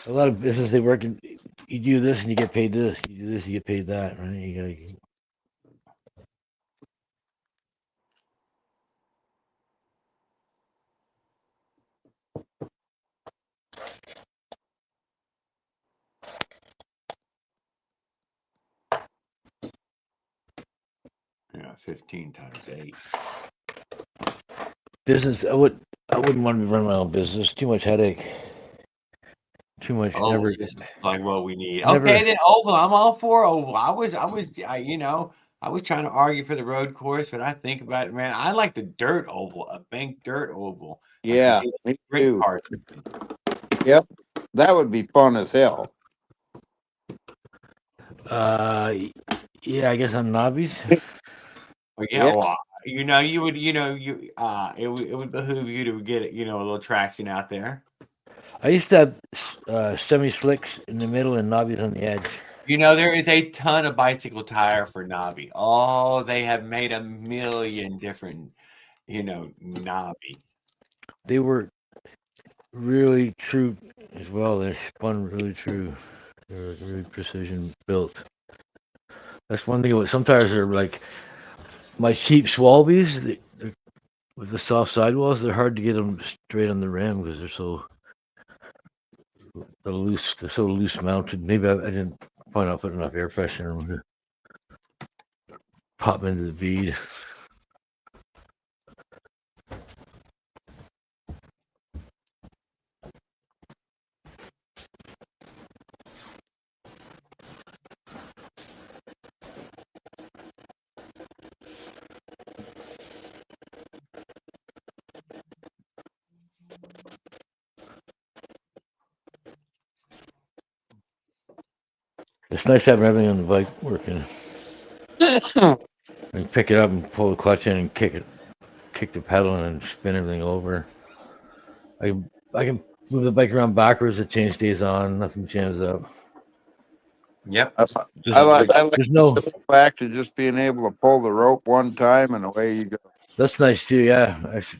A lot of business they work in. You do this and you get paid this. You do this, you get paid that. Right? You gotta. Yeah, 15 times 8. Business. I wouldn't want to run my own business. Too much headache. Too much. Oh, Never. just like what we need. Never. Okay, then oval. I'm all for oval. I was trying to argue for the road course, but I think about it, man. I like the dirt oval, a banked dirt oval. Like you Yeah, see me sprint too. cars. Yep. That would be fun as hell. Yeah. I guess on Nobbies. Well, yeah, Yes. well, it would behoove you to get a little traction out there. I used to have semi slicks in the middle and Nobbies on the edge. There is a ton of bicycle tire for Navi. Oh, they have made a million different, Navi. They were really true as well. They spun really true. They were really precision built. That's one thing. About some tires are like my cheap Swalbies with the soft sidewalls. They're hard to get them straight on the rim because they're so loose. They're so loose mounted. Maybe I didn't find out put enough air pressure in them to pop into the bead. It's nice having everything on the bike working. And pick it up and pull the clutch in and kick the pedal and spin everything over. I can move the bike around backwards. The chain stays on. Nothing jams up. Yep. I like There's the no. simple fact of just being able to pull the rope one time and away you go. That's nice too. Yeah, actually,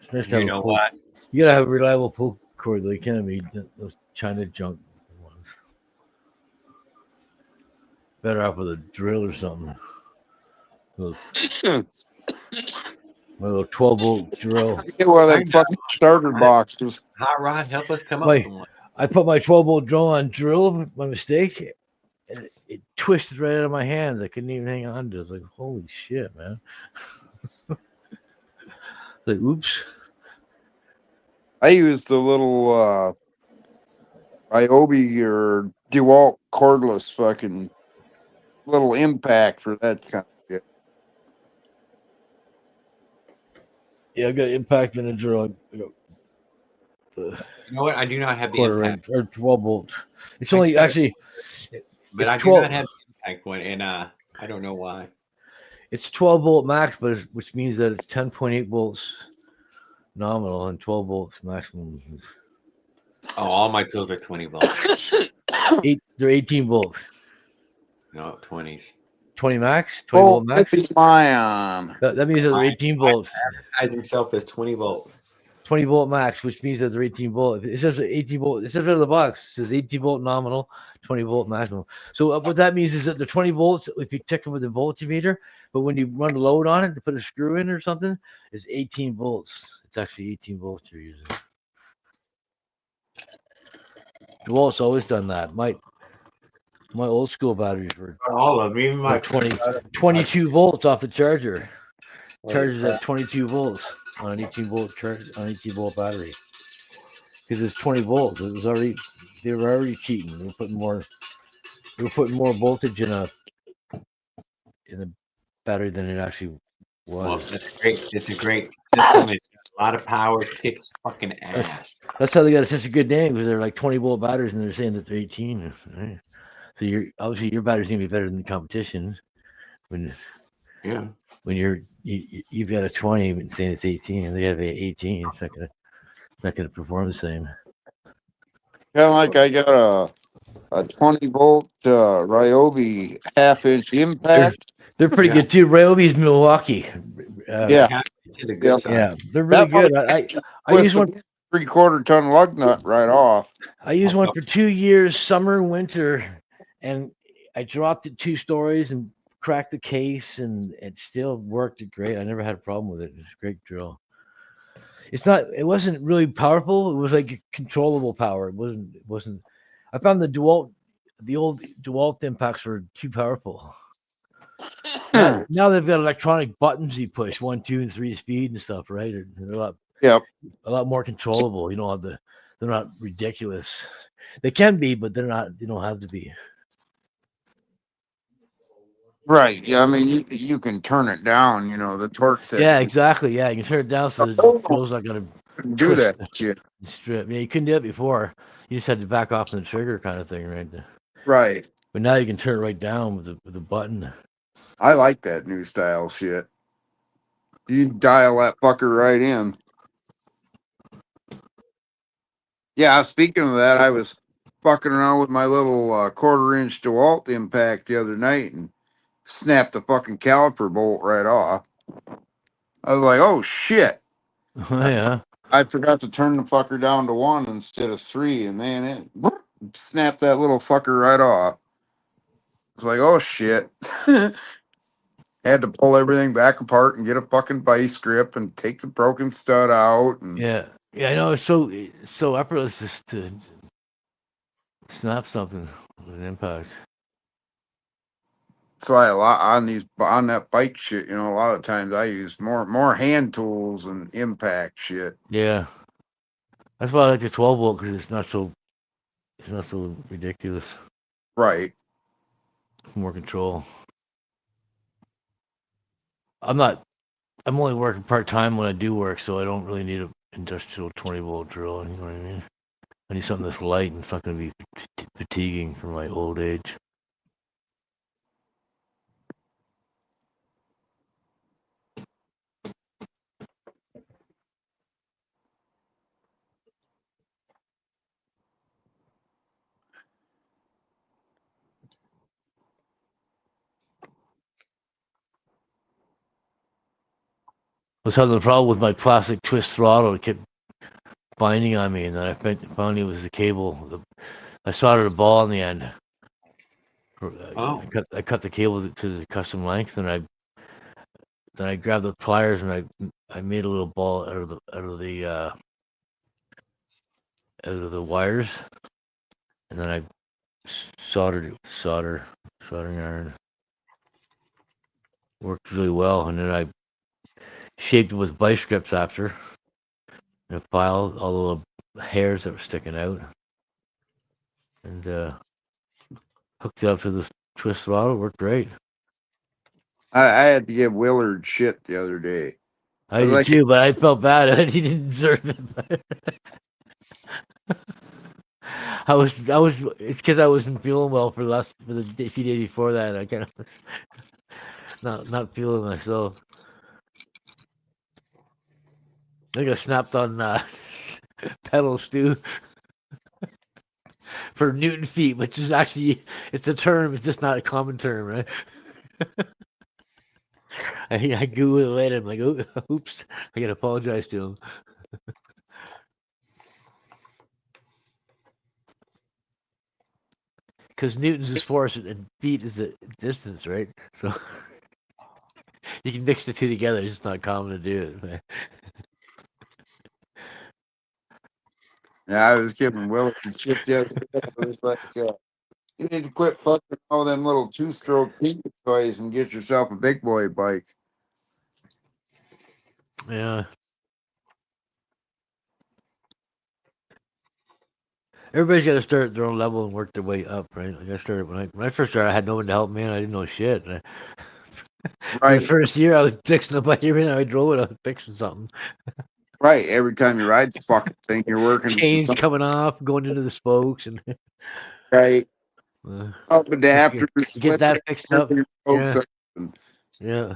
it's nice to have You a know pull. what? You gotta have a reliable pull cord. Though. You can't be those China junk ones. Better off with a drill or something. My little 12-volt drill. Get one of I them know. fucking starter boxes. Hot Rod, help us come up with one. I put my 12-volt drill on drill by mistake, and it twisted right out of my hands. I couldn't even hang on to it. I was like, holy shit, man. Like, oops. I use the little Ryobi or DeWalt cordless fucking little impact for that kind of shit. Yeah, I got impact in a drill. I got, You know what? I do not have the quarter impact, inch or 12 volt. It's I only tried- actually but it's I do 12. not have the impact one, and I don't know why. It's 12-volt max, but which means that it's 10.8 volts nominal and 12 volts maximum. Oh, all my pills are 20 volts. They're 18 volts. No, 20s. 20 max, 20 volt max. Lithium-ion. That means that they're 18 volts. Advertise himself as 20 volts. 20 volt max, which means that they're 18 volt. It says 18 volt. It says right on the box. It says 18 volt nominal, 20 volt maximum. So what that means is that they're 20 volts if you check them with a voltmeter, but when you run a load on it to put a screw in or something, it's 18 volts. It's actually 18 volts you're using. DeWalt's always done that. My old school batteries were All of them, even my 22 volts off the charger. Charges at 22 volts on an 18 volt charge on 18 volt battery. Because it's 20 volts. It was already they were already cheating. They were putting more voltage in a battery than it actually Well, was. that's great. It's a great system. It's got a lot of power. Kicks fucking ass. That's how they got such a good name because they're like 20-volt batteries and they're saying that they're 18. Right? So obviously your battery's gonna be better than the competition when Yeah. when you've got a 20 and saying it's 18 and they have a 18. It's not gonna perform the same. Kind of like I got a 20-volt Ryobi half-inch impact. They're pretty Yeah. good too. Ryobi's Milwaukee. Yeah. It's a good Yep. side. Yeah, they're really That one good. I use twist one. a 3/4 ton lug nut right off. I used one for 2 years, summer and winter, and I dropped it 2 stories and cracked the case, and it still worked great. I never had a problem with it. It's a great drill. It wasn't really powerful. It was like controllable power. It wasn't. I found the old DeWalt impacts were too powerful. Now they've got electronic buttons you push 1, 2, and 3 speed and stuff, right? They're Yep. a lot more controllable. You know, they're not ridiculous. They can be, but they're not. They don't have to be. Right. Yeah. I mean, you can turn it down. You know, the torque set. Yeah, exactly. Yeah, you can turn it down so the drill's not gonna Do twist that shit. and strip. Yeah, you couldn't do it before. You just had to back off on the trigger kind of thing, right? Right. But now you can turn it right down with the button. I like that new style shit. You dial that fucker right in. Yeah. Speaking of that, I was fucking around with my little 1/4-inch DeWalt impact the other night and snapped the fucking caliper bolt right off. I was like, oh shit. Oh, yeah. I forgot to turn the fucker down to 1 instead of 3, and then it snapped that little fucker right off. It's like, oh shit. Had to pull everything back apart and get a fucking vice grip and take the broken stud out. And Yeah. Yeah, I know. It's so effortless just to snap something with an impact. that's why a lot on that bike shit, you know, a lot of times I use more hand tools and impact shit. Yeah. That's why I like the 12 volt because it's not so ridiculous. Right. More control. I'm only working part time when I do work, so I don't really need an industrial 20-volt drill. You know what I mean? I need something that's light and it's not going to be fatiguing for my old age. I was having a problem with my plastic twist throttle. It kept binding on me, and then I finally it was the cable. I soldered a ball in the end. Oh. I cut the cable to the custom length, and I grabbed the pliers and I made a little ball out of the wires, and then I soldered it with soldering iron. Worked really well, and then I shaped it with vice grips after, and filed all the little hairs that were sticking out, and hooked it up to the twist throttle. Worked great. I had to give Willard shit the other day. I did like- too, but I felt bad. He didn't deserve it. I was. It's because I wasn't feeling well for the few days before that. I kind of was not feeling myself. I got snapped on pedals too for Newton feet, which is actually it's a term. It's just not a common term, right? I Googled it later. I'm like, oops, I gotta apologize to him. Because Newton's is force and feet is the distance, right? So you can mix the two together. It's just not common to do it. Yeah, I was giving Willard shit the other day. I was like, you need to quit fucking all them little 2-stroke Tinker toys and get yourself a big boy bike. Yeah. Everybody's got to start at their own level and work their way up, right? Like I started when I first started, I had no one to help me, and I didn't know shit. Right. The first year I was fixing the bike. Every time I drove it, I was fixing something. Right. Every time you ride the fucking thing, you're working on Chains something. coming off, going into the spokes, and Right. uh, Up just get, adapters, get slip that fixed up. Yeah, and yeah.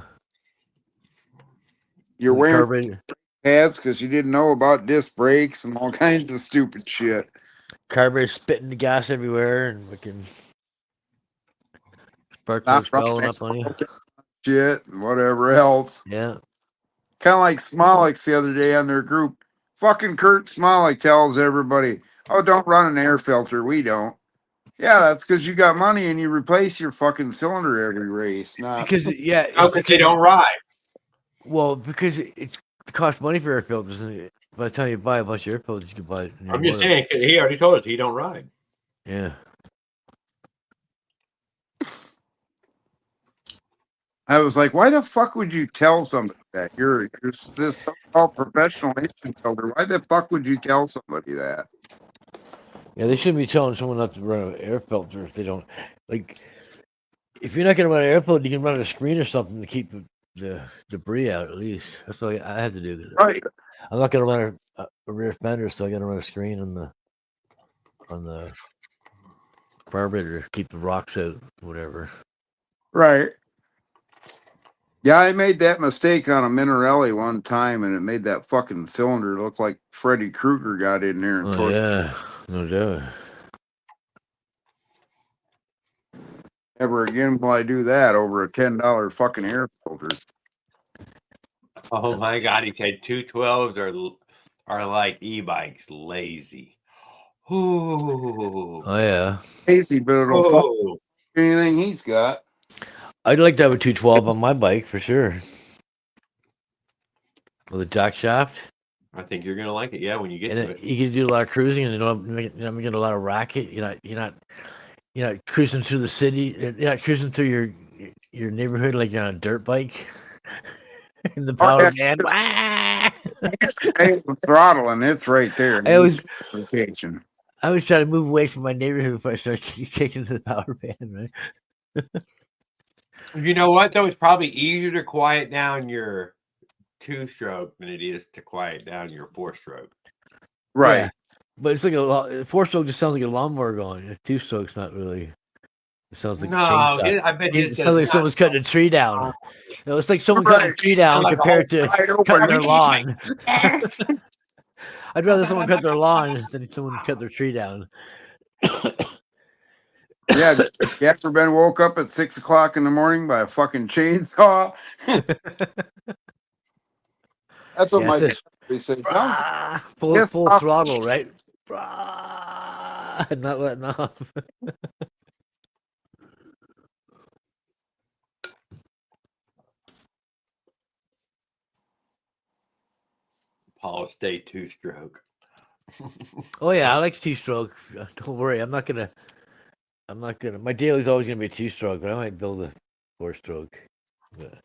you're And the wearing carburetor, pads because you didn't know about disc brakes and all kinds of stupid shit. carburetor spitting the gas everywhere, and fucking spark Not plugs falling running up on you. shit and whatever else. Yeah. Kind of like Smolix the other day on their group. Fucking Kurt Smolix tells everybody, "Oh, don't run an air filter. We don't." Yeah, that's because you got money and you replace your fucking cylinder every race. Not Because yeah, How it's could they because don't ride? well, because it costs money for air filters. And by the time you buy a bunch of air filters, you can buy it. In your I'm just motor. saying, 'cause he already told us he don't ride. Yeah. I was like, why the fuck would you tell somebody that? You're this so-called professional engine builder. Why the fuck would you tell somebody that? Yeah, they shouldn't be telling someone not to run an air filter if they don't like. If you're not gonna run an air filter, you can run a screen or something to keep the debris out at least. That's all I have to do. Right. I'm not gonna run a rear fender, so I gotta run a screen on the carburetor to keep the rocks out, whatever. Right. Yeah, I made that mistake on a Minarelli one time, and it made that fucking cylinder look like Freddy Krueger got in there and Oh tore. yeah, no doubt. Never again will I do that over a $10 fucking air filter. Oh my God, he said 212s are like e-bikes, lazy. Ooh. Oh yeah. Easy, but it'll fuck Oh. anything he's got. I'd like to have a 212 on my bike for sure. With a jack shaft. I think you're gonna like it, yeah, when you get And to then it. you can do a lot of cruising, and you don't get a lot of racket. You're not cruising through the city. You're not cruising through your neighborhood like you're on a dirt bike in the power band. The throttle, and it's right there. I always Location. try to move away from my neighborhood before I start kicking the power band. Right? You know what though? It's probably easier to quiet down your 2-stroke than it is to quiet down your 4-stroke. Right. Yeah, but it's like a 4-stroke just sounds like a lawnmower going. A 2-stroke's not really. It sounds like No, a chainsaw. I bet his It does sounds like not. someone's cutting a tree down. No, it's like someone cutting a Right. tree down Like a compared to Wide open. cutting their lawn. I'd rather someone cut their lawn than someone cut their tree down. Yeah, you ever been woke up at 6 o'clock in the morning by a fucking chainsaw? That's what Yeah, my it's just they say. Sounds full pissed full off. throttle, right? Not letting off. Paul State 2-stroke. Oh yeah, I like 2-stroke. Don't worry, I'm not gonna. My daily's always gonna be a 2-stroke, but I might build a 4-stroke. But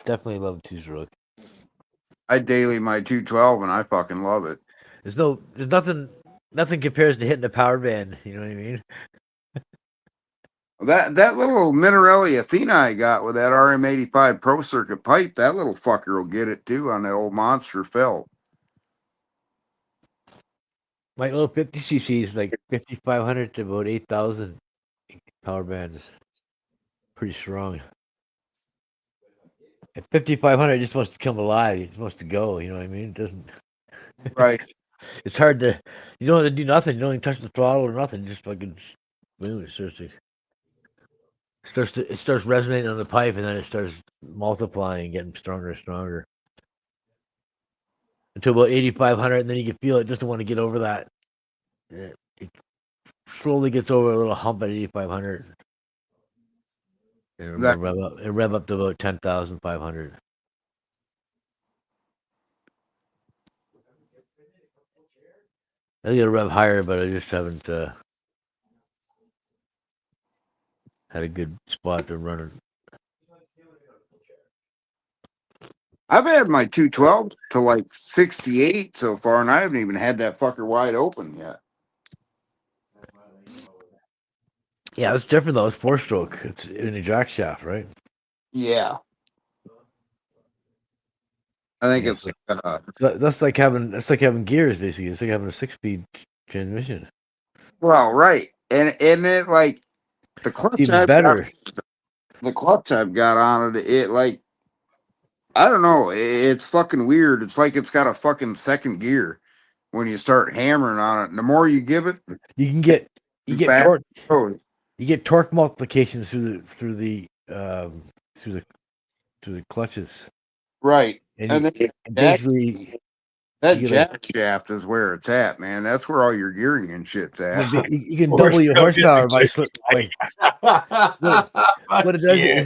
definitely love 2-stroke. I daily my 212 and I fucking love it. There's nothing compares to hitting a power band. You know what I mean? That little Minarelli Athena I got with that RM85 Pro Circuit pipe, that little fucker will get it too on that old monster felt. My little 50cc is like 5,500 to about 8,000 power bands. Pretty strong. At 5,500, it just wants to come alive. It just wants to go. You know what I mean? It doesn't. Right. It's hard to. You don't have to do nothing. You don't even touch the throttle or nothing. Just fucking boom. It starts resonating on the pipe, and then it starts multiplying, getting stronger and stronger until about 8,500, and then you can feel it. Doesn't want to get over that. It slowly gets over a little hump at 8,500. And That- rev up to about 10,500. I think it'll rev higher, but I just haven't had a good spot to run it. I've had my 212 to like 68 so far, and I haven't even had that fucker wide open yet. Yeah, it's different though. It's 4-stroke. It's in a jack shaft, right? Yeah. I think Yeah, it's that's like having gears basically. It's like having a 6-speed transmission. well, right. And it like the clutch Even I've got, better. the clutch I've got on it, it like I don't know, it's fucking weird. It's like it's got a fucking second gear when you start hammering on it. And the more you give it, You can get the faster it goes. you get torque multiplications through the clutches, Right. and And you then and jack, basically that you get like jack shaft is where it's at, man. That's where all your gearing and shit's at. you can Or double your so horsepower by disagree. what it does Yeah.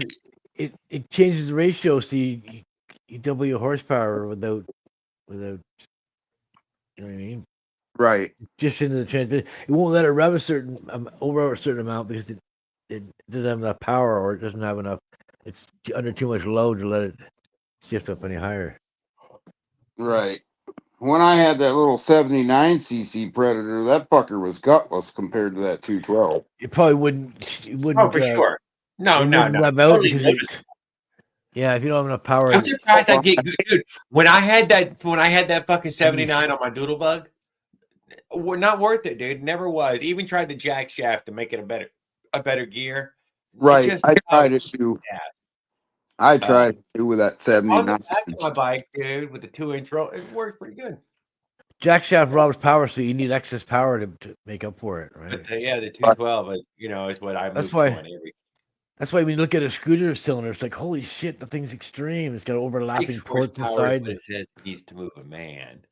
is it changes the ratio so you double your horsepower without you know what I mean, Right. just into the transmission. It won't let it rev a certain over a certain amount because it doesn't have enough power or it doesn't have enough. It's under too much load to let it shift up any higher. Right. When I had that little 79cc Predator, that fucker was gutless compared to that 212. It probably wouldn't. It Oh, wouldn't. for sure. No, It no, wouldn't no. rev out Totally because noticeable. yeah, if you don't have enough power, I'm surprised I get good. Dude, when I had that fucking 79 on my Doodlebug, not worth it, dude. Never was. Even tried the jack shaft to make it a better gear. It Right. just I tried it too. yeah. I tried it too with that On the 79. back of my bike, dude, with the 2-inch roll, it works pretty good. jack shaft robs power, so you need excess power to make up for it, right? But the 212, is what I That's moved why- to on every That's why when you look at a scooter cylinder, it's like holy shit, the thing's extreme. It's got 6 overlapping ports horsepower is inside. what it says it needs to move a man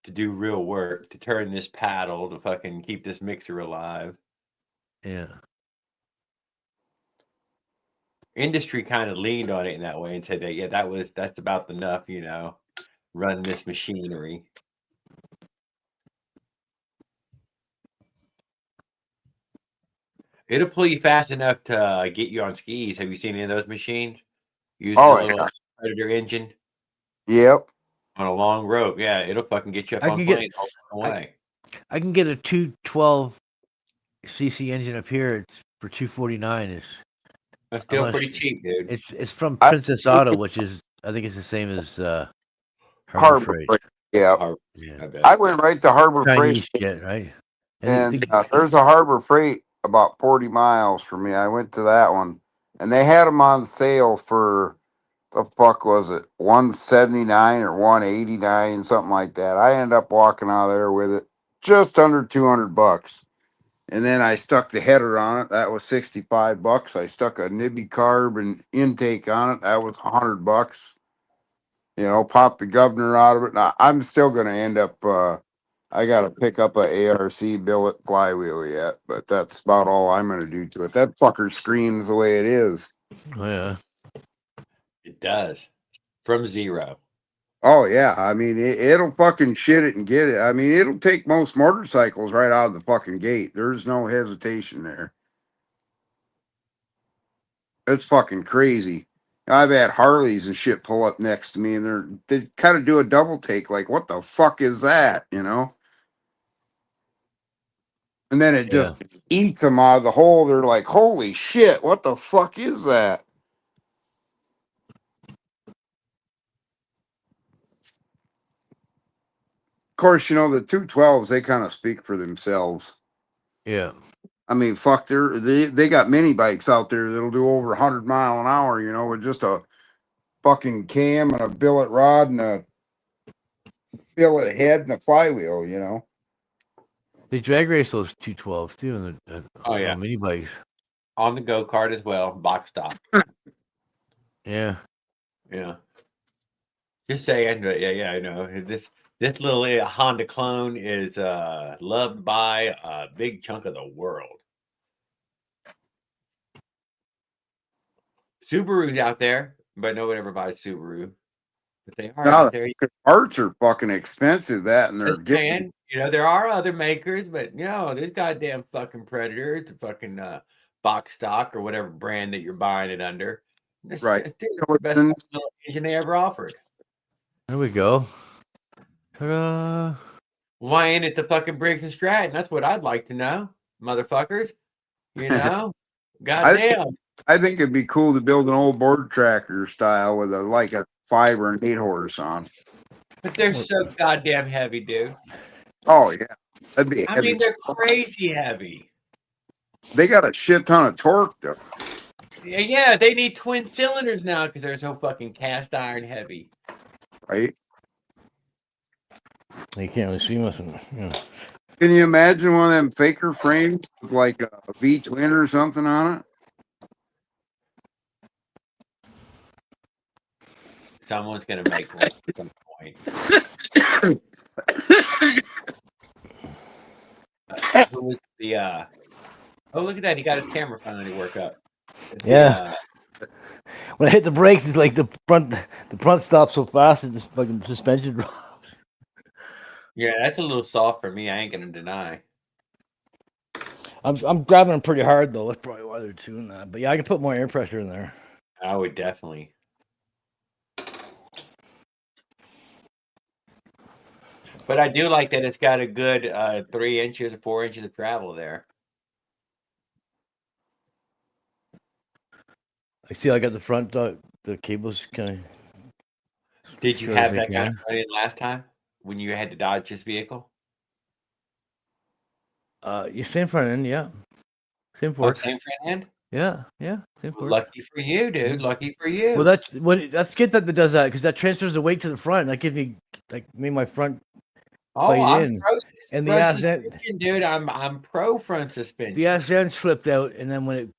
to do real work, to turn this paddle, to fucking keep this mixer alive. Yeah. Industry kind of leaned on it in that way and said that that's about enough, run this machinery. It'll pull you fast enough to get you on skis. Have you seen any of those machines? Using a little Predator engine Yep. on a long rope. Yeah, it'll fucking get you up I on can get- planes all the way. I can get a 212cc engine up here. It's for $249. That's still Unless- pretty cheap, dude. It's from I- Princess Auto, which is I think it's the same as Harbor Harbor Freight. Freight. Yeah. Yeah. I bet. I went right to Harbor Chinese Freight, shit, right? and there's a Harbor Freight about 40 miles from me. I went to that one, and they had them on sale for the fuck was it 179 or 189, something like that. I ended up walking out of there with it just under $200. And then I stuck the header on it. That was $65. I stuck a Nibby carb and intake on it. That was $100. Pop the governor out of it. Now, I'm still going to end up, I got to pick up a ARC billet flywheel yet, but that's about all I'm going to do to it. That fucker screams the way it is. Oh, yeah. It does. From zero. Oh, yeah. I mean, it'll fucking shit it and get it. I mean, it'll take most motorcycles right out of the fucking gate. There's no hesitation there. It's fucking crazy. I've had Harleys and shit pull up next to me, and they kind of do a double take, like, what the fuck is that, And then it just eats them out of the hole. They're like, holy shit, what the fuck is that? Of course, the 212s, they kind of speak for themselves. Yeah. I mean, fuck, they got mini bikes out there that'll do over 100 mile an hour, with just a fucking cam and a billet rod and a billet head and a flywheel, They drag race those 212s too, and the mini bikes. On the go-kart as well, box stop. Yeah. Yeah. Just saying, but yeah, I know. This little Honda clone is loved by a big chunk of the world. Subaru's out there, but no one ever buys Subaru. But they are out there. Parts are fucking expensive, that, and they're Saying, there are other makers, but there's goddamn fucking Predators, the fucking box stock or whatever brand that you're buying it under. Right. It's the best little engine they ever offered. There we go. Ta-da. Why ain't it the fucking Briggs and Stratton? That's what I'd like to know, motherfuckers. Goddamn. I think it'd be cool to build an old board tractor style with a 5 or an 8 horse on. But they're so goddamn heavy, dude. Oh yeah, that'd be I heavy. mean, they're crazy heavy. They got a shit ton of torque though. Yeah, they need twin cylinders now because they're so fucking cast iron heavy. Right? You can't really see nothing. Can you imagine one of them faker frames with like a V twin or something on it? Someone's gonna make one at some point. Who was the oh, look at that, he got his camera finally to work up. Yeah. When I hit the brakes, it's like the front stops so fast that this fucking suspension drops. Yeah, that's a little soft for me, I ain't gonna deny. I'm grabbing them pretty hard though. That's probably why they're doing that. But yeah, I can put more air pressure in there. I would definitely. But I do like that it's got a good 3 inches or 4 inches of travel there. I see. I got the front the cables kind of. Did you have that kind of money last time when you had to dodge this vehicle? You same front end, yeah. Same fork. Same front end? Yeah, same fork. Lucky for you, dude. Lucky for you. Well, that's good that does that because that transfers the weight to the front. That gives me made my front. I'm pro and the front suspension, dude. I'm pro front suspension. The ass end slipped out, and then when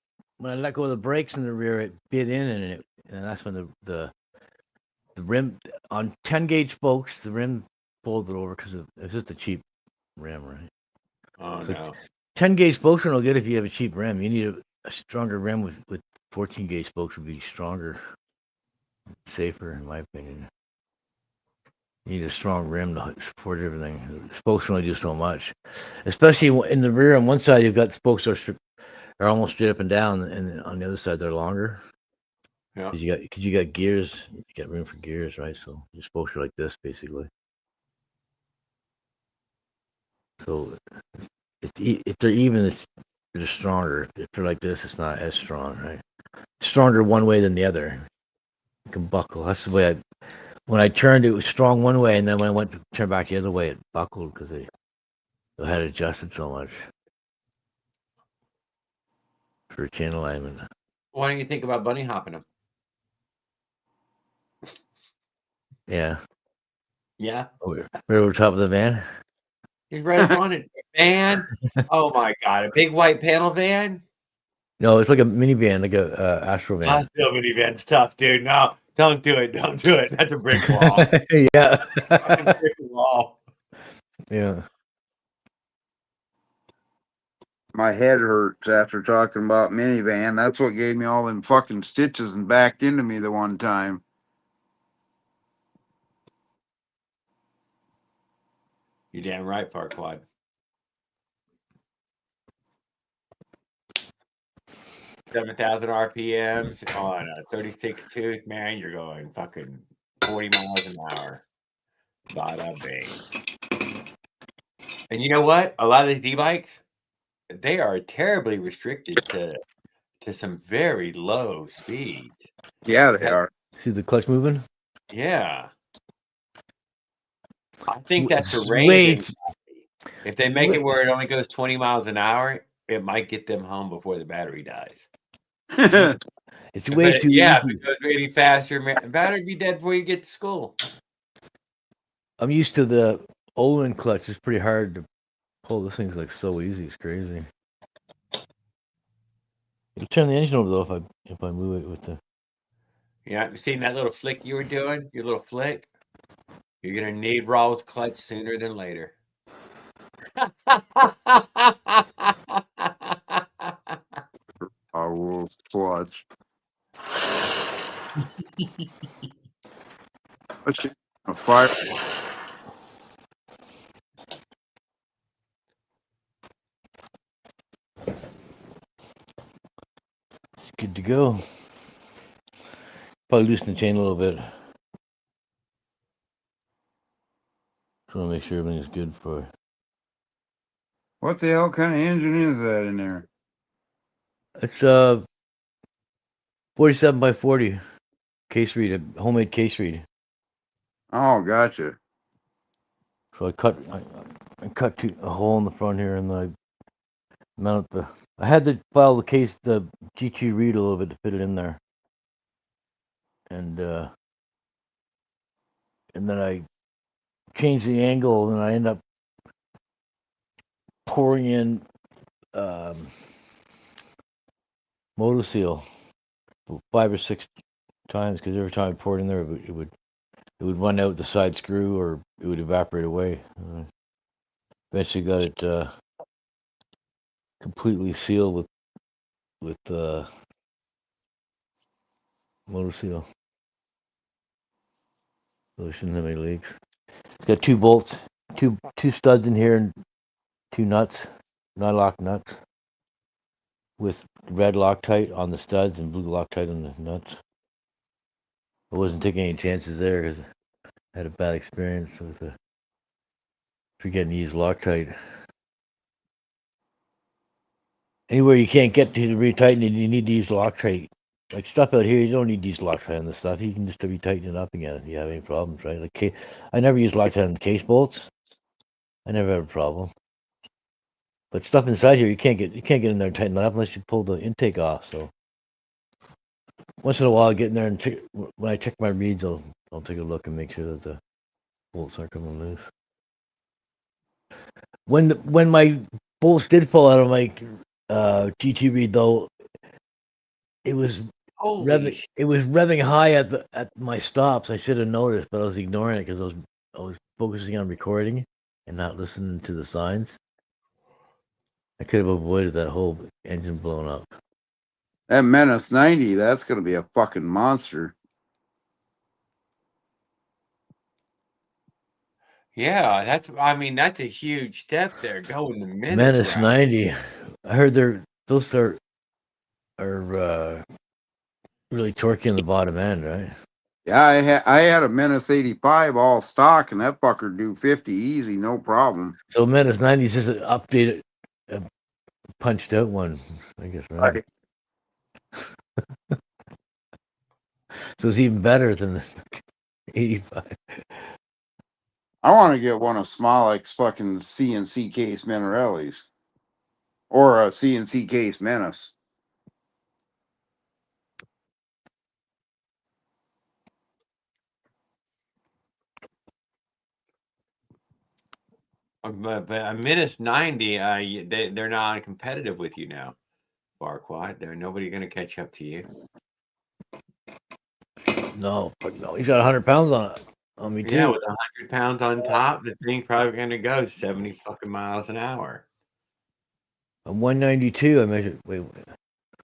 I let go of the brakes in the rear, it bit in, and that's when the rim on 10 gauge spokes, the rim pulled it over because it's just a cheap rim, right? Oh so no. 10 gauge spokes are no good if you have a cheap rim. You need a stronger rim with 14 gauge spokes would be stronger, safer in my opinion. You need a strong rim to support everything. The spokes only do so much, especially in the rear. On one side, you've got spokes that are almost straight up and down, and on the other side, they're longer. Yeah. Because you got gears, you got room for gears, right? So your spokes are like this, basically. So if they're even, they're stronger. If they're like this, it's not as strong, right? Stronger one way than the other. You can buckle. That's the way when I turned, it was strong one way, and then when I went to turn back the other way, it buckled because they had adjusted so much for chain alignment. Why don't you think about bunny hopping them? Yeah. Yeah. Right over top of the van. He's right up on it. Van. Oh my god, a big white panel van. No, it's like a minivan, like a Astro van. Still minivan's tough, dude. No, don't do it. Don't do it. That's a brick wall. Yeah. Brick wall. Yeah. My head hurts after talking about minivan. That's what gave me all them fucking stitches and backed into me the one time. You damn right, Farquad. 7,000 RPMs on a 36 tooth, man. You're going fucking 40 miles an hour. Bada bing. And you know what? A lot of these e-bikes, they are terribly restricted to some very low speed. Yeah, they are. See the clutch moving? Yeah. I think that's a range. If they make it where it only goes 20 miles an hour, it might get them home before the battery dies. It's way too easy. If it goes any faster, battery be dead before you get to school. I'm used to the Olin clutch. It's pretty hard to pull. This thing's like so easy. It's crazy. It'll turn the engine over though if I move it with the. Yeah, you seen that little flick you were doing? Your little flick. You're gonna need Rawls clutch sooner than later. I will clutch. A fire. It's good to go. Probably loosen the chain a little bit. Just want to make sure everything's good for. What the hell kind of engine is that in there? It's 47 by 40 case reed, a homemade case reed. Oh, gotcha. So I cut a hole in the front here, and then I mount the. I had to file the G2 reed a little bit to fit it in there, and then I changed the angle, and I end up pouring in Motoseal 5 or 6 times, because every time I poured in there, it would run out the side screw, or it would evaporate away. Eventually got it completely sealed with Motoseal, so there shouldn't have any leaks. It's got 2 bolts, two studs in here, and 2 nuts, nylock nuts, with red Loctite on the studs and blue Loctite on the nuts. I wasn't taking any chances there because I had a bad experience with forgetting to use Loctite. Anywhere you can't get to retighten it, you need to use Loctite. Like stuff out here, you don't need to use Loctite on the stuff. You can just retighten it up again if you have any problems, right? Like I never use Loctite on the case bolts. I never have a problem. But stuff inside here, you can't get in there and tighten that up unless you pull the intake off. So once in a while, I get in there and when I check my reeds, I'll take a look and make sure that the bolts aren't coming loose. When my bolts did fall out of my GT reed, though, it was revving high at my stops. I should have noticed, but I was ignoring it because I was focusing on recording and not listening to the signs. I could have avoided that whole engine blowing up. That Menace 90, that's going to be a fucking monster. Yeah, that's a huge step there, going the Menace route. 90. I heard those are really torquey in the bottom end, right? Yeah, I had a Menace 85 all stock, and that fucker do 50 easy, no problem. So Menace 90 is just an updated, punched out one, I guess, right? So it's even better than the 85. I want to get one of Smolik's fucking CNC case Minarellis. Or a CNC case Menace. But a Menace 90, they're not competitive with you now, Farquaad. Nobody going to catch up to you. No, he's got 100 pounds on me too. Yeah, with 100 pounds on top, the thing's probably going to go 70 fucking miles an hour. I'm 192. I measured. Wait.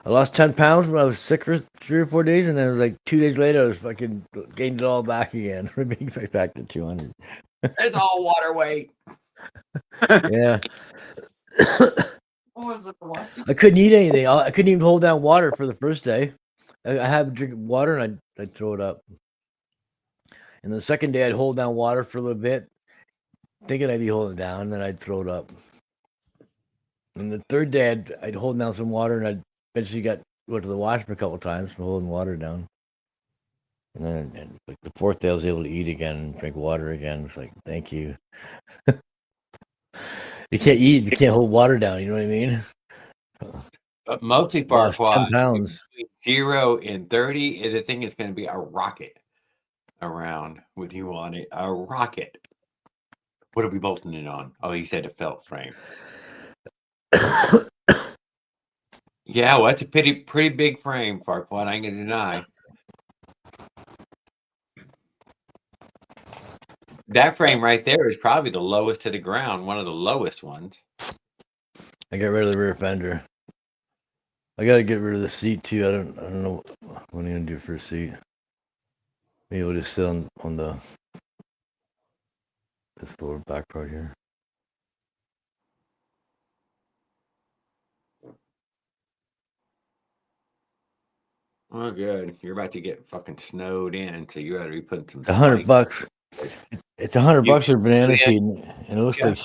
I lost 10 pounds when I was sick for 3 or 4 days, and then it was like 2 days later, I was fucking gained it all back again. Being right back to 200. It's all water weight. Yeah. What was it? I couldn't eat anything. I couldn't even hold down water for the first day. I had to drink water and I'd throw it up. And the second day, I'd hold down water for a little bit, thinking I'd be holding it down, and then I'd throw it up. And the third day, I'd hold down some water, and I'd eventually go to the washroom a couple times and holding water down. And then like the fourth day, I was able to eat again and drink water again. It's like, thank you. You can't eat, you can't hold water down. You know what I mean? But mostly Farquaad, 10 pounds. 0 and 30, the thing is going to be a rocket around with you on it. A rocket. What are we bolting it on? Oh, he said a felt frame. Yeah, well, that's a pretty big frame, Farquaad. I ain't gonna deny. That frame right there is probably the lowest to the ground, one of the lowest ones. I got rid of the rear fender. I got to get rid of the seat too. I don't know what I'm gonna do for a seat. Maybe we'll just sit on this lower back part here. Oh, good. You're about to get fucking snowed in, so you got to be putting some. $100. It's $100 for banana seed, and it looks like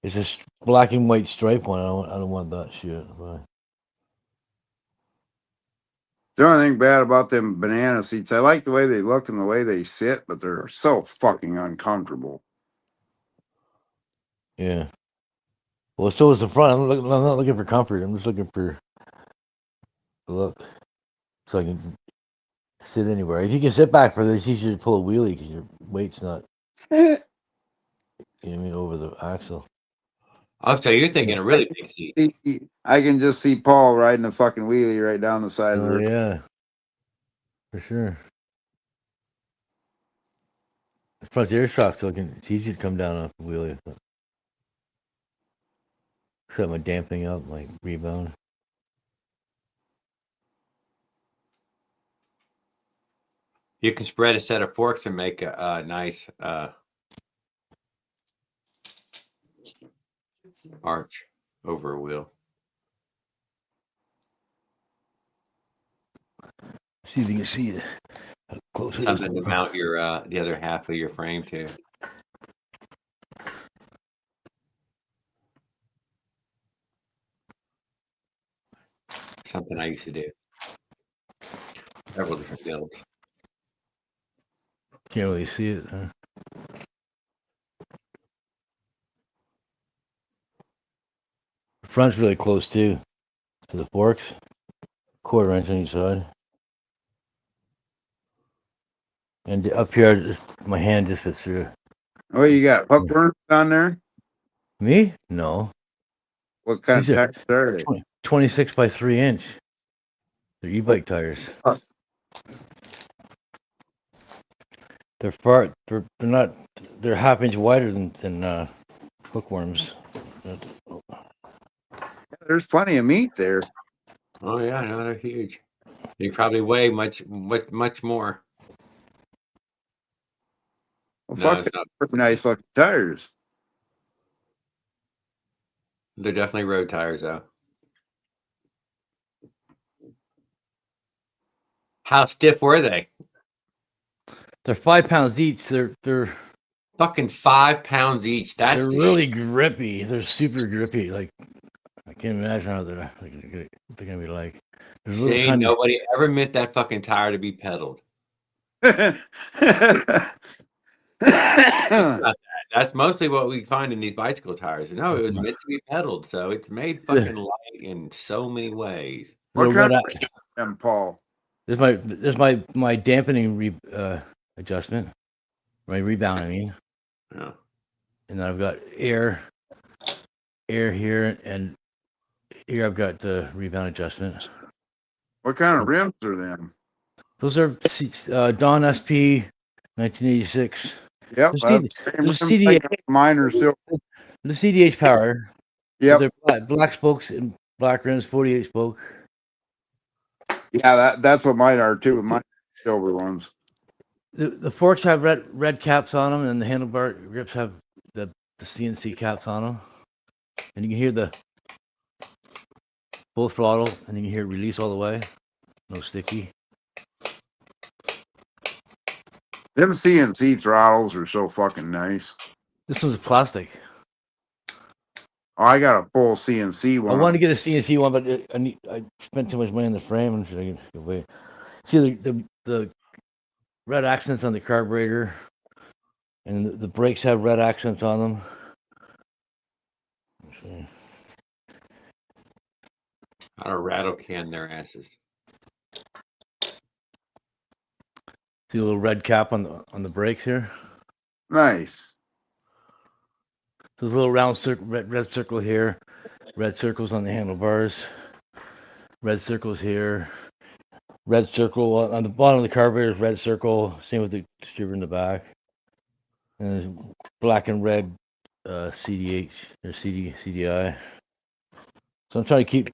it's a black and white stripe one. I don't want that shit. But The only thing bad about them banana seats, I like the way they look and the way they sit, but they're so fucking uncomfortable. Yeah. Well, so is the front. I'm not looking for comfort. I'm just looking for the look, so I can sit anywhere. If you can sit back for this, you should pull a wheelie because your weight's not, you know what I mean, over the axle. Oh, so you're thinking a really big seat. I can just see Paul riding a fucking wheelie right down the side of the Oh road. yeah, for sure. The front air shock, so it's easy to come down off the wheelie. Set my damping up, my rebound. You can spread a set of forks and make a nice arch over a wheel. See if you can see it. How close it is. Something to mount your the other half of your frame to. Something I used to do. Several different builds. Can't really see it. The front's really close too to the forks. Quarter inch on each side. And up here, my hand just fits through. Oh, you got hookworms on there? Me? No. What kind These of tires are they? 26 by 3 inch. They're e-bike tires. They're not, they're half inch wider than hookworms. There's plenty of meat there. Oh yeah, no, they're huge. They probably weigh much more. Well, No, fuck, it's not. they're nice looking tires. They're definitely road tires, though. How stiff were they? They're 5 pounds each. They're Fucking 5 pounds each. That's they're the really shit. grippy. They're super grippy. Like I can't imagine how they're gonna be like. There's little See, tiny. nobody ever meant that fucking tire to be pedaled. That's mostly what we find in these bicycle tires. No, it was meant to be pedaled, so it's made fucking light in so many ways. What Little kind red of them, Paul? There's my dampening adjustment, my rebound. I mean, Yeah. and then I've got air here, and here I've got the rebound adjustment. What kind of rims are them? Those are Dawn SP 1986. Yep, The that's the same rims CDH, I got. Mine are silver. the CDH power. Yep. They're black spokes and black rims, 48 spoke. Yeah, that's what mine are too. Mine are silver ones. The forks have red caps on them, and the handlebar grips have the CNC caps on them. And you can hear the full throttle, and you can hear release all the way. No sticky. Them CNC throttles are so fucking nice. This one's plastic. Oh, I got a full CNC one. I wanted to get a CNC one, but I spent too much money on the frame. And should I get away? See the red accents on the carburetor, and the brakes have red accents on them. See. How to rattle can their asses. See a little red cap on the brakes here. Nice. So there's a little round circle, red circle here, red circles on the handlebars, red circles here, red circle on the bottom of the carburetor is red circle. Same with the distributor in the back, and there's black and red CDH or CDI. So I'm trying to keep.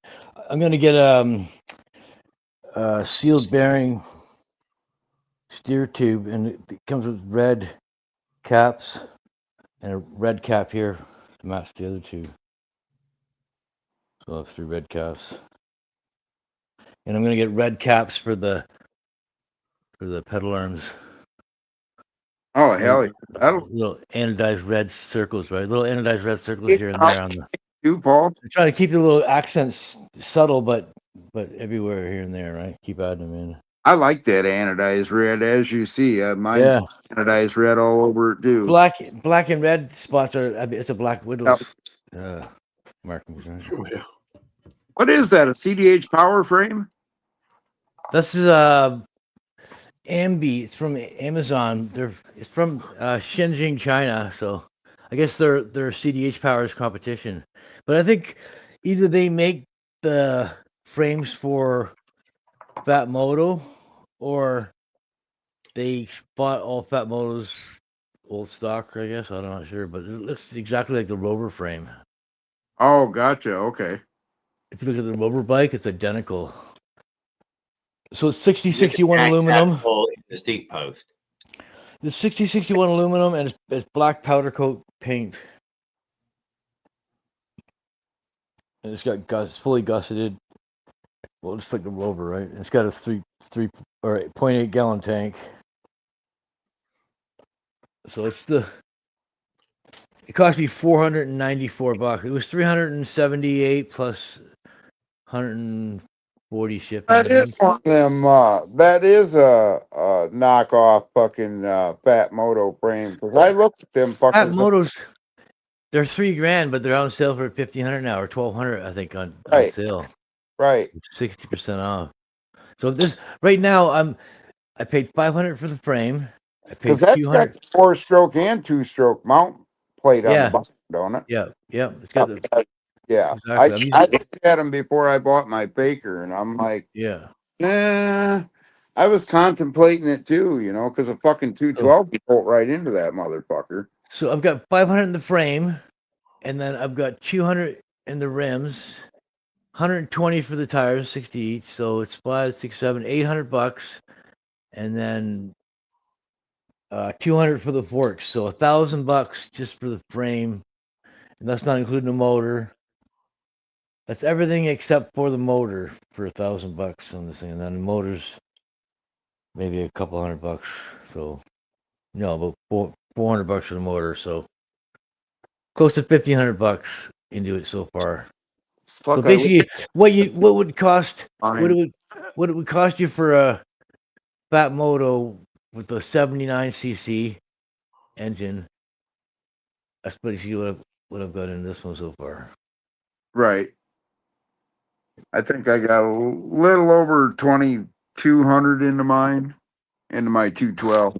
I'm going to get a sealed bearing steer tube, and it comes with red caps and a red cap here to match the other two. So I'll have 3 red caps, and I'm going to get red caps for the pedal arms. Oh hell yeah! That'll Little anodized red circles, right? Little anodized red circles here and there on the. do, Paul. I'm trying to keep the little accents subtle, but but everywhere here and there, right? Keep adding them in. I like that anodized red, as you see. Mine's Yeah, anodized red all over it too. black and red spots are. It's a Black Yep. Widow's markings, right? What is that? A CDH power frame? This is Ambi. It's from Amazon. It's from Shenzhen, China. So I guess they're CDH Power's competition. But I think either they make the frames for Fat Moto, or they bought all Fat Moto's old stock. I guess I'm not sure, but it looks exactly like the Rover frame. Oh, gotcha. Okay. If you look at the Rover bike, it's identical. So it's 6061 aluminum. The seat post. The 6061 aluminum, and it's black powder coat paint. And it's got fully gusseted. Well, it's like the Rover, right? It's got a 0.8 gallon tank. So it cost me $494. It was $378 plus 140 shipping. That is one of them. That is a knockoff fucking Fat Moto frame. Cause I looked at them Fat fuckers. Motos, they're $3,000, but they're on sale for $1,500 now, or $1,200, I think, on sale. Right. 60% off. So this right now, I paid $500 for the frame. I paid Because that's got the 4-stroke and 2-stroke mount plate on the bottom, don't it? Yeah. It's got the yeah. exactly. I looked at them before I bought my Baker, and I'm like, yeah. I was contemplating it too, because a fucking 212 bolt right into that motherfucker. So I've got 500 in the frame, and then I've got 200 in the rims, 120 for the tires, 60 each. So it's $800, and then 200 for the forks. So $1,000 just for the frame, and that's not including the motor. That's everything except for the motor for $1,000 on this thing, and then the motor's maybe a couple $100. So about $400 for the motor. So close to $1,500 into it so far. Fuck, so basically, what would it cost? What it would cost you for a Fat Moto with the 79cc engine? That's basically what I've got in this one so far. Right. I think I got a little over 2,200 into my 212.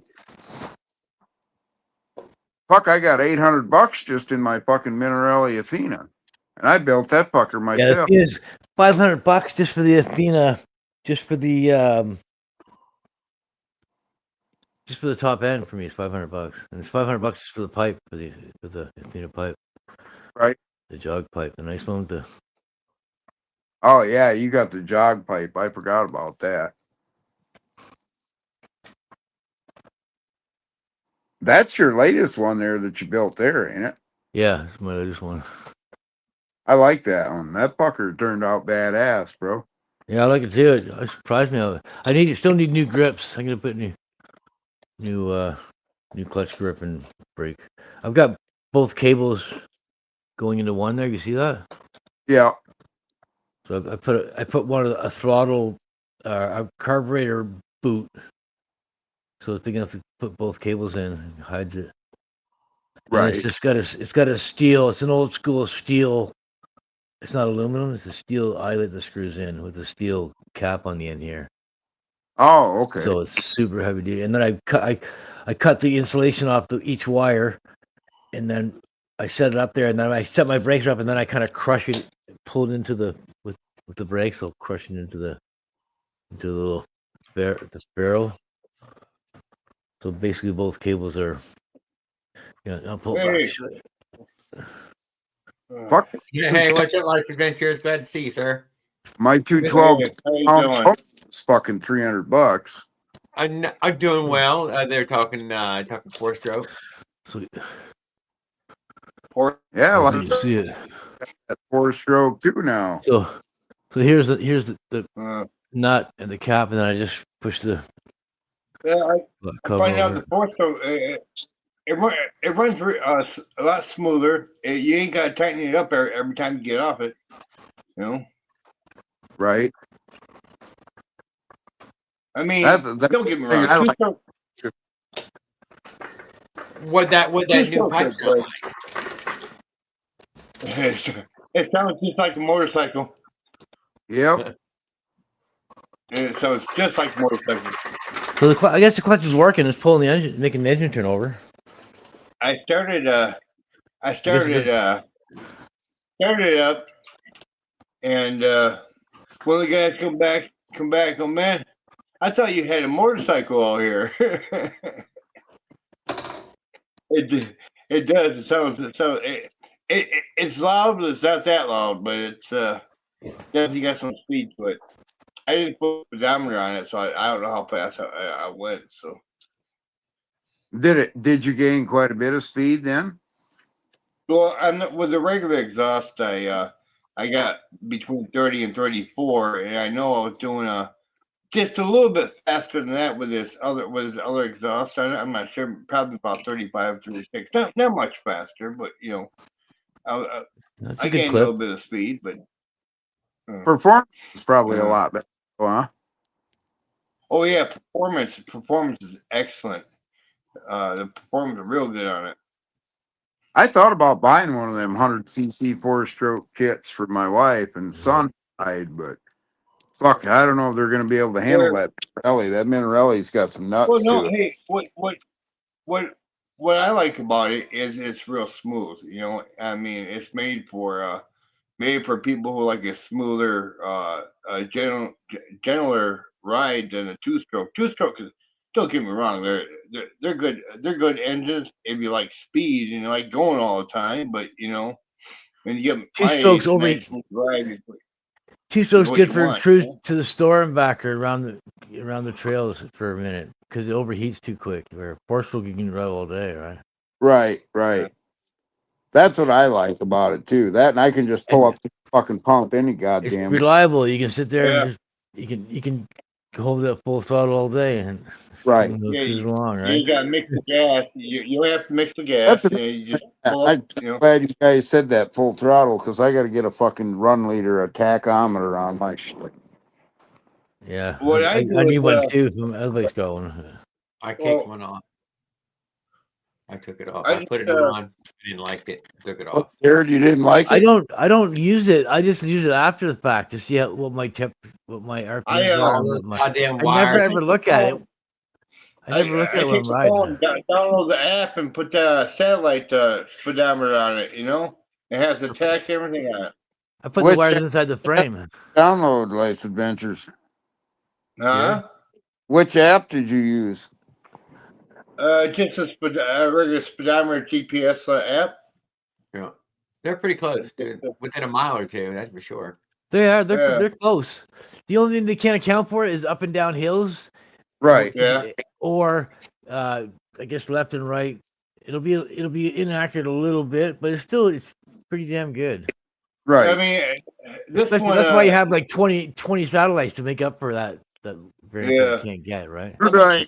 Fuck, I got $800 just in my fucking Minarelli Athena, and I built that fucker myself. Yeah, it is $500 just for the Athena, just for the top end for me. It's $500, and it's $500 just for the pipe for the Athena pipe. Right. The jog pipe, the nice one with the. Oh yeah, you got the jog pipe. I forgot about that. That's your latest one there that you built there, ain't it? Yeah, it's my latest one. I like that one. That fucker turned out badass, bro. Yeah, I like it too. It surprised me. I still need new grips. I'm gonna put new clutch grip and brake. I've got both cables going into one there. You see that? Yeah. So I put one of a throttle, a carburetor boot, so it's big enough to put both cables in and hides it. Right. And it's got a steel. It's an old school steel. It's not aluminum. It's a steel eyelet that screws in with a steel cap on the end here. Oh, okay. So it's super heavy duty. And then I cut the insulation off each wire, and then I set it up there, and then I set my brakes up, and then I kind of crush it, pull it into with the brakes, I'll crush it into the little barrel. So basically, both cables are. I'll pull back. Fuck. Hey, what's your life adventure? It's glad to see you, sir. My 212 How you doing? is fucking $300. I'm doing well. They're talking 4-stroke. Sweet. Yeah, You let's see it. that 4-stroke too now. So here's the nut and the cap, and then I just push the. Yeah, I cover find out over the 4-stroke. It runs a lot smoother. You ain't got to tighten it up every time you get off it. Right. I mean, That's don't get me thing wrong. I like. What that new Two-stroke pipe is sound good. It sounds just like a motorcycle. Yep. And so it's just like a motorcycle. So I guess the clutch is working. It's pulling the engine, making the engine turn over. I started it up, and when the guys come back, oh man, I thought you had a motorcycle out here. It does. It sounds it's loud, but it's not that loud. But it's definitely got some speed to it. I didn't put a pedometer on it, so I don't know how fast I went. So Did you gain quite a bit of speed then? well, with the regular exhaust, I got between 30 and 34, and I know I was doing just a little bit faster than that with this other exhaust. I'm not sure, probably about 35, 36. Not much faster, but you know, That's I a good gained a clip. little bit of speed, but Performance is probably a lot better, huh? oh yeah, performance is excellent. The performance is real good on it. I thought about buying one of them 100cc 4-stroke kits for my wife and son died, but fuck, I don't know if they're going to be able to handle that Minarelli. That Minarelli's got some Well, nuts no, to it. hey, what I like about it is it's real smooth. You know, I mean, it's made for people who like a smoother, gentler ride than a two-stroke. Two-stroke is, don't get me wrong, they're good. They're good engines if you like speed and you like going all the time. But you know, when you get Two my strokes age, over. nice smooth ride Two is strokes what good you for want. cruise You know? to the store and back or around the trails for a minute because it overheats too quick. Where 4-stroke you can drive all day, right? Right, Yeah. right. That's what I like about it too. That and I can just pull And up the fucking pump any it's goddamn. reliable. You can sit there and Yeah. just you can hold that full throttle all day and Right. you'll cruise along, right? You gotta mix the gas. You have to mix the gas. That's You just pull I'm up. You know. glad you guys said that full throttle because I got to get a fucking run leader, a tachometer on my shit. Yeah, What I I do need is one too. Everybody's got one. I kicked well, one off. I took it off. I I put it just, on. I didn't like it. Took it off. Jared, you didn't like I it? don't use it. I just use it after the fact to see what my RPMs are. All And those what goddamn I never wires. ever look at it. I never look at it when take I'm the riding. phone, download the app, and put the satellite speedometer on it. You know, it has the tach, everything on it. I put the Which wires inside the frame. download Life's Adventures? Huh? Which app did you use? Just a regular speedometer GPS app. Yeah. They're pretty close, dude. Within a mile or two, that's for sure. They are. Yeah. They're close. The only thing they can't account for is up and down hills, Right. Yeah. or I guess left and right. It'll be inaccurate a little bit, but it's pretty damn good. Right. I mean, this Especially one. that's why you have like 20 satellites to make up for that variance that Yeah. you can't get, right? Right.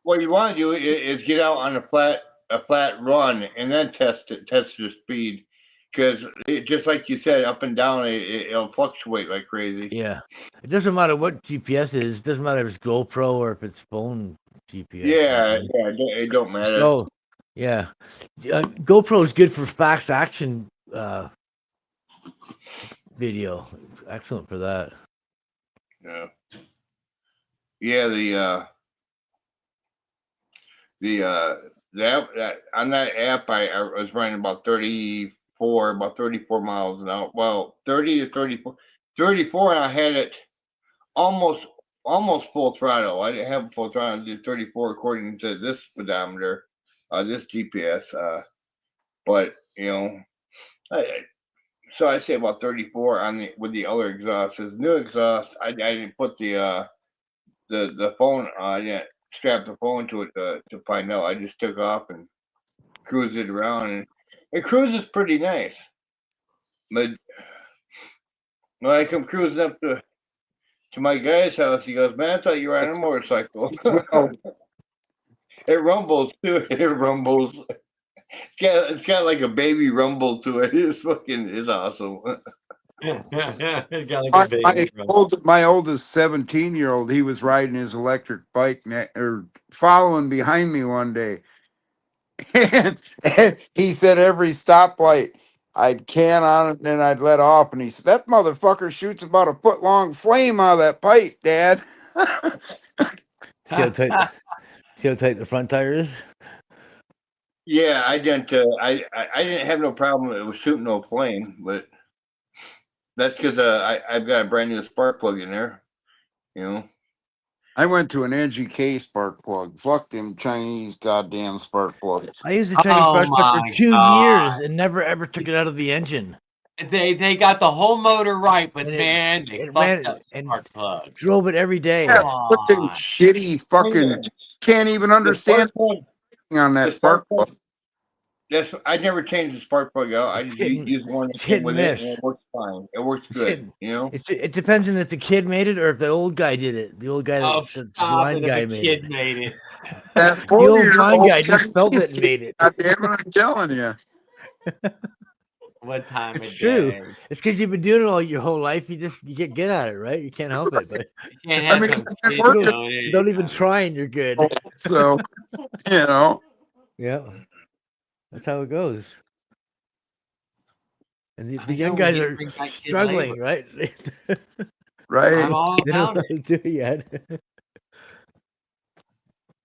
What you want to do is get out on a flat run and then test your speed, because just like you said, up and down it'll fluctuate like crazy. Yeah. It doesn't matter what GPS it is. It doesn't matter if it's GoPro or if it's phone GPS. Yeah, it don't matter. So, yeah. GoPro is good for fast action video. Excellent for that. Yeah. Yeah, that on that app I was running about 34 miles an hour. Well, 30 to 34. 34 and I had it almost full throttle. I didn't have full throttle. I did 34 according to this speedometer, this GPS. But you know, so I say about 34 on with the other exhausts. The new exhaust, I didn't put the phone. I didn't strap the phone to it to find out. I just took off and cruised it around, and it cruises pretty nice. But when I come cruising up to my guy's house, he goes, "Man, I thought you were on a motorcycle." It rumbles too. It rumbles. It's got like a baby rumble to it. It's awesome. Got like a baby drum. My oldest 17-year-old, he was riding his electric bike or following behind me one day. And he said every stoplight I'd can on it and then I'd let off. And he said, that motherfucker shoots about a foot long flame out of that pipe, Dad. See how tight the front tire is? Yeah, I didn't. I didn't have no problem. It was shooting no flame, but that's because I've got a brand new spark plug in there. You know. I went to an NGK spark plug. Fuck them Chinese goddamn spark plugs. I used the Chinese spark plug for 2 years and never ever took it out of the engine. They got the whole motor right, but And man, they fucked up spark plugs. Drove it every day. Yeah, put them shitty fucking can't even understand on that spark plug. Yes, I never changed the spark plug out. I just use one that came with it, and it works fine. It works good, you know. It depends on if the kid made it or if the old guy did it. The old guy, the blind guy made it. That The old blind 4-year-old guy just felt it and made it. God damn it, I'm telling you. What time It's of true. day? It's because you've been doing it all your whole life. You get at it, right? You can't help it. But You can't have some kids doing it. don't even try and you're good. So, you know. Yeah. That's how it goes. And the I young know, guys we are bring back kid struggling, labor. right? Right. I'm all They don't know about how it. to do it yet.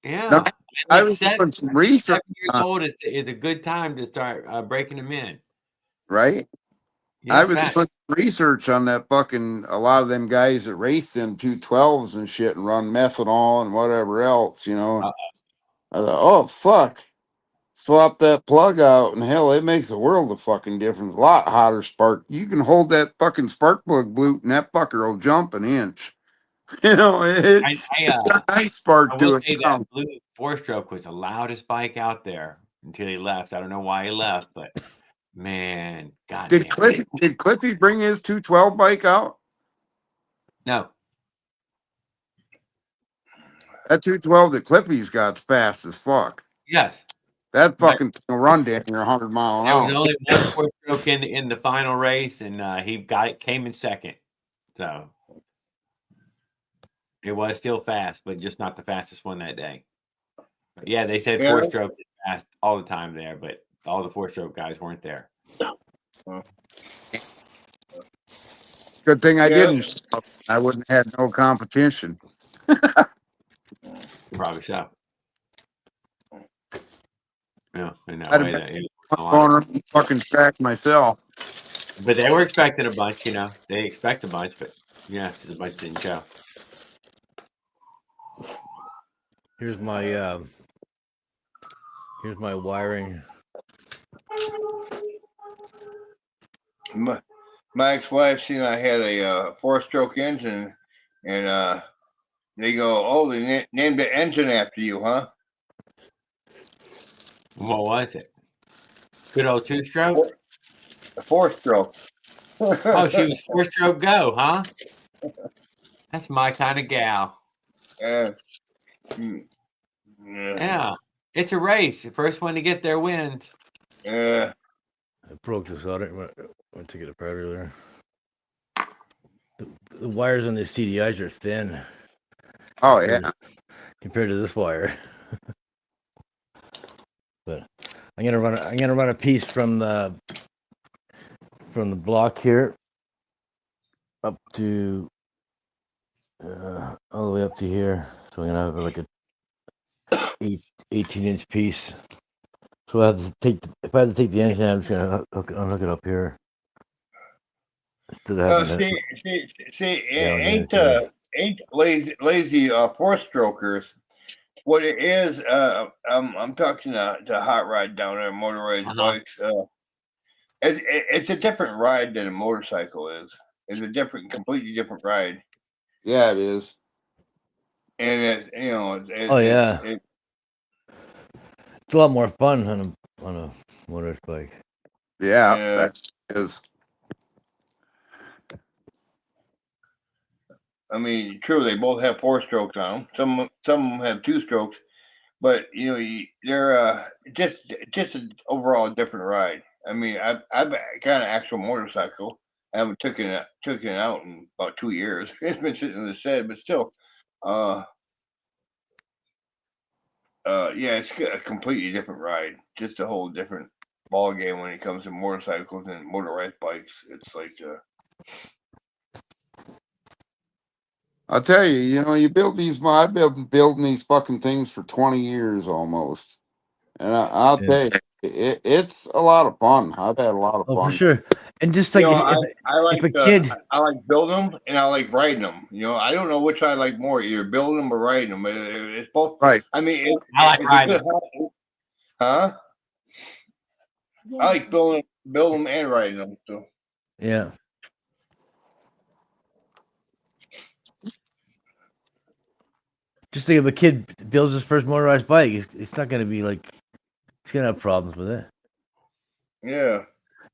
Yeah. No, I was Seven- doing some research 7 years old is a good time to start breaking them in. right? Yeah, I was fact. doing research on that fucking a lot of them guys that race them 212s and shit and run methanol and whatever else, you know. I thought, oh fuck. Swap that plug out and hell, it makes a world of fucking difference. A lot hotter spark. You can hold that fucking spark plug boot and that fucker will jump an inch. You know, it's got a nice spark I to will it. say that Blue 4-stroke was the loudest bike out there until he left. I don't know why he left, but man, Did Cliffy bring his 212 bike out? No. That 212 that Cliffy's got's fast as fuck. Yes. That fucking thing will run down near 100 mile an There was hour. only one 4-stroke in the final race, and he came in second. So it was still fast, but just not the fastest one that day. But yeah, they said 4-stroke is fast all the time there, but all the 4-stroke guys weren't there. Good thing I didn't. I wouldn't have had no competition. Probably so. Yeah, in that I'd way. have That been going around the fucking track myself. But they were expecting a bunch, you know. They expect a bunch, but yeah, the bunch didn't show. Here's my wiring. My ex-wife seen I had a 4-stroke engine, and they go, "Oh, they named the engine after you, huh?" What was it? Good old 2-stroke? A 4-stroke. Oh, she was 4-stroke go, huh? That's my kind of gal. Yeah. Yeah. It's a race. The first one to get there wins. Yeah. I broke this out. I went to get it apart earlier. The wires on the CDIs are thin. Oh yeah. Compared to this wire. But I'm gonna run a piece from the block here up to all the way up to here. So I'm gonna have like a 18-inch piece. So I have to take if I have to take the engine out, I'm just gonna unhook it up here. Instead of having ain't lazy 4-strokers. What it is, I'm talking to Hot Ride down there, motorized bikes. It's a different ride than a motorcycle is. It's a completely different ride. Yeah, it is. And it's a lot more fun on a motorist bike. Yeah, that is. I mean, true, they both have 4-strokes on them. Some of them have 2-strokes, but they're just an overall different ride. I mean, I've got an actual motorcycle, I haven't taken it out in about 2 years. It's been sitting in the shed, but still, yeah, it's a completely different ride. Just a whole different ball game when it comes to motorcycles and motorized bikes. It's like, I'll tell you, you build these. I've been building these fucking things for 20 years almost, and I'll Yeah. tell you, it's a lot of fun. I've had a lot of Oh, for fun. sure. And just you like know, if I like a kid, I like building them and I like riding them. You know, I don't know which I like more, either building them or riding them. It's both. Right. I mean, I like it's a riding. good hobby. Huh? I like building them and riding them. So. yeah. Just think if a kid builds his first motorized bike, it's not going to be like he's going to have problems with it. Yeah.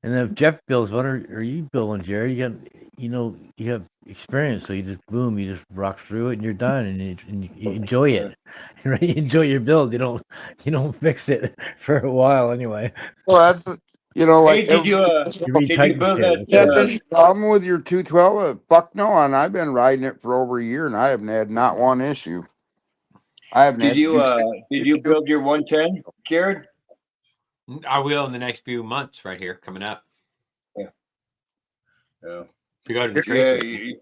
And then if Jeff builds one, or you build one, Jerry, you have experience, so you just boom, you just rock through it, and you're done, and you enjoy it, right? You enjoy your build. You don't fix it for a while anyway. Well, that's like Hey, did you You did you retighten build shit. had that? any problem with your 212? Fuck no, and I've been riding it for over a year, and I haven't had not one issue. I haven't Did had. you build your 110, Jared? I will in the next few months, right here coming up. Yeah. To go to the Yeah. trade. You,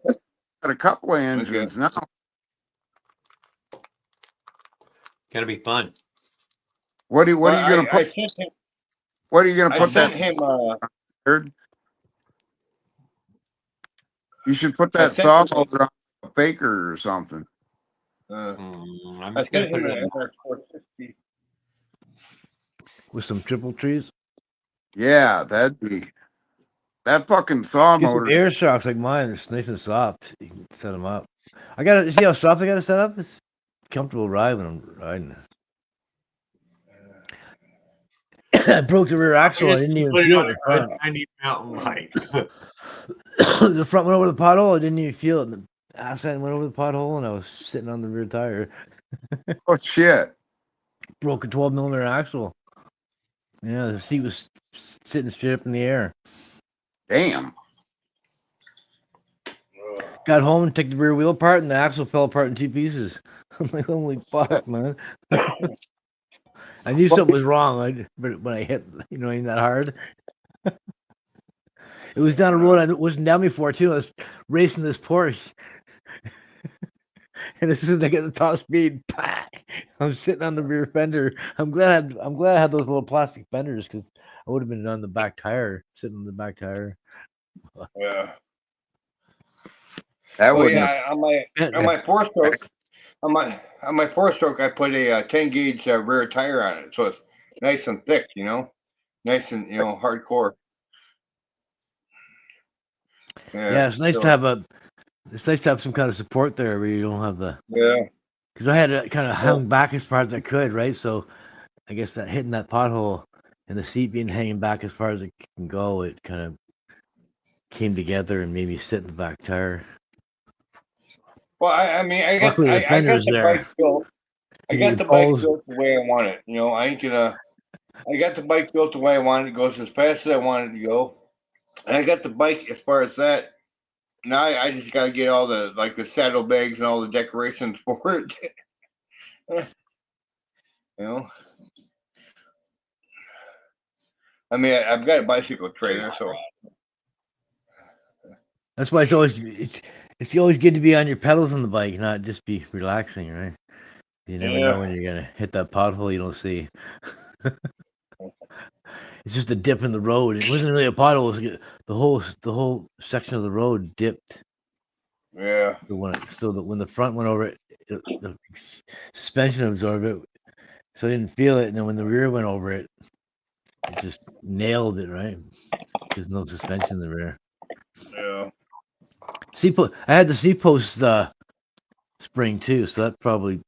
Got a couple of engines now. Gonna be fun. What are you gonna I put? sent him. What are you gonna I put sent that? him. Jared? You should put I that sent saw him- motor on a faker or something. I'm I just gonna sent put him it an on. MX460. With some triple trees. Yeah, that'd be that fucking saw Get some motor. air shocks like mine. It's nice and soft. You can set them up. You see how soft I got to set up? It's a comfortable ride when I'm riding. I broke the rear axle. I didn't even Put it feel on it in a the good front. Chinese mountain bike. The front went over the pothole. I didn't even feel it. And the ass end went over the pothole, and I was sitting on the rear tire. Oh shit! Broke a 12 millimeter axle. Yeah, the seat was sitting straight up in the air. Damn. Got home and took the rear wheel apart, and the axle fell apart in 2 pieces. I'm like, holy fuck, man. I knew something was wrong, but when I hit, ain't that hard. It was down a road I wasn't down before, too. I was racing this Porsche. And as soon as I get the top speed, I'm sitting on the rear fender. I'm glad I had those little plastic fenders, because I would have been on the back tire, sitting on the back tire. Yeah. That Oh wouldn't. yeah. On my 4-stroke, on my 4-stroke, I put a 10 gauge rear tire on it, so it's nice and thick. Nice and hardcore. Yeah, it's nice to have some kind of support there where you don't have the. Yeah. Because I had to kind of hung back as far as I could, right? So I guess that hitting that pothole and the seat being hanging back as far as it can go, it kind of came together and made me sit in the back tire. Well, I mean, I got Luckily, the I got fender's the there. bike built. I Give got you the bike balls. built the way I want it. I ain't gonna. I got the bike built the way I want it. It goes as fast as I want it to go. And I got the bike as far as that. Now I just got to get all the the saddlebags and all the decorations for it. I mean, I've got a bicycle trailer, so. That's why it's always good to be on your pedals on the bike, not just be relaxing, right? You never know when you're gonna hit that pothole you don't see. It's just a dip in the road. It wasn't really a pothole. It was the whole section of the road dipped. Yeah. So that when the front went over it, the suspension absorbed it, so I didn't feel it. And then when the rear went over it, it just nailed it, right? There's no suspension in the rear. Yeah. I had the C-post spring too, so that probably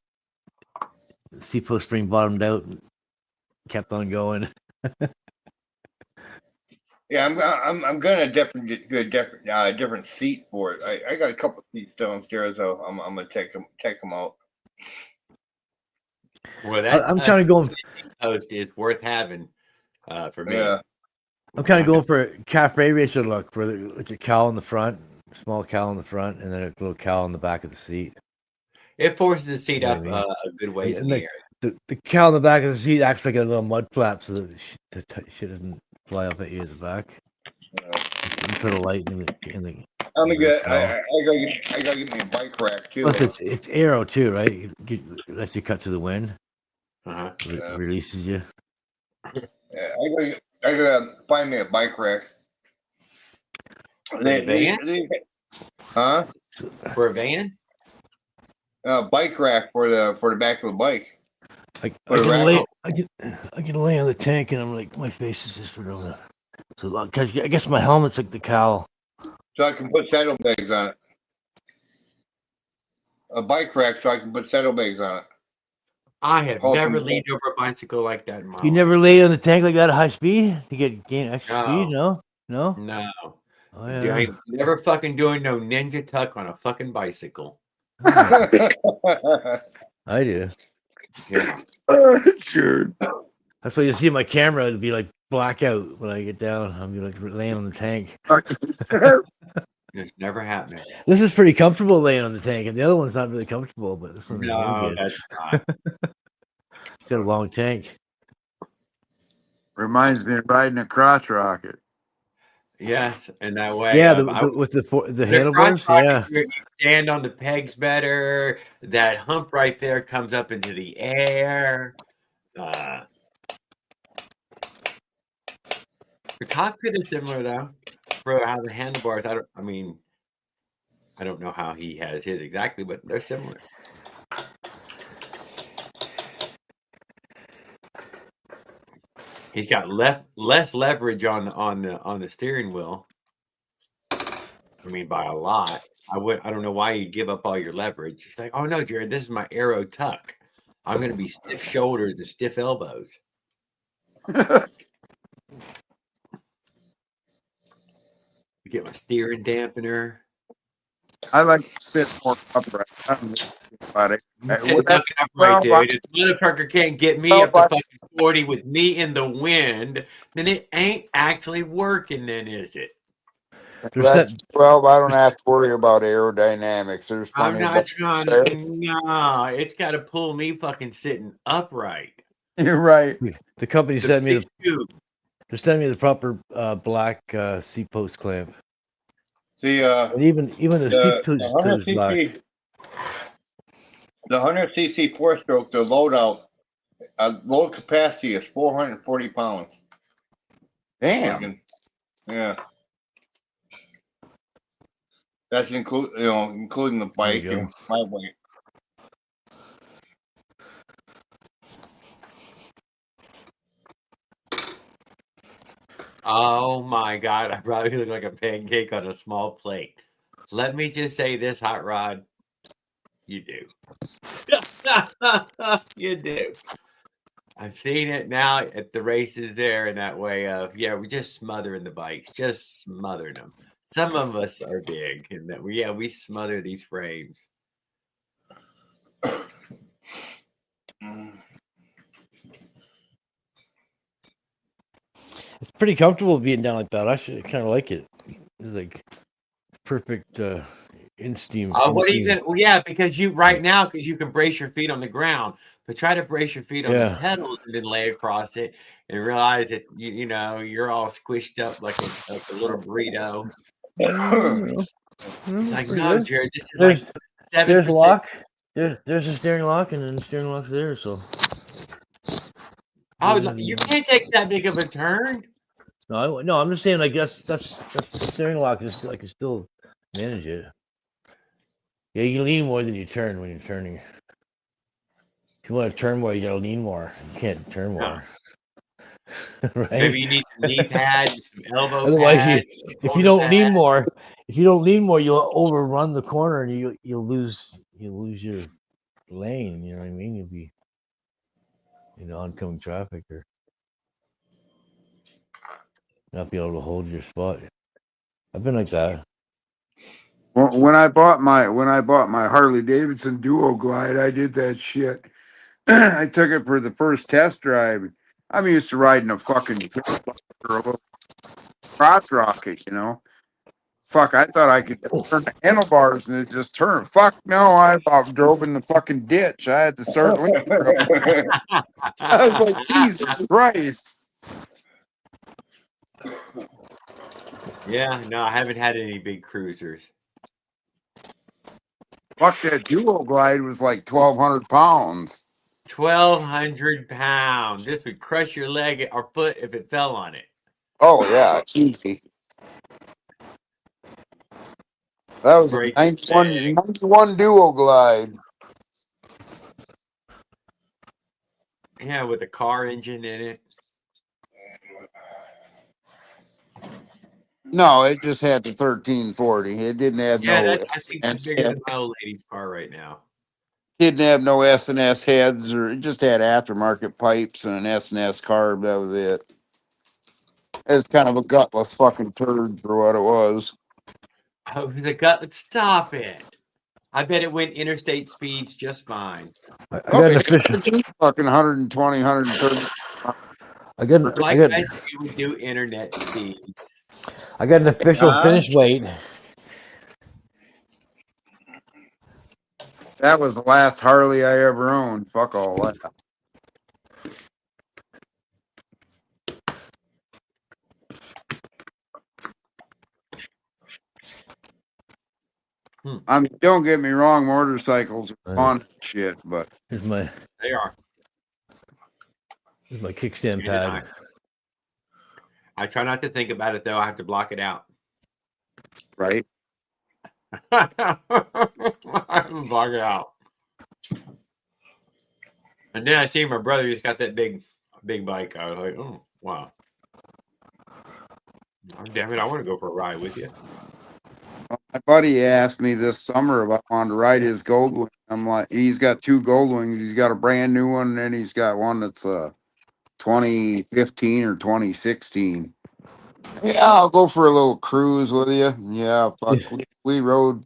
C-post spring bottomed out and kept on going. Yeah, I'm gonna definitely get a different seat for it. I got a couple seats downstairs, so I'm gonna check them out. Well, that I'm trying to go. post is worth having for me. Yeah. I'm kind of going for a cafe racer look, where like a cowl in the front, small cowl in the front, and then a little cowl in the back of the seat. It forces the seat You know up what I mean? a good ways in And the like air. the cowl in the back of the seat acts like a little mud flap, so that the shit doesn't fly up at you at the back. You put a light in the. I'm in gonna the get. cowl. I gotta get me a bike rack too. Plus, it's aero too, right? It lets you cut to the wind. Uh-huh. Releases you. Yeah, I gotta find me a bike rack. For the van? Huh? For a van? Bike rack for the back of the bike. I Put a can rack lay. up. I can lay on the tank, and I'm like, my face is just sort of. So because I guess my helmet's like the cowl. So I can put saddlebags on it. A bike rack so I can put saddlebags on it. I have Hold never them- leaned over a bicycle like that in my You life. never lay on the tank like that at high speed to gain extra No. speed? No. No. No. Oh I yeah. ain't never fucking doing no ninja tuck on a fucking bicycle. I do. Yeah. Sure. That's why you see my camera. It'd be like blackout when I get down. I'm be like laying on the tank. It's never happening. This is pretty comfortable laying on the tank, and the other one's not really comfortable. But this one's really No, good. that's not. It's got a long tank. Reminds me of riding a crotch rocket. Yes, and that way. Yeah, I with the The handlebars. crotch Yeah. rocket, you stand on the pegs better. That hump right there comes up into the air. The cockpit is similar though. For how the handlebars, I don't know how he has his exactly, but they're similar. He's got less leverage on the steering wheel. I mean, by a lot. I don't know why you give up all your leverage. He's like, oh no, Jared, this is my aero tuck. I'm gonna be stiff shoulders and stiff elbows. Get my steering dampener. I like to sit more upright. I don't know about it. Sitting fucking upright, dude. If motherfucker can't get me up to fucking 40 with me in the wind, then it ain't actually working, then is it? That's 12. I don't have to worry about aerodynamics. There's I'm plenty not of trying to. No, it's got to pull me fucking sitting upright. You're right. The company sent me the. They're sending me the proper black seat post clamp. The even the seat post is 100cc black. The 100cc four-stroke, the load capacity is 440 pounds. Damn. Yeah. That's including the bike There you and my weight. Oh my God, I probably look like a pancake on a small plate. Let me just say this, Hot Rod. You do. You do. I've seen it now at the races there in that way of, yeah, we're just smothering the bikes, just smothering them. Some of us are big, and that we smother these frames. It's pretty comfortable being down like that. I actually kind of like it. It's like perfect in steam. What even? Well, yeah, because you can brace your feet on the ground, but try to brace your feet on the pedals and then lay across it and realize that you're all squished up like a little burrito. It's like, no, Jared, this is like 7%. There's a lock. There's a steering lock, and then the steering lock's there. So. Oh, you can't take that big of a turn. No, I'm just saying, like that's the steering lock. Is I can still manage it. Yeah, you lean more than you turn when you're turning. If you want to turn more, you gotta lean more. You can't turn more. Right? Maybe you need some knee pads, some elbow Otherwise, pads. if you don't lean more, you'll overrun the corner and you'll lose your lane. You know what I mean? You'll be in oncoming traffic or not be able to hold your spot. I've been like that. Well, when I bought my Harley Davidson Duo Glide, I did that shit. I took it for the first test drive. I'm used to riding a fucking or a little crotch rocket, you know. Fuck, I thought I could turn the handlebars and it just turned. Fuck no, I about drove in the fucking ditch. I had to start leaning. I was like, Jesus Christ. Yeah, no, I haven't had any big cruisers. Fuck, that Duo Glide was like 1,200 pounds. 1,200 pounds. This would crush your leg or foot if it fell on it. Oh, yeah, it's easy. That was a Break 91 Duo Glide. Yeah, with a car engine in it. No, it just had the 1340. It didn't have Yeah, no I think that's bigger than my old lady's car right now. didn't have no S&S heads, or it just had aftermarket pipes and an S&S carb. That was it. It's kind of a gutless fucking turd for what it was. Oh, the gut. Stop it. I bet it went interstate speeds just fine. I got an official. Fucking 120, 130. Like I said, it would do internet speed. I got an official finish weight. That was the last Harley I ever owned. Fuck all that. I mean, don't get me wrong, motorcycles are fun shit, but Here's my They are. kickstand pad. I try not to think about it though. I have to block it out. right? I have to block it out. And then I see my brother. He's got that big bike. I was like, oh wow. Oh, damn it! I want to go for a ride with you. My buddy asked me this summer if I wanted to ride his Goldwing. I'm like, he's got two Goldwings. He's got a brand new one, and then he's got one that's 2015 or 2016. Yeah, I'll go for a little cruise with you. Yeah, fuck. We rode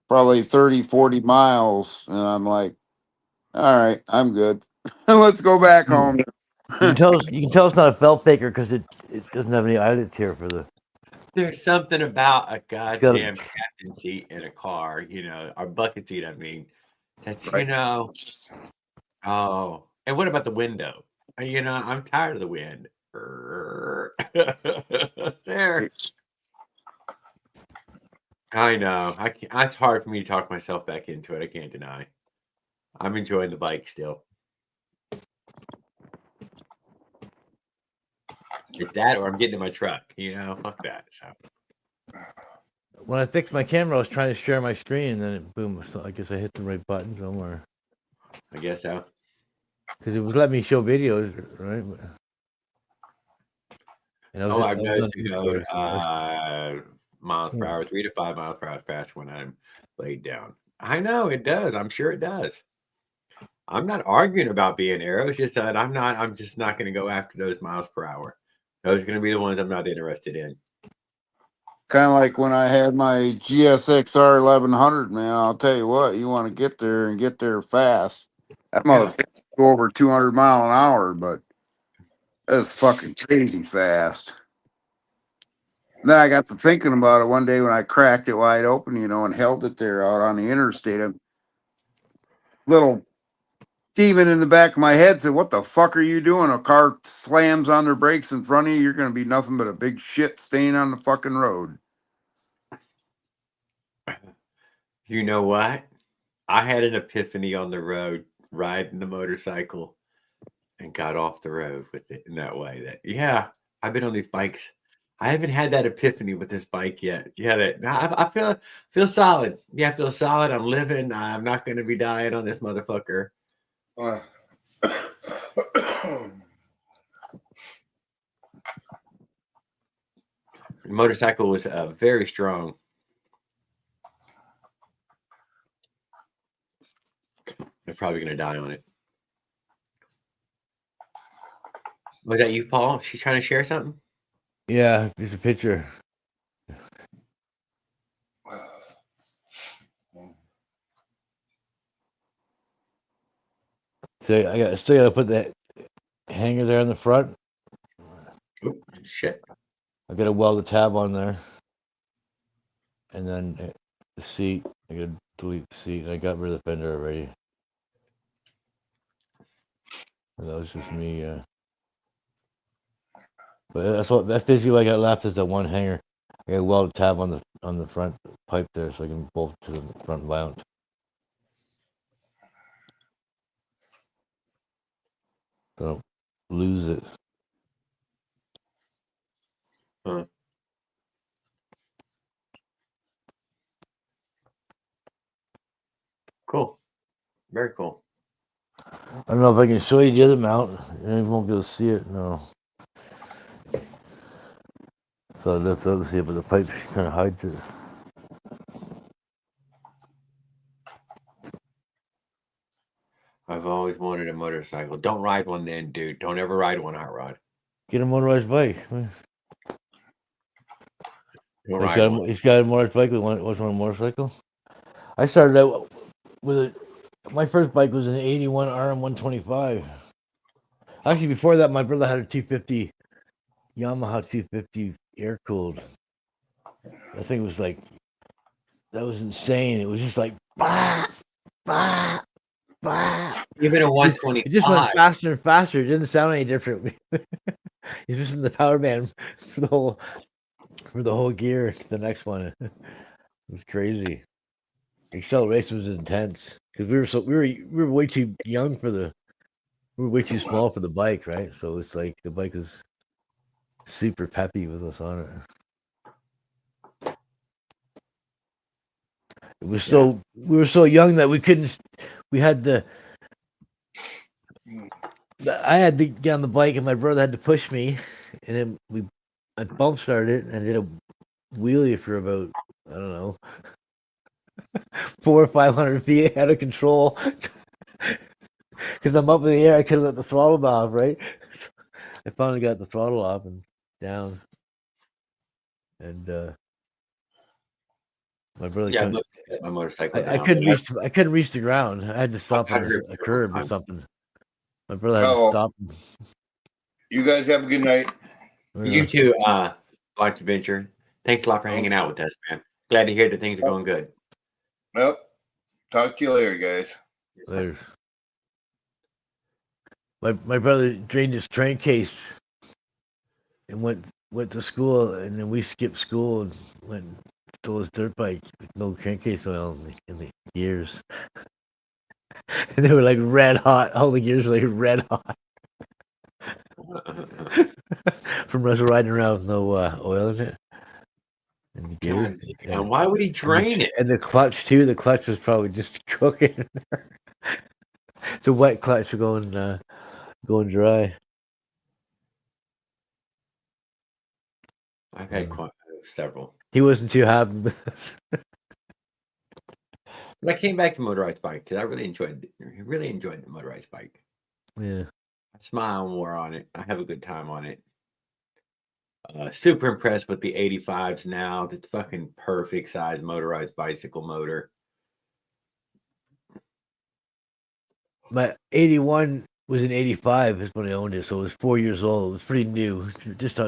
probably 30, 40 miles, and I'm like, all right, I'm good. Let's go back home. You can tell it's not a felt faker because it doesn't have any eyelets here for the. There's something about a goddamn captain seat in a car, you know, or bucket seat. I mean, that's Right. you know. Oh, and what about the window? You know, I'm tired of the wind. There. I know. I can't, it's hard for me to talk myself back into it. I can't deny. I'm enjoying the bike still. It's that, or I'm getting in my truck. You know, fuck that. So. When I fixed my camera, I was trying to share my screen, and then it boom. So I guess I hit the right button somewhere. I guess so. Because it was letting me show videos, right? And I've noticed to go miles per hour, 3 to 5 miles per hour fast when I'm laid down. I know it does. I'm sure it does. I'm not arguing about being aero. It's just that I'm just not going to go after those miles per hour. Those are going to be the ones I'm not interested in. Kind of like when I had my GSXR 1100, man. I'll tell you what, you want to get there and get there fast. That motherfucker go over 200 mile an hour, but that's fucking crazy fast. Then I got to thinking about it one day when I cracked it wide open, you know, and held it there out on the interstate. A little demon in the back of my head said, "What the fuck are you doing? A car slams on their brakes in front of you. You're going to be nothing but a big shit stain on the fucking road." You know what? I had an epiphany on the road riding the motorcycle and got off the road with it in that way. That yeah, I've been on these bikes. I haven't had that epiphany with this bike yet. Yeah, I feel solid. Yeah, I feel solid. I'm living. I'm not going to be dying on this motherfucker. The motorcycle was very strong. They're probably going to die on it. Was that you, Paul? She's trying to share something? Yeah, it's a picture. So I still got to put that hanger there in the front. Oop, shit. I got to weld the tab on there, and then the seat. I got to delete the seat, and I got rid of the fender already. And that was just me. But that's basically what I got left is that one hanger. I got to weld a tab on the front pipe there, so I can bolt to the front mount. So I don't lose it. Huh. Cool. Very cool. I don't know if I can show you the other mount. You won't be able to see it. No. So let's see it, but the pipe kind of hides it. I've always wanted a motorcycle. Don't ride one then, dude. Don't ever ride one, Hot Rod. Get a motorized bike. He's got a motorized bike. What's on a motorcycle? I started out with my first bike was an 81 RM125. Actually, before that, my brother had a 250 Yamaha 250 air cooled. I think it was like, that was insane. It was just like, bah, bah, bah. Even a 125. It just went faster and faster. It didn't sound any different. He's missing the power band for the whole gear. The next one, it was crazy. The acceleration was intense because we were way too young we were way too small for the bike, right? So it's like the bike was super peppy with us on it. It was we were so young that I had to get on the bike and my brother had to push me, and then I bump started and did a wheelie for about, I don't know, 400 or 500 feet out of control. Because I'm up in the air, I couldn't let the throttle off, right? So I finally got the throttle off and down. And my brother my motorcycle. I couldn't reach the ground. I had to stop on a curb or something. My brother had to stop. You guys have a good night. You too, Launch Adventure. Thanks a lot for hanging out with us, man. Glad to hear that things are going good. Well, talk to you later, guys. Later. My brother drained his crankcase and went to school, and then we skipped school and went and stole his dirt bike with no crankcase oil in the gears. And they were like red hot. All the gears were like red hot. From us riding around with no oil in it. And the gear. And why would he drain it? And the clutch too. The clutch was probably just cooking. It's a wet clutch going dry. I've had several. He wasn't too happy with us. But I came back to motorized bike because I really enjoyed the motorized bike. Yeah. I smile more on it. I have a good time on it. Super impressed with the 85s now. That's fucking perfect size motorized bicycle motor. My 81 was an 85 is when I owned it, so it was 4 years old. It was pretty new. Just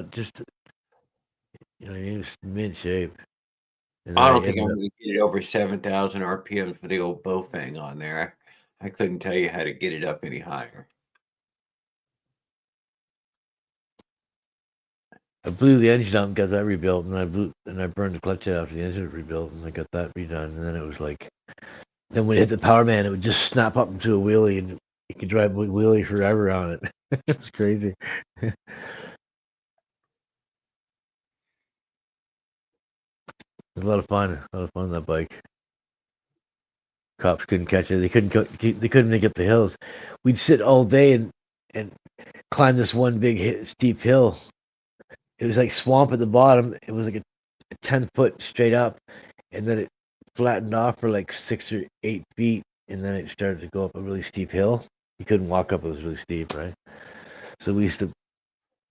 it was mint shape. And I don't think I'm going to get it over 7,000 RPMs with the old Bofang on there. I couldn't tell you how to get it up any higher. I blew the engine out and got that rebuilt, and I burned the clutch out after the engine was rebuilt, and I got that redone. And then it was like, then when it hit the power band, it would just snap up into a wheelie, and you could drive a wheelie forever on it. It was crazy. It was a lot of fun. That bike. Cops couldn't catch it. They couldn't make it the hills. We'd sit all day and climb this one big steep hill. It was like swamp at the bottom. It was like a 10-foot straight up, and then it flattened off for like 6 or 8 feet, and then it started to go up a really steep hill. You couldn't walk up; it was really steep, right? So we used to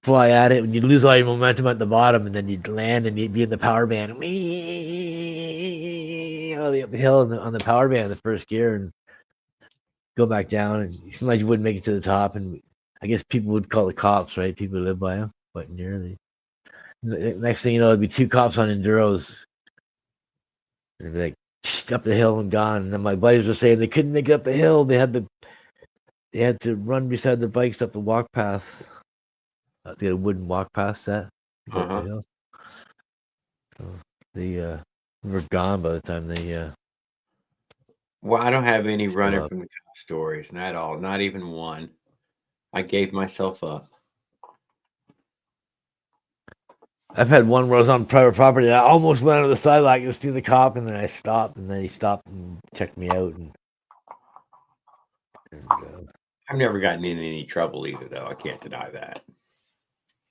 fly at it, and you'd lose all your momentum at the bottom, and then you'd land, and you'd be in the power band, all the way up the hill on the power band, the first gear, and go back down, and it seemed like you wouldn't make it to the top, and I guess people would call the cops, right? People who live by them, but nearly. Next thing you know, there'd be 2 cops on enduros. They'd be like up the hill and gone. And then my buddies were saying they couldn't make it up the hill. They had to run beside the bikes up the walk path. They had a wooden walk path set. To go up the hill. So they were gone by the time they. Well, I don't have any Still running up. from the cop stories, not at all, not even one. I gave myself up. I've had one where I was on private property and I almost went out of the sidewalk to see the cop, and then I stopped, and then he stopped and checked me out. And I've never gotten in any trouble either, though. I can't deny that.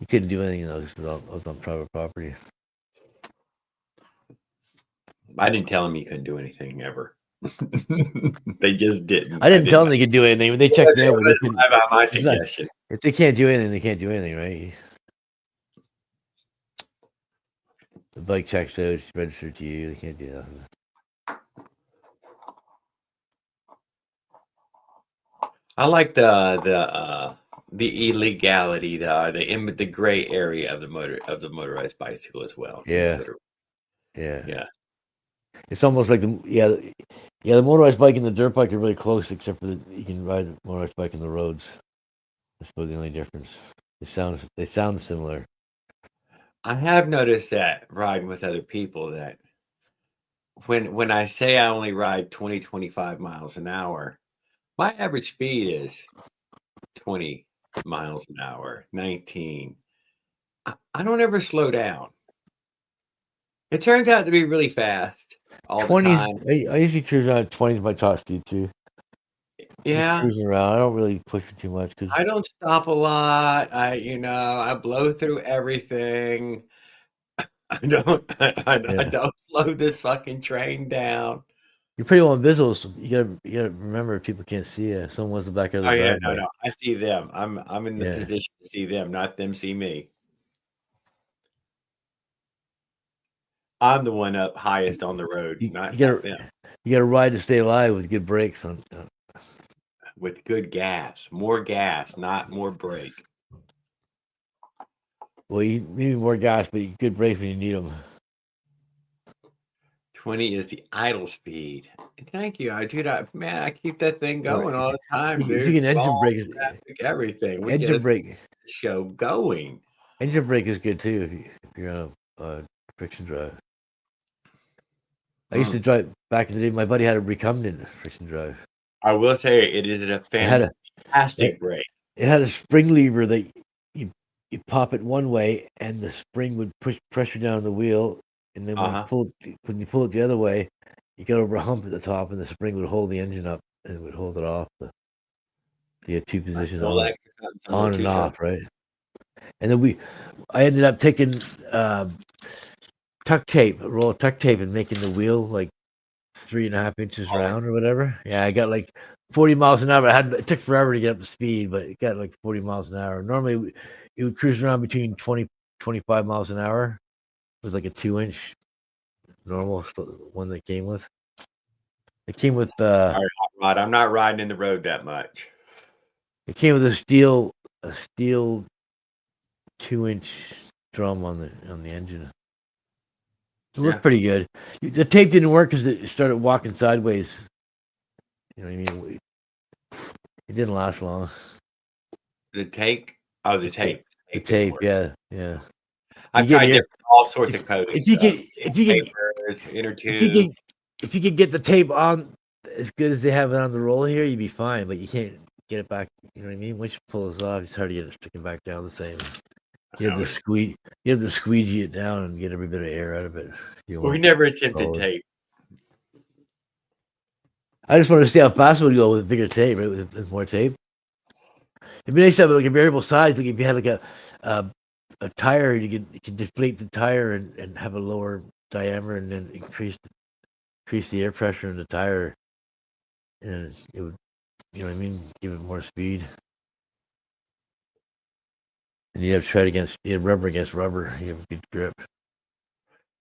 he couldn't do anything though, because I was on private property. I didn't tell him he couldn't do anything ever. They just didn't. I didn't tell them they could do anything, but they checked me out. But they couldn't, about my it's not- suggestion. if they can't do anything, they can't do anything, right? The bike checks out, it's registered to you. They can't do nothing. I like the illegality, the gray area of the motorized bicycle as well. Yeah. consider- Yeah. Yeah. It's almost like the motorized bike and the dirt bike are really close, except for you can ride the motorized bike on the roads. That's probably the only difference. They sound similar. I have noticed that riding with other people that when I say I only ride 20, 25 miles an hour, my average speed is 20 miles an hour, 19. I don't ever slow down. It turns out to be really fast all the 20. time. I usually cruise around 20 is my top speed too. Just Yeah. cruising around. I don't really push it too much because I don't stop a lot. I blow through everything. I don't slow this fucking train down. you're pretty well invisible. So you gotta remember people can't see you. Someone was the back of the Oh yeah, driveway. no. I see them. I'm in the Yeah. position to see them, not them see me. I'm the one up highest on the road, You not gotta them. you gotta ride to stay alive with good brakes on. With good gas, more gas, not more brake. Well, you need more gas, but good brakes when you need them. 20 is the idle speed. Thank you. I keep that thing going all the time, If dude. you can engine Ball, brake, traffic, everything. We engine just brake, get the show going. engine brake is good too if you're on a friction drive. I used to drive back in the day. My buddy had a recumbent friction drive. I will say it is a fantastic brake. It had a spring lever that you pop it one way, and the spring would push pressure down the wheel, and then when you pull it the other way, you get over a hump at the top, and the spring would hold the engine up and it would hold it off. So you had 2 positions on and off, right? And then I ended up taking tuck tape, a roll of tuck tape, and making the wheel like 3.5 inches round or whatever. Yeah, I got like 40 miles an hour. It took forever to get up to speed, but it got like 40 miles an hour. Normally, it would cruise around between 20, 25 miles an hour with like a 2-inch normal one that came with. It came with All right, Rod, I'm not riding in the road that much. It came with a steel 2-inch drum on the engine. It looked pretty good. The tape didn't work because it started walking sideways. You know what I mean? It didn't last long. The tape? Oh, the tape. The tape, yeah. I've tried all sorts of coatings. If you could papers, inner tube. if you could get the tape on as good as they have it on the roll here, you'd be fine. But you can't get it back. You know what I mean? Once you pull this off, it's hard to get it sticking back down the same. You have to squeegee it down and get every bit of air out of it. We never attempted tape. I just want to see how fast it would go with bigger tape, right? With more tape. It'd be nice to have like a variable size. Like if you had like a tire, you could deflate the tire and have a lower diameter, and then increase the air pressure in the tire, and it would, you know what I mean, give it more speed. And you have tread rubber against rubber. You have a good grip.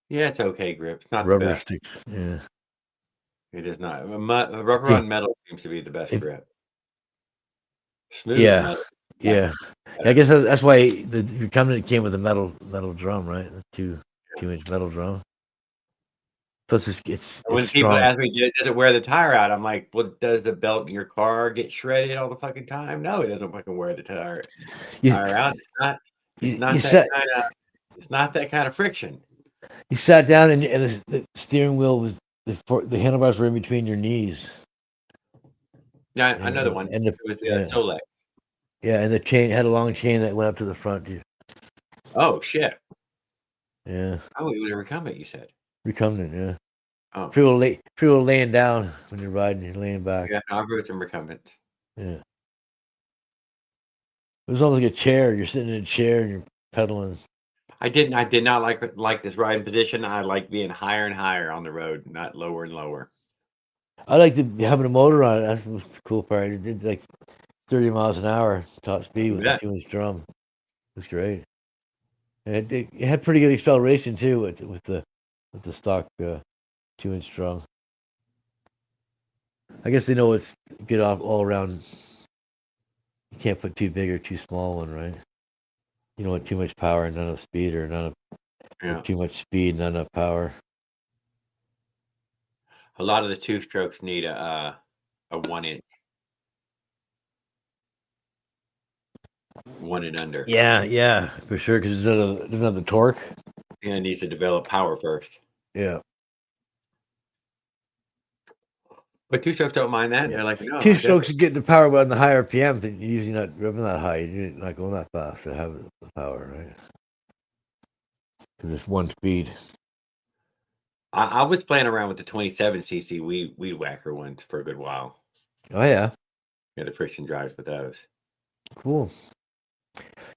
Yeah, it's okay grip. It's not rubber the best. sticks. Yeah. It is not. Rubber on metal seems to be the best grip. Smooth Yeah. metal. Yeah. Yeah, I guess that's why the Recumbent came with a metal drum, right? The 2-inch metal drum. Plus, it's When people strong. ask me, does it wear the tire out? I'm like, well, does the belt in your car get shredded all the fucking time? No, it doesn't fucking wear the tire You out. It's you not that sat kind of. It's not that kind of friction. you sat down and the steering wheel was the handlebars were in between your knees. Yeah, And, another one. and It was the Solex. yeah, and the chain had a long chain that went up to the front. Oh shit! Yeah, Oh, it was a recumbent. You said. Recumbent. Yeah, Oh, people laying down when you're riding, you're laying back. yeah, no, I've rode some recumbents. Yeah, it was almost like a chair. You're sitting in a chair and you're pedaling. I did not like this riding position. I like being higher and higher on the road, not lower and lower. I like having a motor on it. That's what's the cool part. It did like 30 miles an hour top speed with Yeah. a 2-inch drum. It was great. And it had pretty good acceleration too with the stock 2-inch drum. I guess they know it's good all around. You can't put too big or too small one, right? You don't want too much power and not enough speed, or Yeah. too much speed, not enough power. A lot of the two strokes need a 1-inch, 1 and under. Yeah, for sure. Because there's another torque. Yeah, it needs to develop power first. Yeah. But two strokes don't mind that. Yeah. They're like, no, Two strokes to get the power, but on the higher RPMs, you're usually not revving that high. You're not going that fast to have the power, right? Because it's one speed. I was playing around with the 27cc weed whacker ones for a good while. Oh yeah, Yeah, the friction drives with those. cool.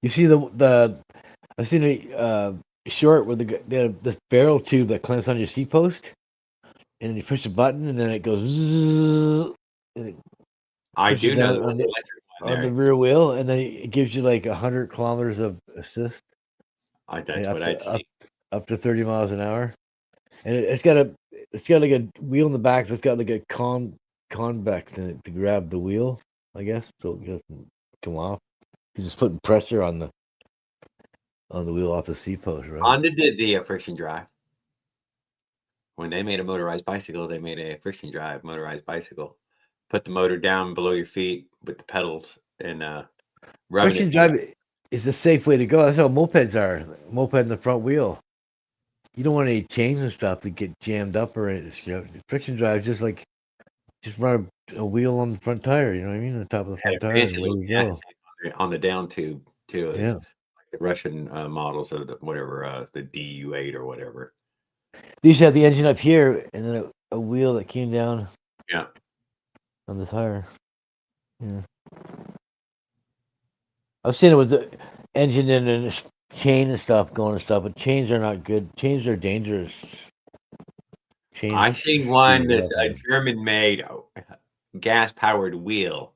You see I've seen a short where they have this barrel tube that clamps on your seat post, and then you push a button, and then it goes. Zzz, and it I pushes do know down the on the electric one there. rear wheel, and then it gives you like 100 kilometers of assist. That's what I'd see. Up to 30 miles an hour, and it's got like a wheel in the back that's got like a convex in it to grab the wheel, I guess, so it doesn't come off. You're just putting pressure on the wheel off the seat post, right? Honda did the friction drive. When they made a motorized bicycle, they made a friction drive motorized bicycle. Put the motor down below your feet with the pedals and Friction drive is a safe way to go. That's how mopeds are. Moped in the front wheel. You don't want any chains and stuff to get jammed up or anything. Friction drive is just run a wheel on the front tire. You know what I mean? On the top of the front tire. fancy And little there you go. on the down tube too. It's Yeah. like the Russian models of the DU8 or whatever. They used to have the engine up here and then a wheel that came down. Yeah. On the tire. Yeah. I've seen it with the engine and then chain and stuff going and stuff, but chains are not good. Chains are dangerous. Chains I seen one speed that's up. a German-made gas-powered wheel.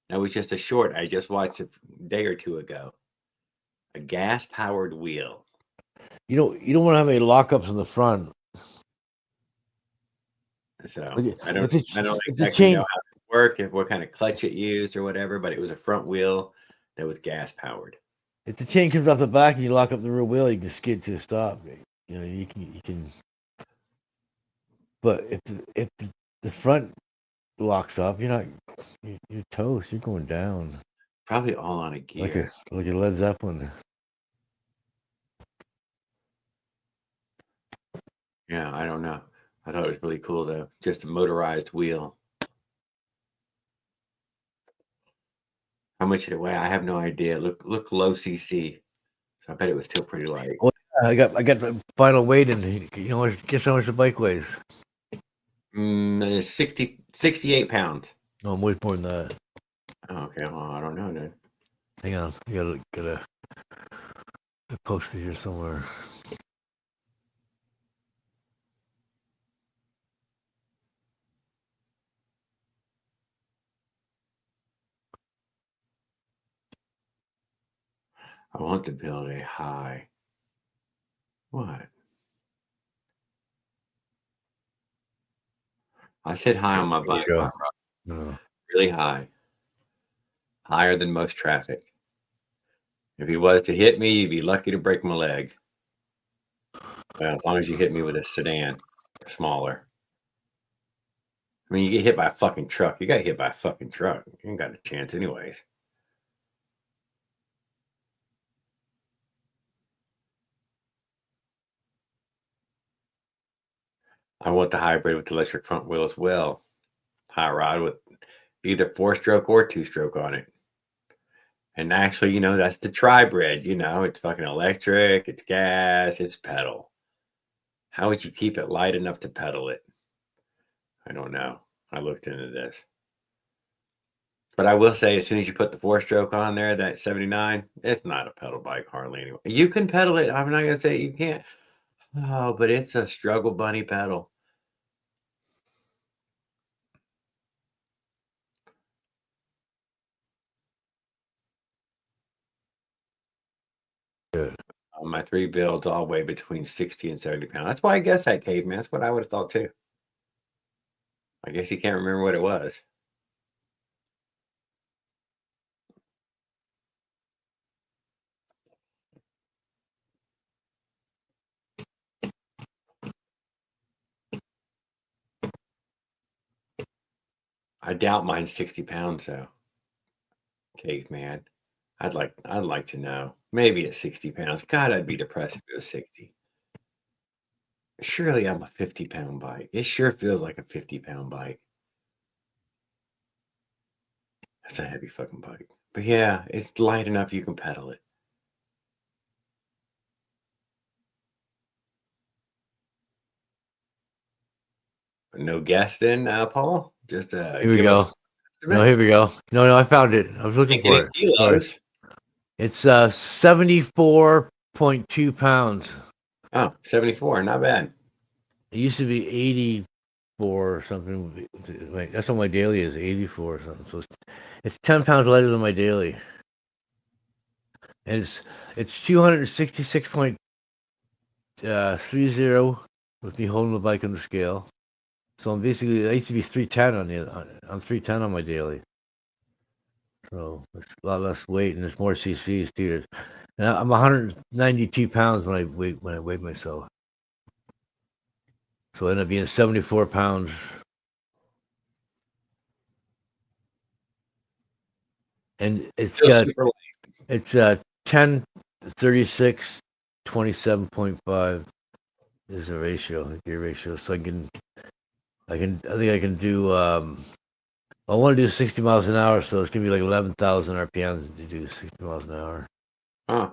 That was just a short I just watched a day or two ago. A gas-powered wheel. You don't want to have any lockups in the front. So Look I don't the exactly chain. know how it worked, what kind of clutch it used or whatever, but it was a front wheel that was gas-powered. If the chain comes off the back and you lock up the rear wheel, you can skid to a stop. You know, you can. But if the front locks up, you're toast. You're going down. Probably all on a gear. Like a Led Zeppelin. Yeah, I don't know. I thought it was really cool though. Just a motorized wheel. How much did it weigh? I have no idea. Look low CC. So I bet it was still pretty light. Well, I got the final weight, and guess how much the bike weighs? 68 pounds. No, I'm way more than that. Oh, okay, well, I don't know, dude. Hang on, you gotta post it here somewhere. I want to build a high. What? I said high on my There you bike. go. Really high. Higher than most traffic. If he was to hit me, you'd be lucky to break my leg. Well, as long as you hit me with a sedan, smaller. I mean, you get hit by a fucking truck. You got hit by a fucking truck. You ain't got a chance, anyways. I want the hybrid with the electric front wheel as well. Hot rod with either 4-stroke or 2-stroke on it. And actually, you know, that's the tri-bred. You know, it's fucking electric, it's gas, it's pedal. How would you keep it light enough to pedal it? I don't know. I looked into this. But I will say, as soon as you put the 4-stroke on there, that 79, it's not a pedal bike hardly anyway. You can pedal it. I'm not going to say you can't. Oh, but it's a struggle bunny pedal. Good. My 3 builds all weigh between 60 and 70 pounds. That's why I guess that caveman. That's what I would have thought too. I guess you can't remember what it was. I doubt mine's 60 pounds though. Caveman. I'd like to know. Maybe it's 60 pounds. God, I'd be depressed if it was 60. Surely I'm a 50-pound bike. It sure feels like a 50-pound bike. That's a heavy fucking bike. But yeah, it's light enough you can pedal it. No guessing, Paul? Just Here we give go. us No, here we go. No, I found it. I was looking Thinking for in it. Sorry. kilos. It's 74.2 pounds. Oh, 74, not bad. It used to be 84 or something. Wait, that's what my daily is, 84 or something. So it's 10 pounds lighter than my daily. And it's 266.30 with me holding the bike on the scale. So I'm basically, I used to be 310 I'm 310 on my daily. So it's a lot less weight and there's more cc's too. And I'm 192 pounds when I weigh myself. So I end up being 74 pounds. And it's Still got, super light. it's 10, 36, 27.5 is the ratio, the gear ratio. So I think I can do, I want to do 60 miles an hour. So it's going to be like 11,000 RPMs to do 60 miles an hour. Huh.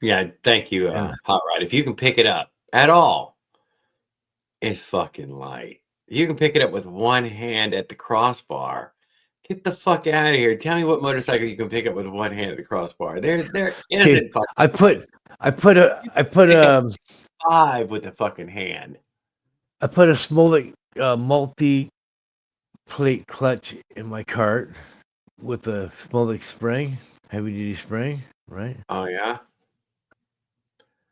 Yeah, thank you, Yeah. Hot Rod. If you can pick it up at all, it's fucking light. You can pick it up with one hand at the crossbar. Get the fuck out of here. Tell me what motorcycle you can pick up with one hand at the crossbar. There isn't fucking I put 5 with the fucking hand. I put a Smolik multi-plate clutch in my cart with a Smolik spring, heavy-duty spring, right? Oh yeah.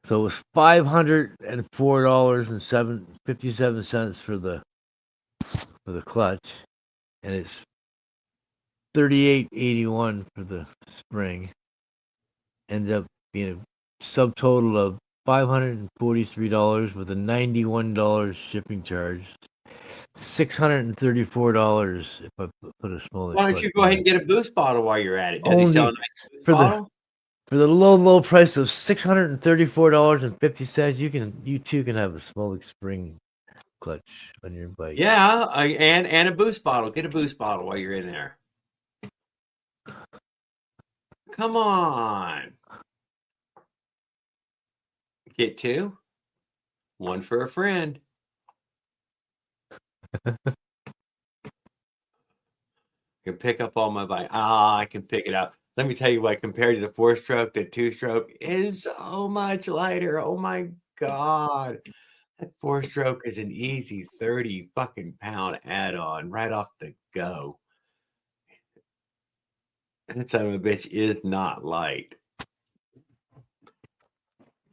So it was $504.57 for the clutch, and it's $38.81 for the spring. Ended up being a subtotal of $543 with a $91 shipping charge. $634 if I put a Smolik. Why don't you go ahead and get a boost bottle while you're at it? Does he Only sell a nice boost for the- bottle? For the low price of $634.50, you too can have a Smolik spring clutch on your bike. Yeah, and a boost bottle. Get a boost bottle while you're in there. Come on. Get 2. 1 for a friend. Can pick up all my bike. I can pick it up. Let me tell you what, compared to the 4-stroke, the 2-stroke is so much lighter. Oh my God. That 4-stroke is an easy 30 fucking pound add-on right off the go. That son of a bitch is not light.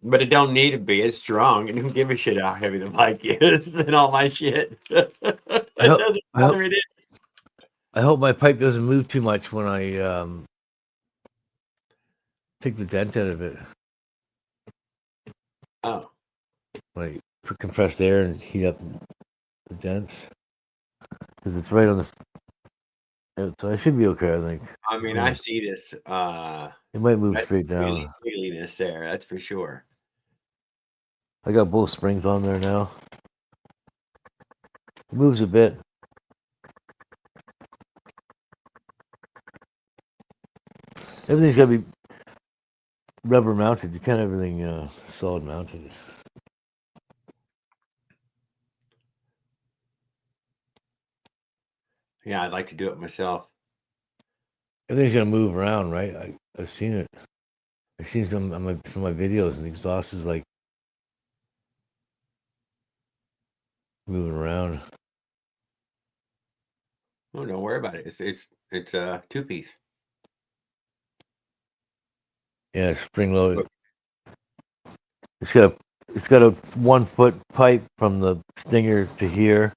But it don't need to be. It's strong. And who give a shit how heavy the bike is and all my shit. It I hope, doesn't I hope, bother me. I hope my pipe doesn't move too much when I take the dent out of it. Oh, When I put compressed air and heat up the dent. Because it's right on the. So I should be okay, I think. I mean, I see this It might move that straight down. wiggliness there. That's for sure. I got both springs on there now. It moves a bit. Everything's got to be rubber mounted. You can't have everything solid mounted. Yeah, I'd like to do it myself. Everything's gonna move around, right? I've seen it. I've seen some of my videos, and the exhaust is like moving around. Oh, don't worry about it. It's a 2-piece. Yeah, spring loaded. It's got a 1 foot pipe from the stinger to here,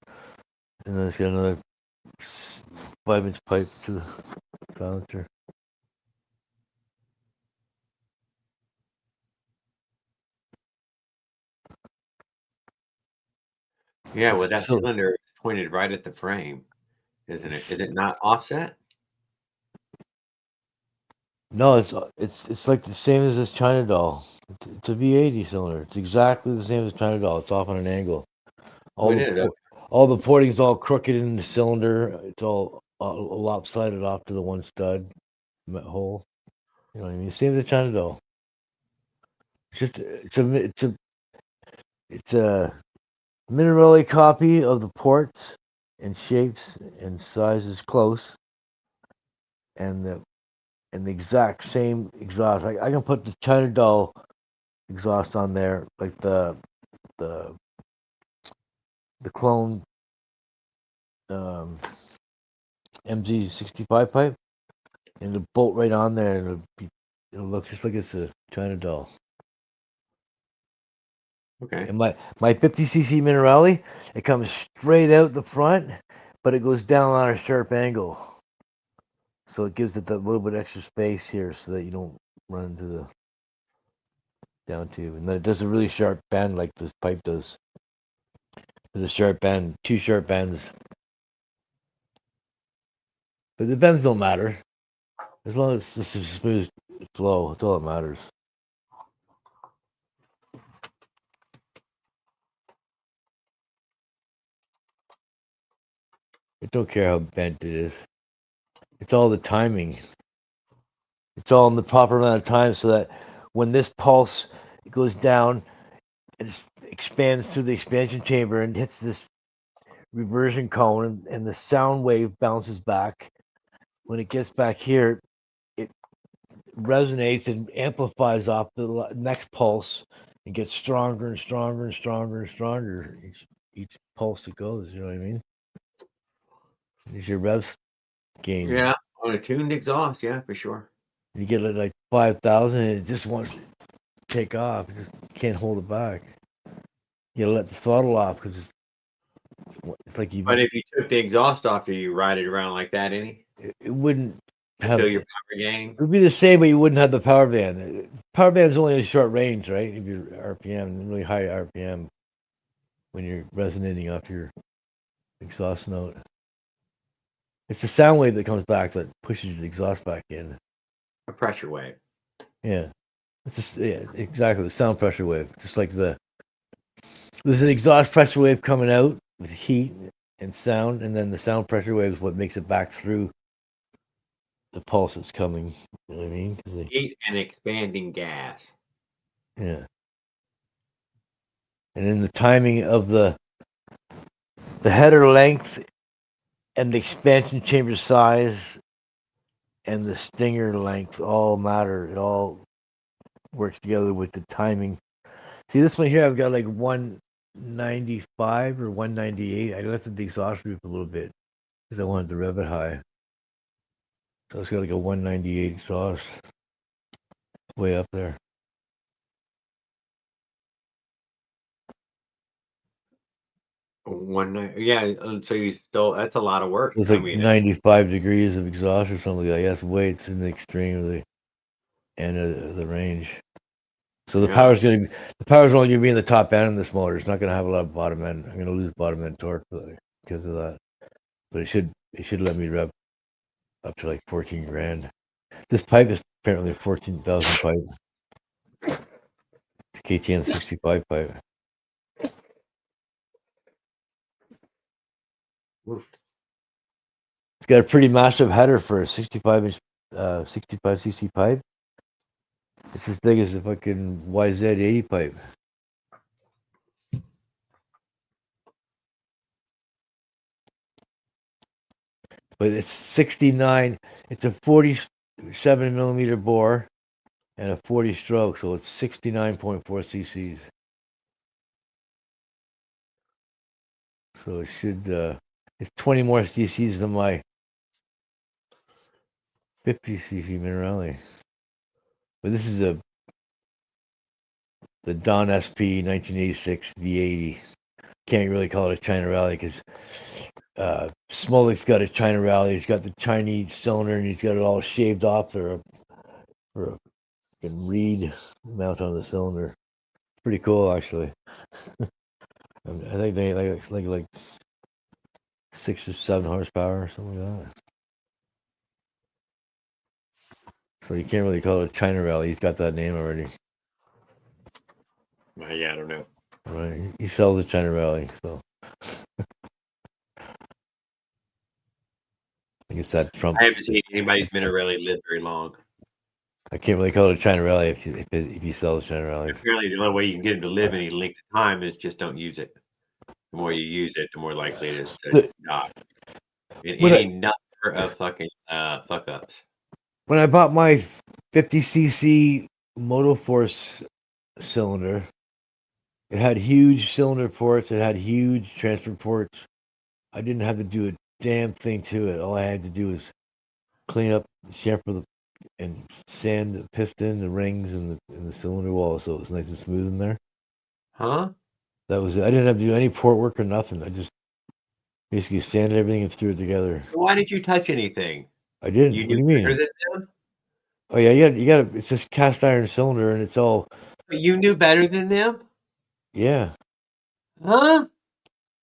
and then it's got another 5-inch pipe to the silencer. Yeah, well, that cylinder is pointed right at the frame, isn't it? Is it not offset? No, it's like the same as this China doll. It's a V80 cylinder. It's exactly the same as China doll. It's off on an angle. Oh, it is. All the porting's all crooked in the cylinder. It's all lopsided off to the one stud hole. You know what I mean? Same as the China doll. It's a Minarelli copy of the ports and shapes and sizes close, and the exact same exhaust. I can put the China doll exhaust on there, like the clone MZ65 pipe, and the bolt right on there, and it'll look just like it's a China doll. Okay. And my 50cc Minarelli, it comes straight out the front, but it goes down on a sharp angle. So it gives it that little bit extra space here so that you don't run into the down tube. And then it does a really sharp bend like this pipe does. There's a sharp bend, 2 sharp bends. But the bends don't matter. As long as it's a smooth flow, that's all that matters. I don't care how bent it is. It's all the timing. It's all in the proper amount of time so that when this pulse goes down, it expands through the expansion chamber and hits this reversion cone, and the sound wave bounces back. When it gets back here, it resonates and amplifies off the next pulse and gets stronger and stronger and stronger and stronger each pulse it goes. You know what I mean? It's your revs gain. Yeah, on a tuned exhaust, yeah, for sure. You get it like 5,000, and it just wants to take off. It just can't hold it back. You gotta let the throttle off because it's like you. But if you took the exhaust off, do you ride it around like that, any? It wouldn't have. Feel your power gain? It would be the same, but you wouldn't have the power band. Power band's only a short range, right? If you're RPM, really high RPM, when you're resonating off your exhaust note. It's the sound wave that comes back that pushes the exhaust back in. A pressure wave. Yeah. It's just, yeah, exactly, the sound pressure wave. Just like there's an exhaust pressure wave coming out with heat and sound, and then the sound pressure wave is what makes it back through the pulse that's coming. You know what I mean? Heat and expanding gas. Yeah. And then the timing of the header length and the expansion chamber size and the stinger length all matter. It all works together with the timing. See, this one here, I've got like 195 or 198. I lifted the exhaust roof a little bit because I wanted to rev it high. So it's got like a 198 exhaust way up there. One night, yeah. So you still that's a lot of work. So it's I like mean, 95 degrees of exhaust or something like that. That's weights in the extreme of the end of the range. So the yeah. power's only gonna be in the top end of this motor. It's not gonna have a lot of bottom end. I'm gonna lose bottom end torque because of that. But it should let me rev up to like 14 grand. This pipe is apparently a 14,000 pipe. KTM 65 pipe. Oof. It's got a pretty massive header for a 65 inch 65 cc pipe. It's as big as a fucking YZ80 pipe. But it's 69. It's a 47 millimeter bore and a 40 stroke, so it's 69.4 cc's. So it should it's 20 more cc's than my 50 cc Minerale. But this is the Don SP 1986 V80. Can't really call it a China Rally because Smolik's got a China Rally. He's got the Chinese cylinder and he's got it all shaved off for a reed mount on the cylinder. Pretty cool, actually. I think they like 6 or 7 horsepower or something like that. So you can't really call it a China Rally. He's got that name already. Yeah, I don't know. Right? He sells the China Rally, so. I guess that Trump. I haven't seen anybody's Minarelli live very long. I can't really call it a China Rally if you sell the China Rallies. Apparently, the only way you can get him to live any length of time is just don't use it. The more you use it, the more likely it is to die. Any number of fucking fuck ups. When I bought my 50cc Motoforce cylinder, it had huge cylinder ports. It had huge transfer ports. I didn't have to do a damn thing to it. All I had to do was clean up, chamfer and sand the piston, the rings, and the cylinder wall, so it was nice and smooth in there. Huh? That was it. I didn't have to do any port work or nothing. I just basically sanded everything and threw it together. So why did you touch anything? I didn't. You What do knew you mean? better than them? Oh yeah, you got. It's just cast iron cylinder, and it's all. But you knew better than them? Yeah. Huh?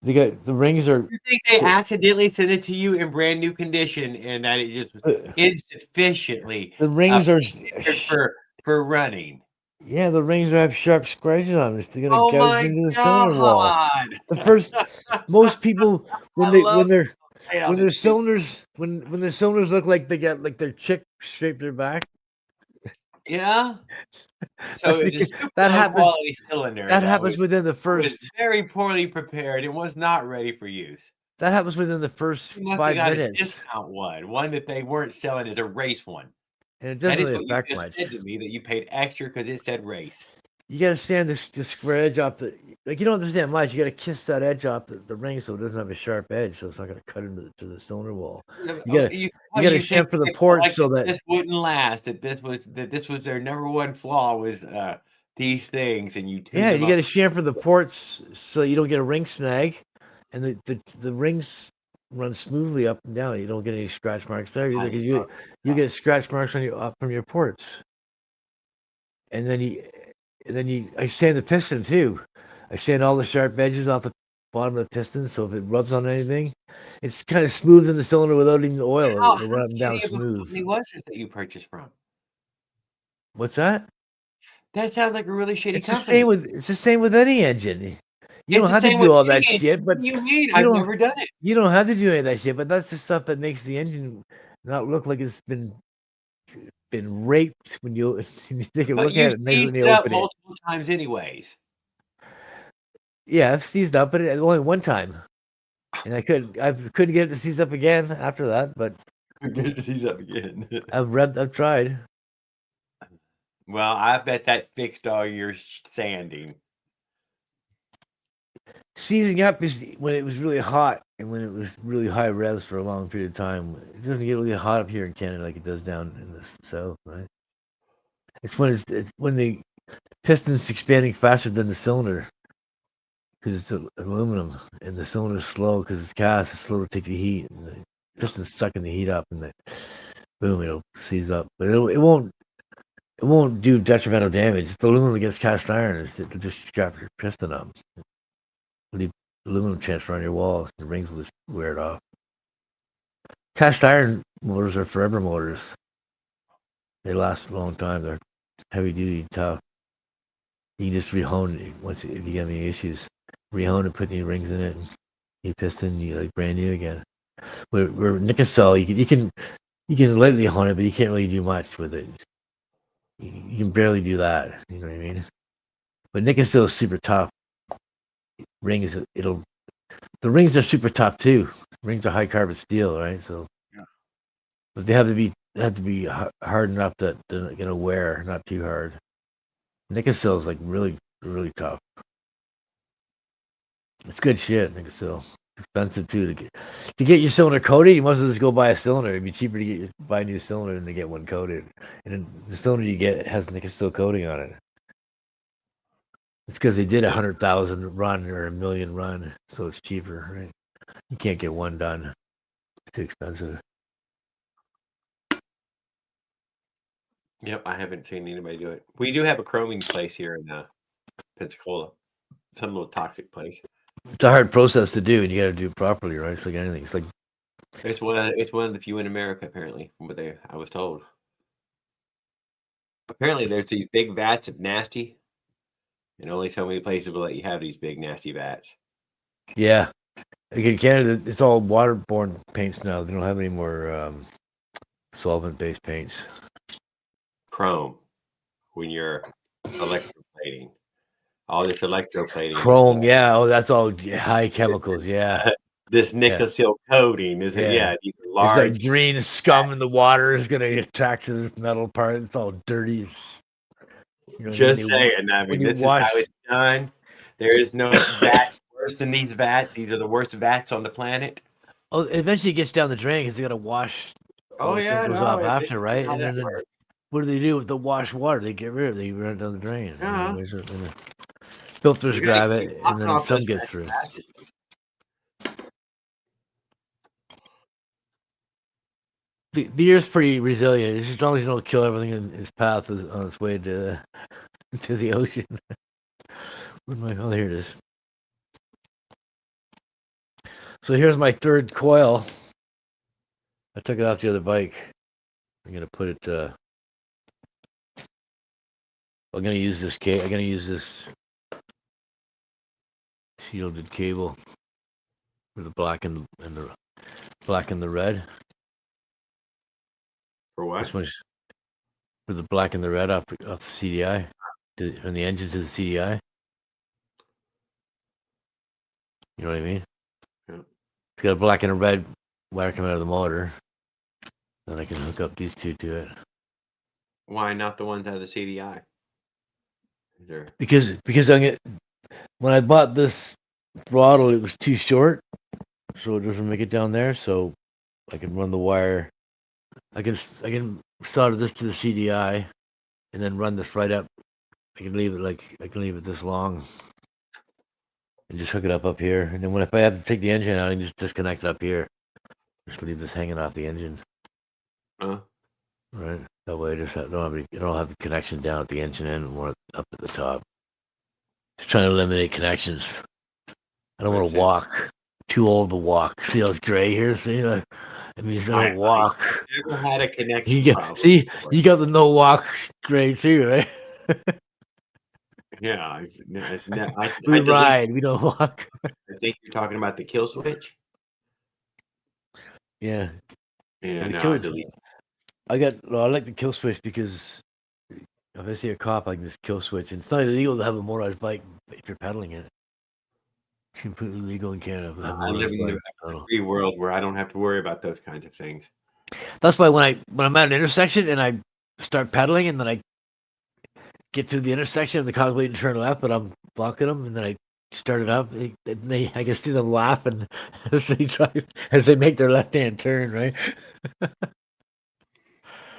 They got the rings are. You think they accidentally sent it to you in brand new condition and that it just was insufficiently The rings are. for running? Yeah, the rings have sharp scratches on them. They're gonna Oh gouge my into the cylinder wall. God! The first, most people when their cylinders when their cylinders look like they got like their chick scraped their back. Yeah. So it's a super that low happens. quality cylinder. That happens within the first. It was very poorly prepared. It was not ready for use. That happens within the first You must 5 have got minutes. a discount one that they weren't selling as a race one. And it doesn't That is really what you affect just much. said to me, that you paid extra because it said race. You gotta sand the square edge off the. Like you don't understand much. You gotta kiss that edge off the ring so it doesn't have a sharp edge, so it's not gonna cut into the cylinder wall. You gotta chamfer the ports so that this wouldn't last. That this was their number one flaw was these things, and you gotta chamfer the ports so you don't get a ring snag, and the rings run smoothly up and down. You don't get any scratch marks there either because you get scratch marks on from your ports, and then I sand the piston too. I sand all the sharp edges off the bottom of the piston, so if it rubs on anything, it's kind of smooth in the cylinder without even oil. It'll run up and down smooth. What company was this that you purchased from? What's that? That sounds like a really shitty it's company. It's the same with any engine. You don't have to do all that shit, but what do you mean? I've never done it. You don't have to do any of that shit, but that's the stuff that makes the engine not look like it's been raped when you take a look at it. Seized it up multiple times, anyways. Yeah, I've seized up, but only one time, and I couldn't get it to seize up again after that. But seize up again. I've tried. Well, I bet that fixed all your sanding. Seizing up is when it was really hot and when it was really high revs for a long period of time. It doesn't get really hot up here in Canada like it does down in the south, right? It's when the piston's expanding faster than the cylinder. because it's aluminum, and the cylinder's slow because it's cast. It's slow to take the heat, and the piston's sucking the heat up, and the boom, it'll seize up. But it won't do detrimental damage. It's aluminum against cast iron. It'll just strap your piston up. Leave aluminum transfer on your walls. The rings will just wear it off. Cast iron motors are forever motors. They last a long time. They're heavy duty, tough. You can just rehone it once if you have any issues. Rehone it, put new rings in it, and new piston, you like brand new again. Where Nikocell, you can lightly hone it, but you can't really do much with it. You can barely do that. You know what I mean? But Nikocell is super tough. Rings, the rings are super tough too. Rings are high carbon steel, right? So, but they have to be hard enough that they're not gonna wear, not too hard. Nikocell is like really, really tough. It's good shit, Nikocell. Expensive too to get your cylinder coated. You must just go buy a cylinder. It'd be cheaper to buy a new cylinder than to get one coated. And then the cylinder you get has Nikocell coating on it. It's because they did 100,000 run or 1,000,000 run, so it's cheaper, right? You can't get one done. It's too expensive. Yep, I haven't seen anybody do it. We do have a chroming place here in Pensacola. Some little toxic place. It's a hard process to do, and you got to do it properly, right? It's like anything. It's like It's one of the few in America, apparently, from what I was told. Apparently, there's these big vats of nasty, and only so many places will let you have these big nasty vats. yeah. Like in Canada, it's all waterborne paints now. They don't have any more solvent-based paints. Chrome, when you're electroplating, all this electroplating. Chrome, yeah. Oh, that's all high chemicals, yeah. This Nikocell coating is these are large. It's like green scum in the water is gonna attach to this metal part. It's all dirty. You know, Just saying. I mean, this is how it's done. There is no vats worse than these vats. These are the worst vats on the planet. Oh, eventually it gets down the drain because they gotta wash. Oh yeah, goes off after, right? And then works. what do they do with the wash water? They get rid of it. They run it down the drain. Uh-huh. And the filters grab it, and then some gets through. The Earth's pretty resilient. As long as you don't kill everything in its path on its way to the ocean. Oh, here it is. So here's my third coil. I took it off the other bike. I'm gonna put it. I'm gonna use this I'm gonna use this shielded cable for the black and the black and the red. For what? This one's for the black and the red off the CDI, from the engine to the CDI. You know what I mean? Yeah. It's got a black and a red wire coming out of the motor. Then I can hook up these two to it. Why not the ones out of the CDI? Because when I bought this throttle, it was too short, so it doesn't make it down there. So I can run the wire. I can solder this to the CDI, and then run this right up. I can leave it this long, and just hook it up here. And then if I have to take the engine out, I can just disconnect it up here. Just leave this hanging off the engine. Right. That way, I don't have the connection down at the engine end, more up at the top. Just trying to eliminate connections. I don't want to walk. Too old to walk. See how it's gray here? See, it means I don't walk. I never had a connection. You got the no walk gray too, right? Yeah, we ride. We don't walk. I think you're talking about the kill switch. Yeah. Yeah. I like the kill switch because if I see a cop, I can just kill switch. And it's not illegal to have a motorized bike if you're pedaling it. It's completely legal in Canada. I live in a free world where I don't have to worry about those kinds of things. That's why when I'm at an intersection and I start pedaling and then I get to the intersection and the car's waiting to turn left, but I'm blocking them, and then I start it up. I can see them laughing as they make their left-hand turn, right?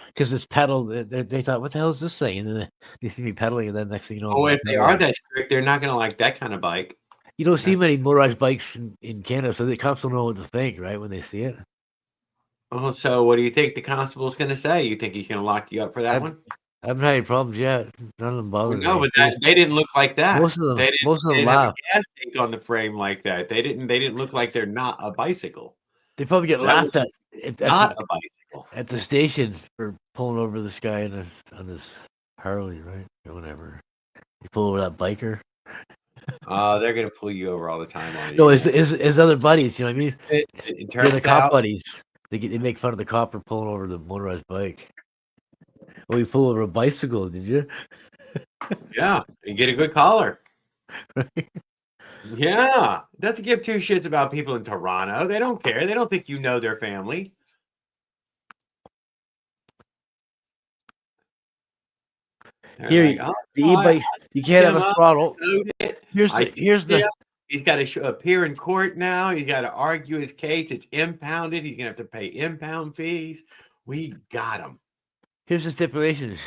Because it's pedal. They thought, what the hell is this thing? And then they see me pedaling, and then next thing you know. Oh, if they are that strict, they're not going to like that kind of bike. You don't see That's- many motorized bikes in Canada, so the cops don't know what to think, right, when they see it. Well, so what do you think the constable's going to say? You think he's going to lock you up for that one? I haven't had any problems yet. None of them bother Well, no, me. but they didn't look like that. Most of them, They most of them didn't have laugh. a gas tank on the frame like that. They didn't look like they're not a bicycle. They probably get That laughed was at Not a bicycle. at the station for pulling over this guy on his Harley, right, or whatever. You pull over that biker. They're going to pull you over all the time on it. No, his other buddies. You know what I mean? It They're the turns cop out, buddies. They make fun of the cop for pulling over the motorized bike. Oh, you pull over a bicycle, did you? yeah, you get a good collar. Yeah, doesn't give two shits about people in Toronto. They don't care. They don't think you know their family. They're Here, like, "Oh, the no, e-bike, you can't have him a up, throttle. load it. Here's I the He's got to appear in court now. He's got to argue his case. It's impounded. He's gonna have to pay impound fees. We got him. here's the stipulations.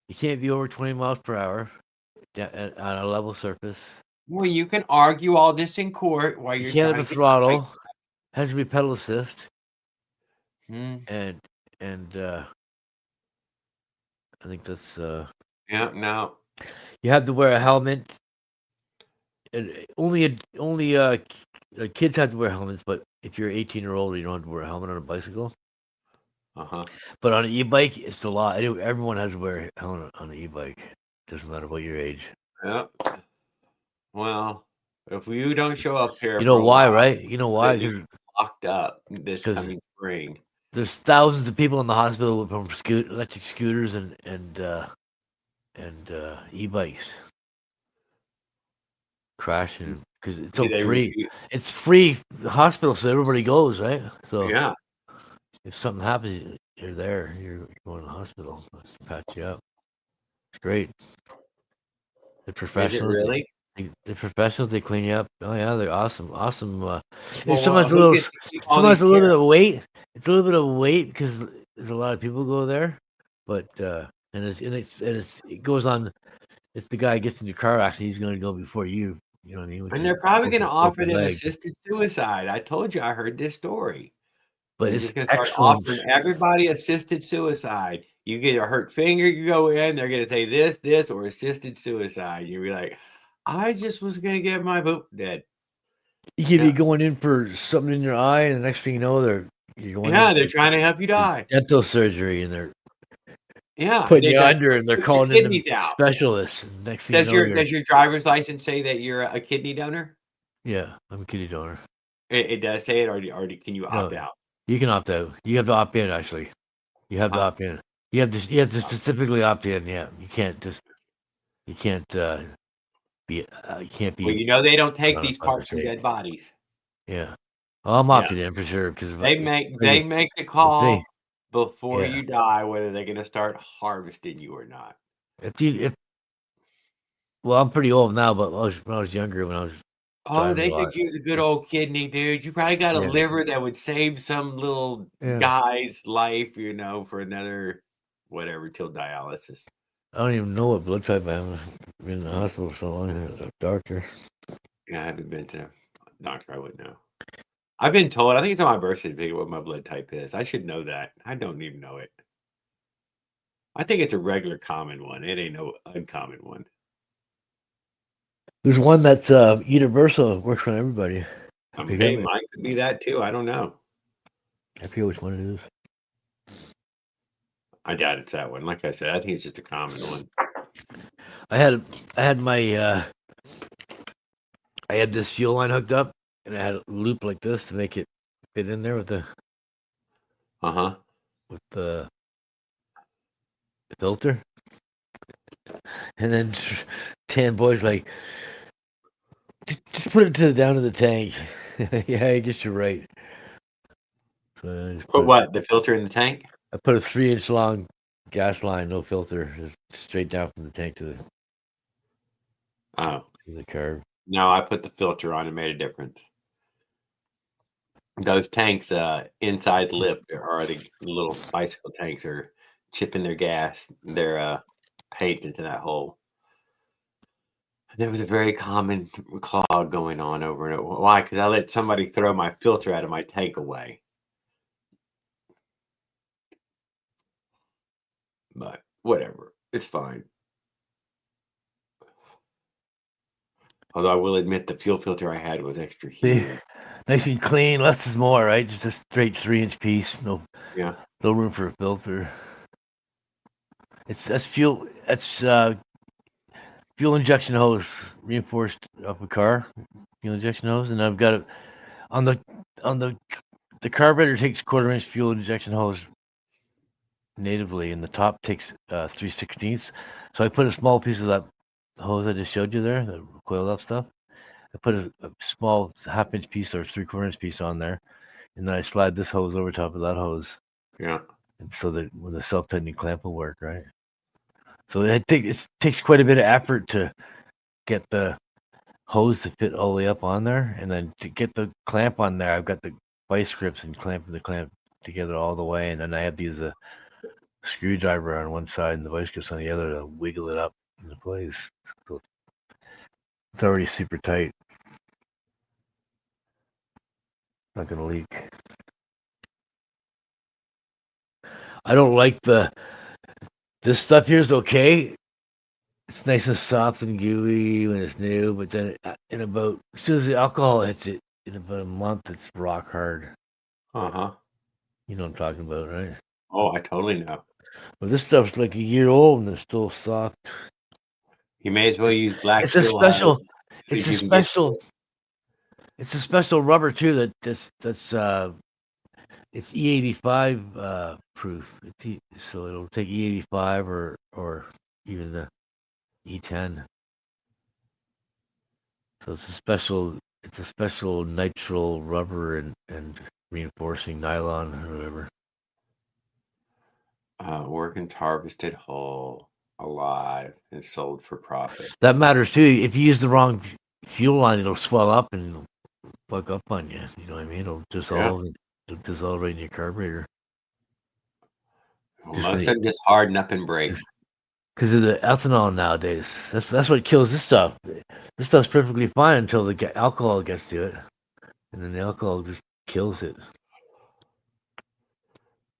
You can't be over 20 miles per hour on a level surface. Well, you can argue all this in court while You you're can't trying have a to get throttle. Has to be pedal assist, Hmm. and I think that's Yeah, no. you have to wear a helmet. And only kids have to wear helmets, but if you're 18 or older, you don't have to wear a helmet on a bicycle. Uh-huh. But on an e-bike, it's the law. Everyone has to wear a helmet on an e-bike. Doesn't matter what your age. Yep. Well, if you don't show up here, You know for a why, while, right? You know why? you're Because locked up this 'Cause- coming spring. there's thousands of people in the hospital from electric scooters and e-bikes crashing because it's so Do they free. refuse- It's free hospital, so everybody goes, right? So Yeah. if something happens, you're there. You're going to the hospital. Let's patch you up. It's great. They're Is it professionals. really? They're professionals. They clean you up. Oh yeah, they're awesome. Awesome. Well, If someone's who gets to keep all someone's these a little bit care- of weight. It's a little bit of weight because there's a lot of people go there, but it goes on. If the guy gets in your car accident, he's going to go before you. You know what I mean? Which And is they're probably going to broken offer them leg. assisted suicide. I told you I heard this story. But They're it's just going to start excellent. offering everybody assisted suicide. You get a hurt finger, you go in, they're going to say this, or assisted suicide. You'll be like, I just was going to get my boot dead. You could Yeah. be going in for something in your eye, and the next thing you know, you're going Yeah, in they're for trying to help you die. dental surgery, and they're Yeah. putting you they're under, and they're your calling in the kidneys out. specialists. And next thing you Does know, does your driver's license say that you're a kidney donor? yeah, I'm a kidney donor. It does say it, or can you opt No. out? You can opt out. You have to opt in, actually. You have to Huh. opt in. You have to specifically opt in. Yeah, you can't be. You can't be. Well, you know they don't take on a these fucking parts from state. dead bodies. Yeah. Oh, I'm Yeah. opted in for sure because They make the call before Yeah. you die whether they're going to start harvesting you or not. Well, I'm pretty old now, but when I was younger, when I was Oh, driving they a lot. could use a good old kidney, dude. You probably got a Yeah. liver that would save some little Yeah. guy's life, for another whatever till dialysis. I don't even know what blood type I am. I've been in the hospital so long. A doctor. Yeah, I haven't been to a doctor. I wouldn't know. I've been told. I think it's on my birth certificate what my blood type is. I should know that. I don't even know it. I think it's a regular common one. It ain't no uncommon one. There's one that's universal. Works on everybody. I forget mean, it. mine could be that too. I don't know. I forget which one it is. I doubt it's that one. Like I said, I think it's just a common one. I had my I had this fuel line hooked up, and I had a loop like this to make it fit in there with the filter. And then 10 boys like, just put it down to the tank. Yeah, I guess you're right. So I just Put what? The filter in the tank? I put a 3-inch long gas line, no filter, just straight down from the tank to the curb. No, I put the filter on and made a difference. Those tanks, inside lip, or the little bicycle tanks, are chipping their gas. They're paint into that hole. There was a very common clog going on over it. Why? Because I let somebody throw my filter out of my takeaway. But whatever, it's fine. Although I will admit the fuel filter I had was extra huge. Nice and clean, less is more, right? Just a straight 3-inch piece, no room for a filter. That's fuel injection hose, reinforced off a car, fuel injection hose, and I've got it on the carburetor takes 1/4-inch fuel injection hose natively, and the top takes 3/16. So I put a small piece of that hose I just showed you there, the coiled up stuff. I put a small 1/2-inch piece or 3/4-inch piece on there, and then I slide this hose over top of that hose. Yeah. And so that when the self-tightening clamp will work, right? So it takes quite a bit of effort to get the hose to fit all the way up on there, and then to get the clamp on there, I've got the vice grips and clamping the clamp together all the way, and then I have to use a screwdriver on one side and the vice grips on the other to wiggle it up into place. So it's already super tight. Not gonna leak. I don't like this stuff here is okay. It's nice and soft and gooey when it's new, but then in about as soon as the alcohol hits it, in about a month, it's rock hard. Uh-huh. You know what I'm talking about, right? Oh, I totally know. But this stuff's like a year old and it's still soft. You may as well use black. It's a special. It's a special. It's a special rubber too. That's it's E85 proof. So it'll take E85 or even the E10. So it's a special nitrile rubber and reinforcing nylon or whatever. Organs harvested whole, alive, and sold for profit. That matters too. If you use the wrong fuel line, it'll swell up and it'll fuck up on you. You know what I mean? It'll dissolve. It'll dissolve right in your carburetor. Well, most of them just harden up and break. Because of the ethanol nowadays. That's what kills this stuff. This stuff's perfectly fine until the alcohol gets to it, and then the alcohol just kills it.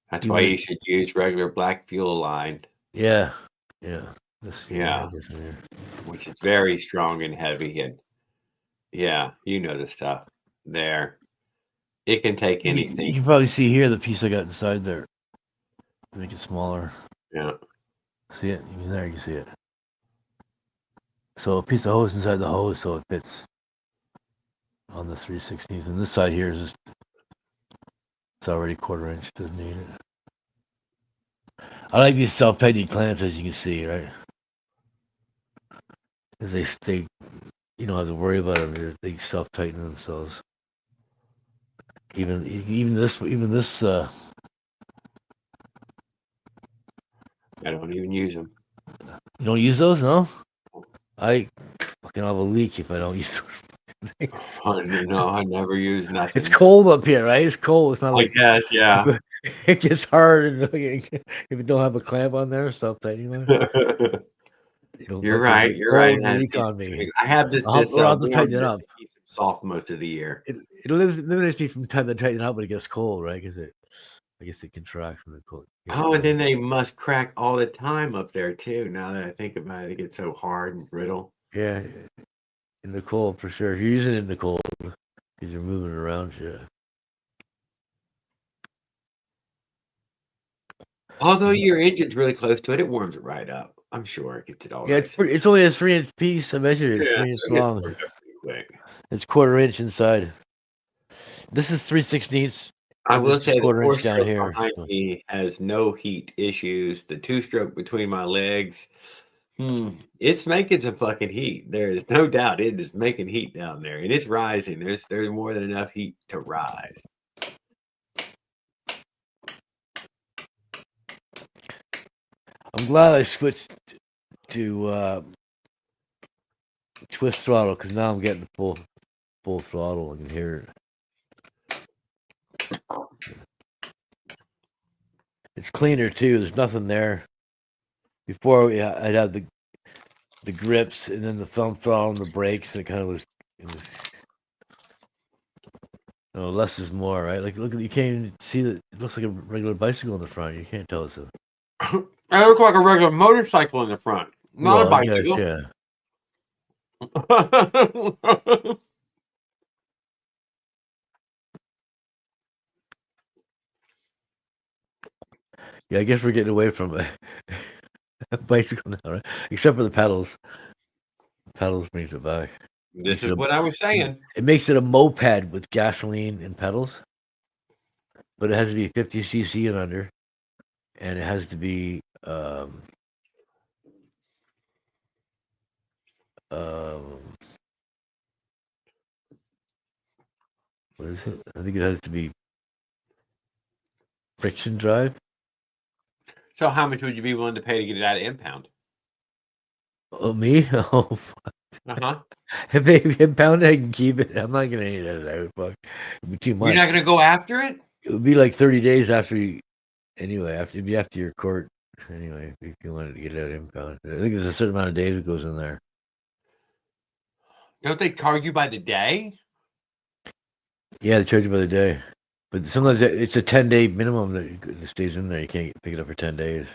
That's why you should use regular black fuel line. Yeah. Which is very strong and heavy, and you know the stuff there. It can take anything. You can probably see here the piece I got inside there. Make it smaller. Yeah. See it? There you see it. So a piece of hose inside the hose so it fits on the 3/16. And this side here is just, it's already 1/4-inch, doesn't need it. I like these self-tightening clamps, as you can see, right? Because they you don't have to worry about them. They self-tighten themselves. Even this I don't even use them. You don't use those, no? I fucking have a leak if I don't use those things. No, I never use nothing. It's cold up here, right? It's cold. It's not like yes, yeah. It gets hard if you don't have a clamp on there, self-tightening one. You're right. You're right. Leak on me. I have this. I'll have to tighten it up. Keeps it soft most of the year. It eliminates me from time to tighten it up when it gets cold, right? Because I guess it contracts when it's cold. Oh, and then they must crack all the time up there too. Now that I think about it, they get so hard and brittle. Yeah, in the cold for sure. If you're using it in the cold, because you're moving it around, Although your engine's really close to it, it warms it right up. I'm sure it gets it all. Yeah, it's only a 3-inch piece. I measured it. It's 3 inches long. It's 1/4-inch inside. This is 3/16. I will say the 1/4-inch down here behind me has no heat issues. The 2-stroke between my legs, it's making some fucking heat. There is no doubt it is making heat down there, and it's rising. There's more than enough heat to rise. I'm glad I switched to twist throttle because now I'm getting full throttle. I can hear it. It's cleaner too. There's nothing there. Before I'd have the the grips, and then the thumb throttle and the brakes, and it was less is more, right? Like, look, you can't even see that it looks like a regular bicycle in the front. You can't tell it's a. It looks like a regular motorcycle in the front, not a Well, I guess, bicycle. yeah. Yeah, I guess we're getting away from a bicycle now, right? Except for the pedals. Pedals brings it back. This is what I was saying. It makes it a moped with gasoline and pedals, but it has to be 50 cc and under, and it has to be what is it? I think it has to be friction drive. So how much would you be willing to pay to get it out of impound? Oh, me? Oh, Uh-huh. if they impound it, I can keep it. I'm not gonna edit it out. Fuck, it'd be too much. You're not gonna go after it? It would be like 30 days after you. Anyway, it'd be after your court. Anyway, if you wanted to get it out of impound, I think there's a certain amount of days it goes in there. Don't they charge you by the day? Yeah, they charge you by the day, but sometimes it's a 10-day minimum that stays in there. You can't pick it up for 10 days.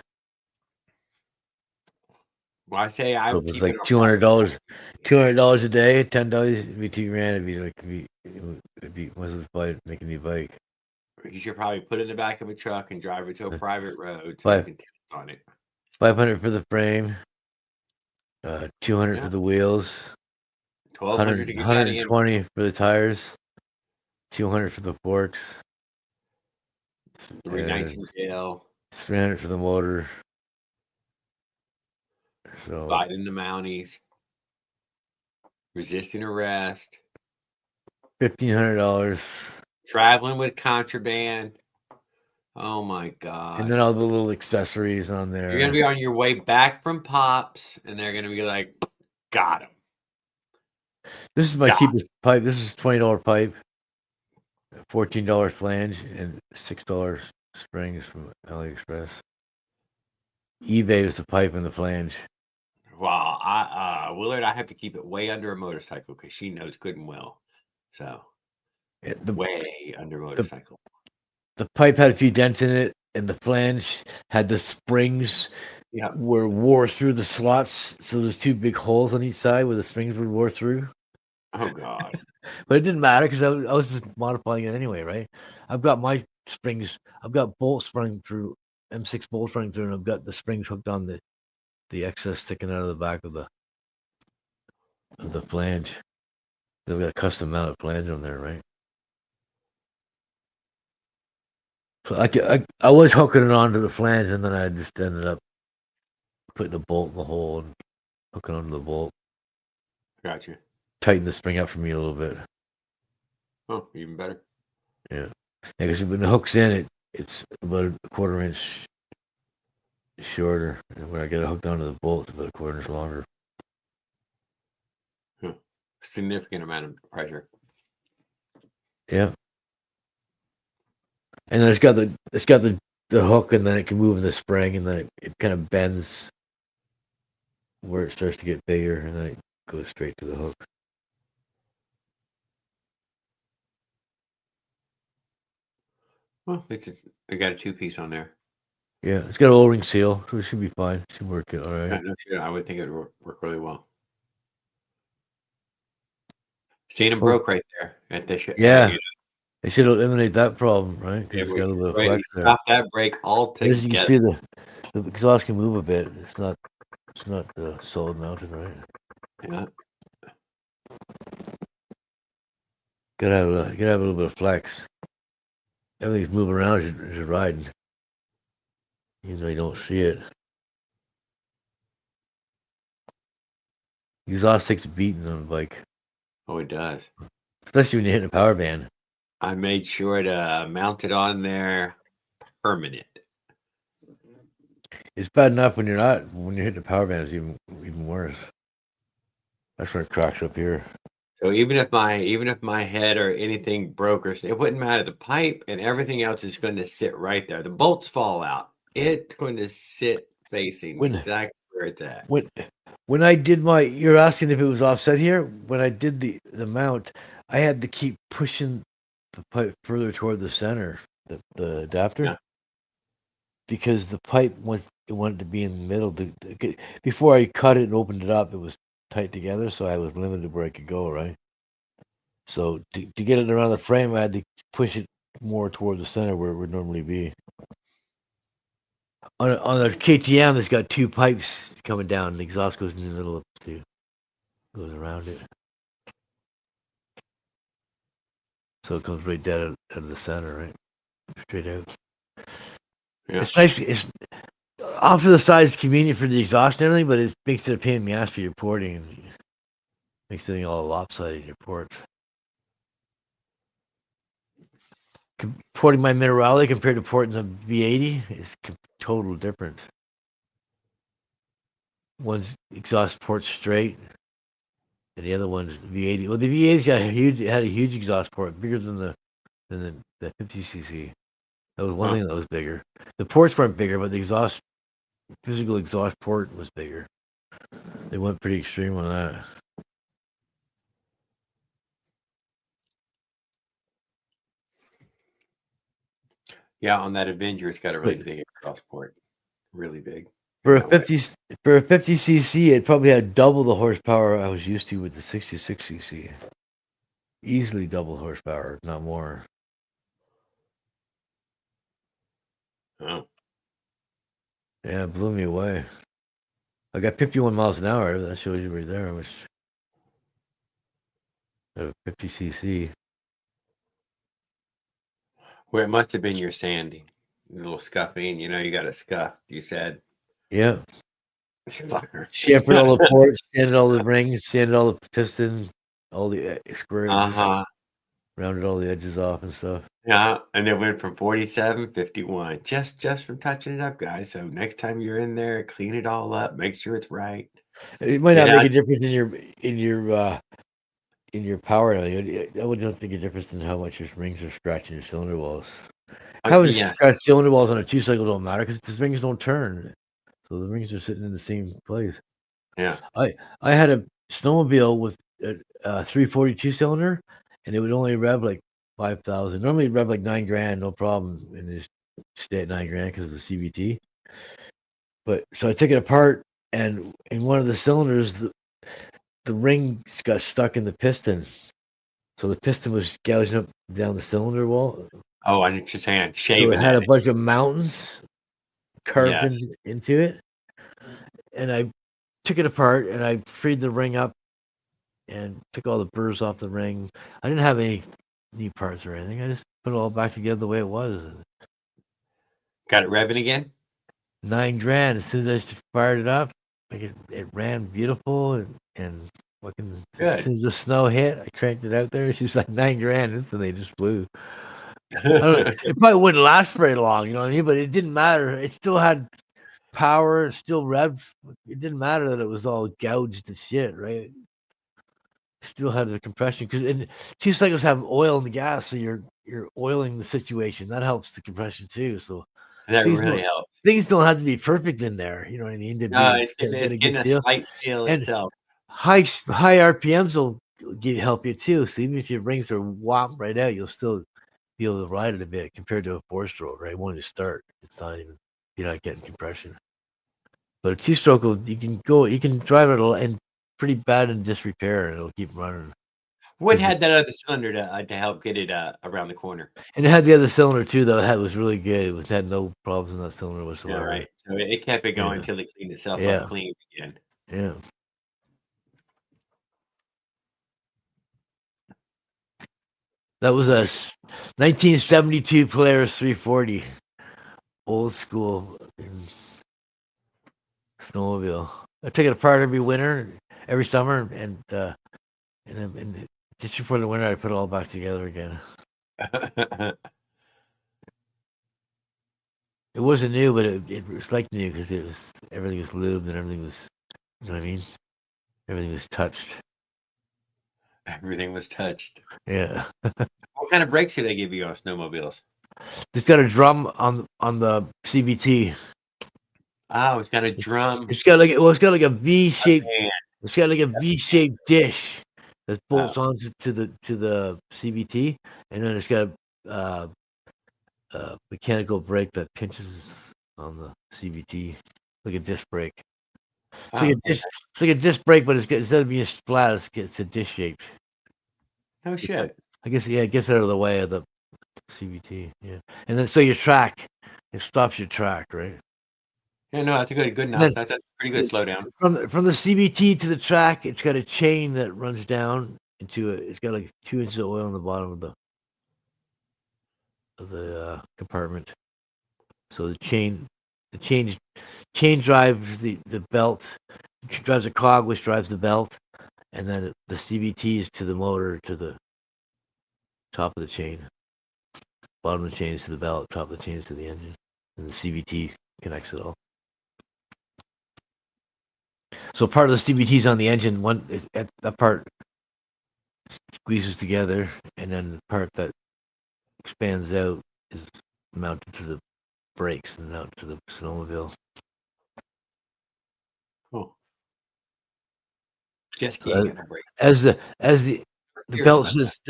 Well, I say I So would if it's keep like it $200, $200 a day, $10, it'd be $2,000. It'd be most of the fight making me bike. You should probably put it in the back of a truck and drive it to a private road so Five. you can test on it. 500 for the frame, 200 Yeah. for the wheels, 1,200 to get that in. 120 for the tires, 200 for the forks, 319 jail, 300 for the motor. So fighting the Mounties, resisting arrest, $1,500, traveling with contraband. Oh my God. and then all the little accessories on there. You're going to be on your way back from Pops, and they're going to be like, got him. This is my Yeah. cheapest pipe. This is $20 pipe, $14 flange, and $6 springs from AliExpress. eBay is the pipe and the flange. Well, Willard, I have to keep it way under a motorcycle because she knows good and well. So, way under motorcycle. The pipe had a few dents in it, and the flange had the springs Yeah. wore through the slots. So there's two big holes on each side where the springs would wore through. Oh God. But it didn't matter because I was just modifying it anyway, right? I've got my springs. I've got bolts running through, M6 bolts running through, and I've got the springs hooked on the excess sticking out of the back of the flange. They've got a custom mounted flange on there, right? So I was hooking it onto the flange, and then I just ended up putting a bolt in the hole and hooking onto the bolt. Gotcha. Tighten the spring up for me a little bit. Oh, even better. Yeah, because when the hook's in, it's about a quarter inch shorter, and when I get it hooked onto the bolt, it's about a quarter inch longer. Significant amount of pressure. Yeah. And then it's got the hook, and then it can move in the spring, and then it kind of bends where it starts to get bigger, and then it goes straight to the hook. Well, I got a 2-piece on there. Yeah, it's got an O-ring seal, so it should be fine. Should work all right. Yeah, no shit, I would think it would work really well. Seeing them broke right there at this shit. Yeah. They should eliminate that problem, right? 'Cause it's got a little bit of flex there. Stop that brake all together. As you can see, the exhaust can move a bit. It's not solid mounted, right? Yeah. Gotta have a little bit of flex. Everything's moving around as you're riding, even though you don't see it. The exhaust takes a beating on a bike, Oh, it does. especially when you're hitting a power band. I made sure to mount it on there permanent. It's bad enough when you're not. When you're hitting a power band, it's even worse. That's when it cracks up here. So even if my head or anything broke or it wouldn't matter. The pipe and everything else is going to sit right there. The bolts fall out. It's going to sit facing When- exactly where it's at. When When I did you're asking if it was offset here. When I did the mount, I had to keep pushing the pipe further toward the center, the adapter, Yeah. because the pipe wanted to be in the middle. Before I cut it and opened it up, it was tight together, so I was limited where I could go, right? So to get it around the frame, I had to push it more toward the center where it would normally be. On a KTM, it's got two pipes coming down. The exhaust goes in the middle of the two, goes around it. So it comes right dead out of the center, right? Straight out. Yeah. It's nice. It's off to the side. It's convenient for the exhaust and everything, but it makes it a pain in the ass for your porting and makes everything all lopsided in your ports. Porting my Minerale compared to porting a V80 is total different. One's exhaust port straight, and the other one's the V80. Well, the V80's had a huge exhaust port, bigger than the 50cc. That was one thing that was bigger. The ports weren't bigger, but the physical exhaust port was bigger. They went pretty extreme on that. Yeah, on that Avenger, it's got a really big exhaust port. Really big. For a 50cc, it probably had double the horsepower I was used to with the 66cc. Easily double horsepower, if not more. Oh. Yeah, it blew me away. I got 51 miles an hour. That shows you right there. Which 50cc. Well, it must have been your Sandy. A little scuffing. You got a scuff, you said. Yeah. Chamfered all the ports, sanded all the rings, sanded all the pistons, all the square edges, rounded all the edges off and stuff. Yeah, and it went from 47, 51, just from touching it up, guys. So next time you're in there, clean it all up, make sure it's right. It might not make a difference in your power. I wouldn't make a difference in how much your rings are scratching your cylinder walls. Having scratched cylinder walls on a 2-cycle don't matter because the rings don't turn. So the rings are sitting in the same place. Yeah. I had a snowmobile with a 342 cylinder, and it would only rev like 5,000. Normally it'd rev like $9,000, no problem, and it just stay at $9,000 because of the CVT. But so I took it apart, and in one of the cylinders, the ring got stuck in the piston. So the piston was gouging up down the cylinder wall. Oh, I just saying, so it had a bunch of mountains carved into it, and I took it apart and I freed the ring up and took all the burrs off the ring. I didn't have any knee parts or anything. I just put it all back together the way it was. Got it revving again? $9,000. As soon as I fired it up, like it ran beautiful and fucking. As soon as the snow hit, I cranked it out there. She was like $9,000, so they just flew. It probably wouldn't last very long, you know what I mean? But it didn't matter. It still had power, it still revved. It didn't matter that it was all gouged to shit, right? It still had the compression because 2 cycles have oil in the gas, so you're oiling the situation. That helps the compression too. So that really helps. Things don't have to be perfect in there. You know what I mean? It's getting a slight seal itself. High RPMs will help you too. So even if your rings are whopped right out, you'll still be able to ride it a bit compared to a 4-stroke, right? When you start, it's not even, you're not getting compression. But a 2-stroke, you can drive it and pretty bad in disrepair, and it'll keep running. What had that other cylinder to help get it around the corner? And it had the other cylinder too, though. It was really good. It had no problems in that cylinder whatsoever. Yeah, right. So it kept it going until it cleaned itself up clean again. Yeah. That was a 1972 Polaris 340, old school snowmobile. I take it apart every winter, every summer, and just before the winter, I put it all back together again. It wasn't new, but it was like new because everything was lubed and everything was, you know what I mean? Everything was touched. Everything was touched. Yeah. What kind of brakes do they give you on snowmobiles? It's got a drum on the CVT. Oh, it's got a drum. It's got like a V-shaped. Man. It's got like a V-shaped dish that bolts onto to the CVT, and then it's got a mechanical brake that pinches on the CVT, like a disc brake. It's like a disc. It's like a disc brake, but instead of being splat, it's a disc shaped. Oh shit. I guess it gets out of the way of the CVT. Yeah, and then so your track, it stops your track, right? Yeah, no, that's a good enough. That's a pretty good slowdown. From the CVT to the track, it's got a chain that runs down into it. It's got like 2 inches of oil on the bottom of the compartment. So the chain drives the belt, drives a cog which drives the belt, and then the CVT is to the motor to the top of the chain. Bottom of the chain is to the belt, top of the chain is to the engine, and the CVT connects it all. So part of the CVT is on the engine. That part squeezes together, and then the part that expands out is mounted to the brakes and mounted to the snowmobile. Cool. Just can't get a break. As the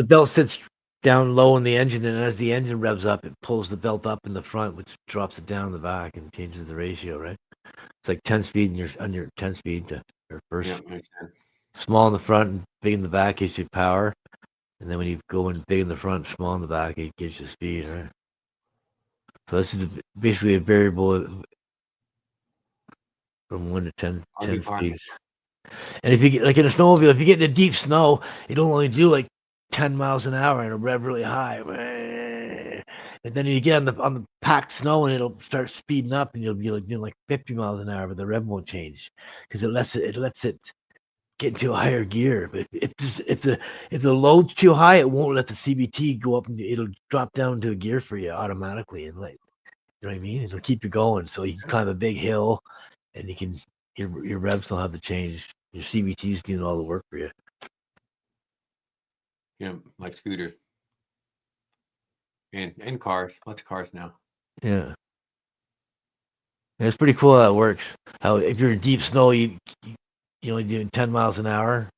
belt sits down low in the engine, and as the engine revs up, it pulls the belt up in the front, which drops it down in the back and changes the ratio. Right? It's like 10 speed, and you're on your 10 speed to your first. Yeah, Small in the front and big in the back gives you power, and then when you go in big in the front, small in the back, it gives you speed, right? So this is basically a variable from 1 to 10 speeds. And if you get like in a snowmobile, if you get into deep snow, it'll only do like 10 miles an hour and it'll rev really high. And then you get on the packed snow and it'll start speeding up and you'll be like doing like 50 miles an hour, but the rev won't change because it lets it get into a higher gear. But if the load's too high, it won't let the CVT go up and it'll drop down to a gear for you automatically. And like, you know what I mean? It'll keep you going. So you can climb a big hill and your revs don't have to change. Your CVT's doing all the work for you. Yeah, like scooters. And cars. Lots of cars now. Yeah. And it's pretty cool how it works. How if you're in deep snow, you only doing 10 miles an hour,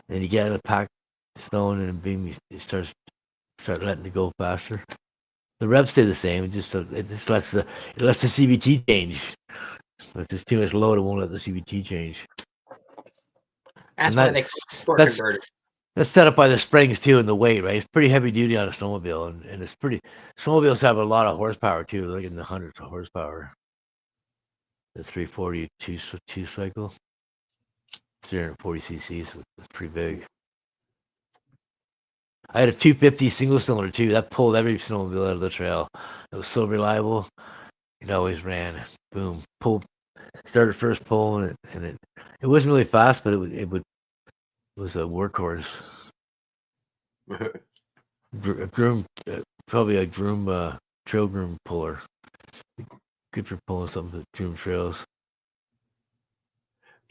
and you get in a packed snow and then it start letting it go faster. The revs stay the same. It just lets the CVT change. So if there's too much load, it won't let the CVT change. That's why they torque converter. That's set up by the springs too and the weight, right? It's pretty heavy duty on a snowmobile, and it's pretty. Snowmobiles have a lot of horsepower too, like in the hundreds of horsepower. The 340 two cycle, 340 cc, so it's pretty big. I had a 250 single cylinder too. That pulled every snowmobile out of the trail. It was so reliable. It always ran. Boom, pull. Started first pull, and it wasn't really fast, but it was a workhorse. Probably a trail groom puller. Good for pulling something to groom trails.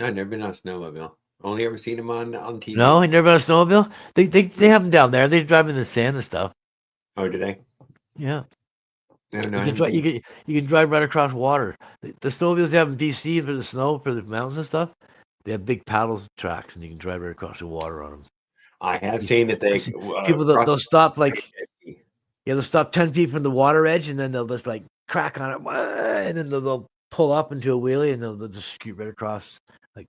I've never been on a snowmobile. Only ever seen them on TV. No, I never been on a snowmobile. They have them down there. They drive in the sand and stuff. Oh, do they? Yeah. No, You can drive right across water. The snowmobiles they have in BC for the snow, for the mountains and stuff, they have big paddle tracks, and you can drive right across the water on them. I have seen that they people they'll stop they'll stop 10 feet from the water edge, and then they'll just like crack on it, and then they'll pull up into a wheelie, and they'll just scoot right across like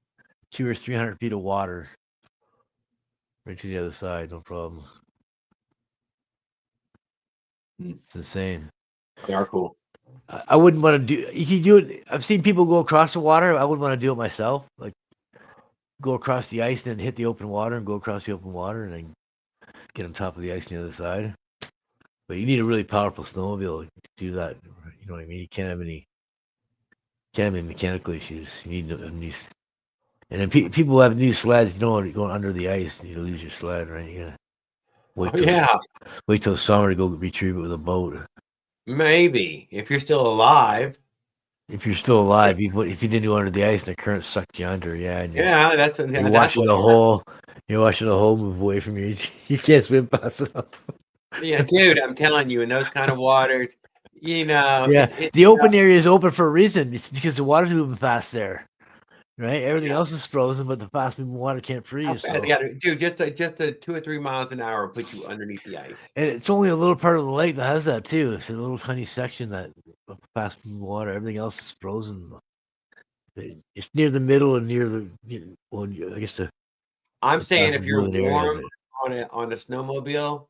200 or 300 feet of water, right to the other side, no problem. It's insane. They are cool. I wouldn't want to do. You can do it. I've seen people go across the water. I wouldn't want to do it myself. Like go across the ice and then hit the open water and go across the open water and then get on top of the ice on the other side. But you need a really powerful snowmobile to do that. You know what I mean? You can't have any mechanical issues. You need new. And then people who have new sleds, you don't want to go under the ice and you lose your sled, right? You gotta wait till summer to go retrieve it with a boat. Maybe if you're still alive. If you're still alive, if you didn't go under the ice and the current sucked you under, yeah. You're watching the hole move away from you. You can't swim past it up. Yeah, dude, I'm telling you, in those kind of waters, You know, Yeah, it's the open area is open for a reason. It's because the water's moving fast there, right? Everything Yeah. else is frozen, but the fast moving water can't how freeze. fast So, they gotta do just a 2 or 3 miles an hour will put you underneath the ice. and it's only a little part of the lake that has that too. It's a little tiny section that fast moving water. Everything else is frozen. It's near the middle and near the well, I guess the I'm saying fast if you're moving area. warm But, on a snowmobile,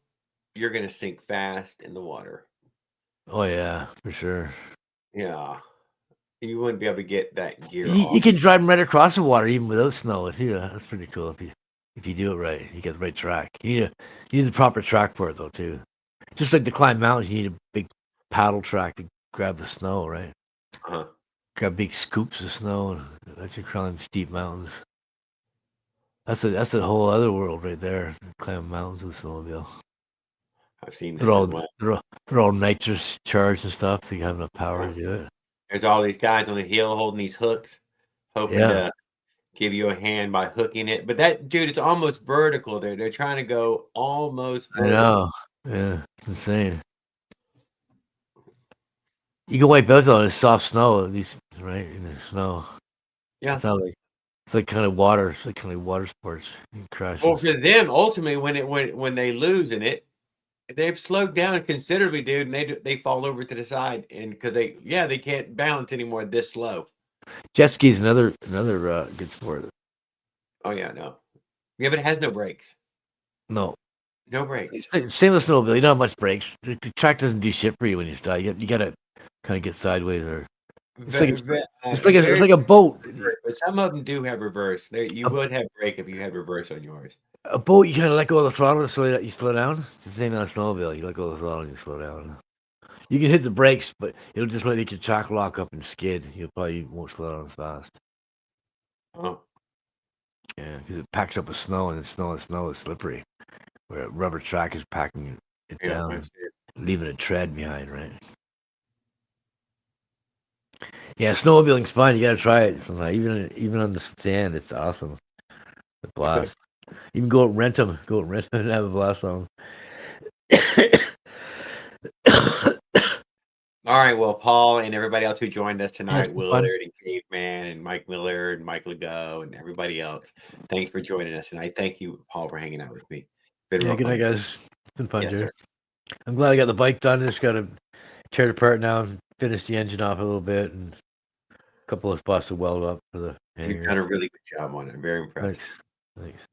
you're gonna sink fast in the water. oh yeah, for sure. Yeah. You wouldn't be able to get that gear You off. can drive 'em right across the water even without snow. Yeah, that's pretty cool if you do it right. You get the right track. You need the proper track for it though too. Just like to climb mountains, you need a big paddle track to grab the snow, right? Uh-huh. Grab big scoops of snow and let you climb steep mountains. That's a whole other world right there. Climbing mountains with a snowmobile. I've seen this They're as all well. they're all nitrous charged and stuff, so you have enough power to do it. There's all these guys on the hill holding these hooks, hoping Yeah. to give you a hand by hooking it. But that dude, it's almost vertical there. They're trying to go almost I vertical. know. Yeah, it's insane. You can wipe out on the soft snow, at least, right? In the snow. Yeah. It's like kind of water. It's like kind of water sports. You crash. Well, for them, ultimately, when they lose in it, they've slowed down considerably, dude, and they fall over to the side, and because they can't balance anymore this slow. Jet ski is another good sport. Oh yeah, no, yeah, but it has no brakes. No, No brakes. same with snowmobile. You don't have much brakes. The track doesn't do shit for you when you start. You gotta kind of get sideways or. It's like a boat. But some of them do have reverse. You would have brake if you had reverse on yours. A boat, you kind of let go of the throttle so that you slow down. It's the same on a snowmobile. You let go of the throttle and you slow down. You can hit the brakes, but it'll just let your track lock up and skid. You probably won't slow down as fast. Oh, Yeah, because it packs up with snow, and snow is slippery. Where a rubber track is packing it yeah, down, I see it. leaving a tread behind, right? Yeah, snowmobiling's fun. You gotta try it sometime. Even on the sand, it's awesome. A blast. You can go rent them. Go rent them and have a blast on 'em. All right, well, Paul and everybody else who joined us it's tonight, been Willard fun. and Caveman and Mike Miller and Mike Legault and everybody else, thanks for joining us tonight. Thank you, Paul, for hanging out with me. Been Yeah, real good night, fun. guys. It's been fun, Yes, Jerry. sir. I'm glad I got the bike done. Just got to tear it apart now and finish the engine off a little bit and a couple of spots to weld up for the You've hanger. done a really good job on it. I'm very impressed. Thanks. Thanks.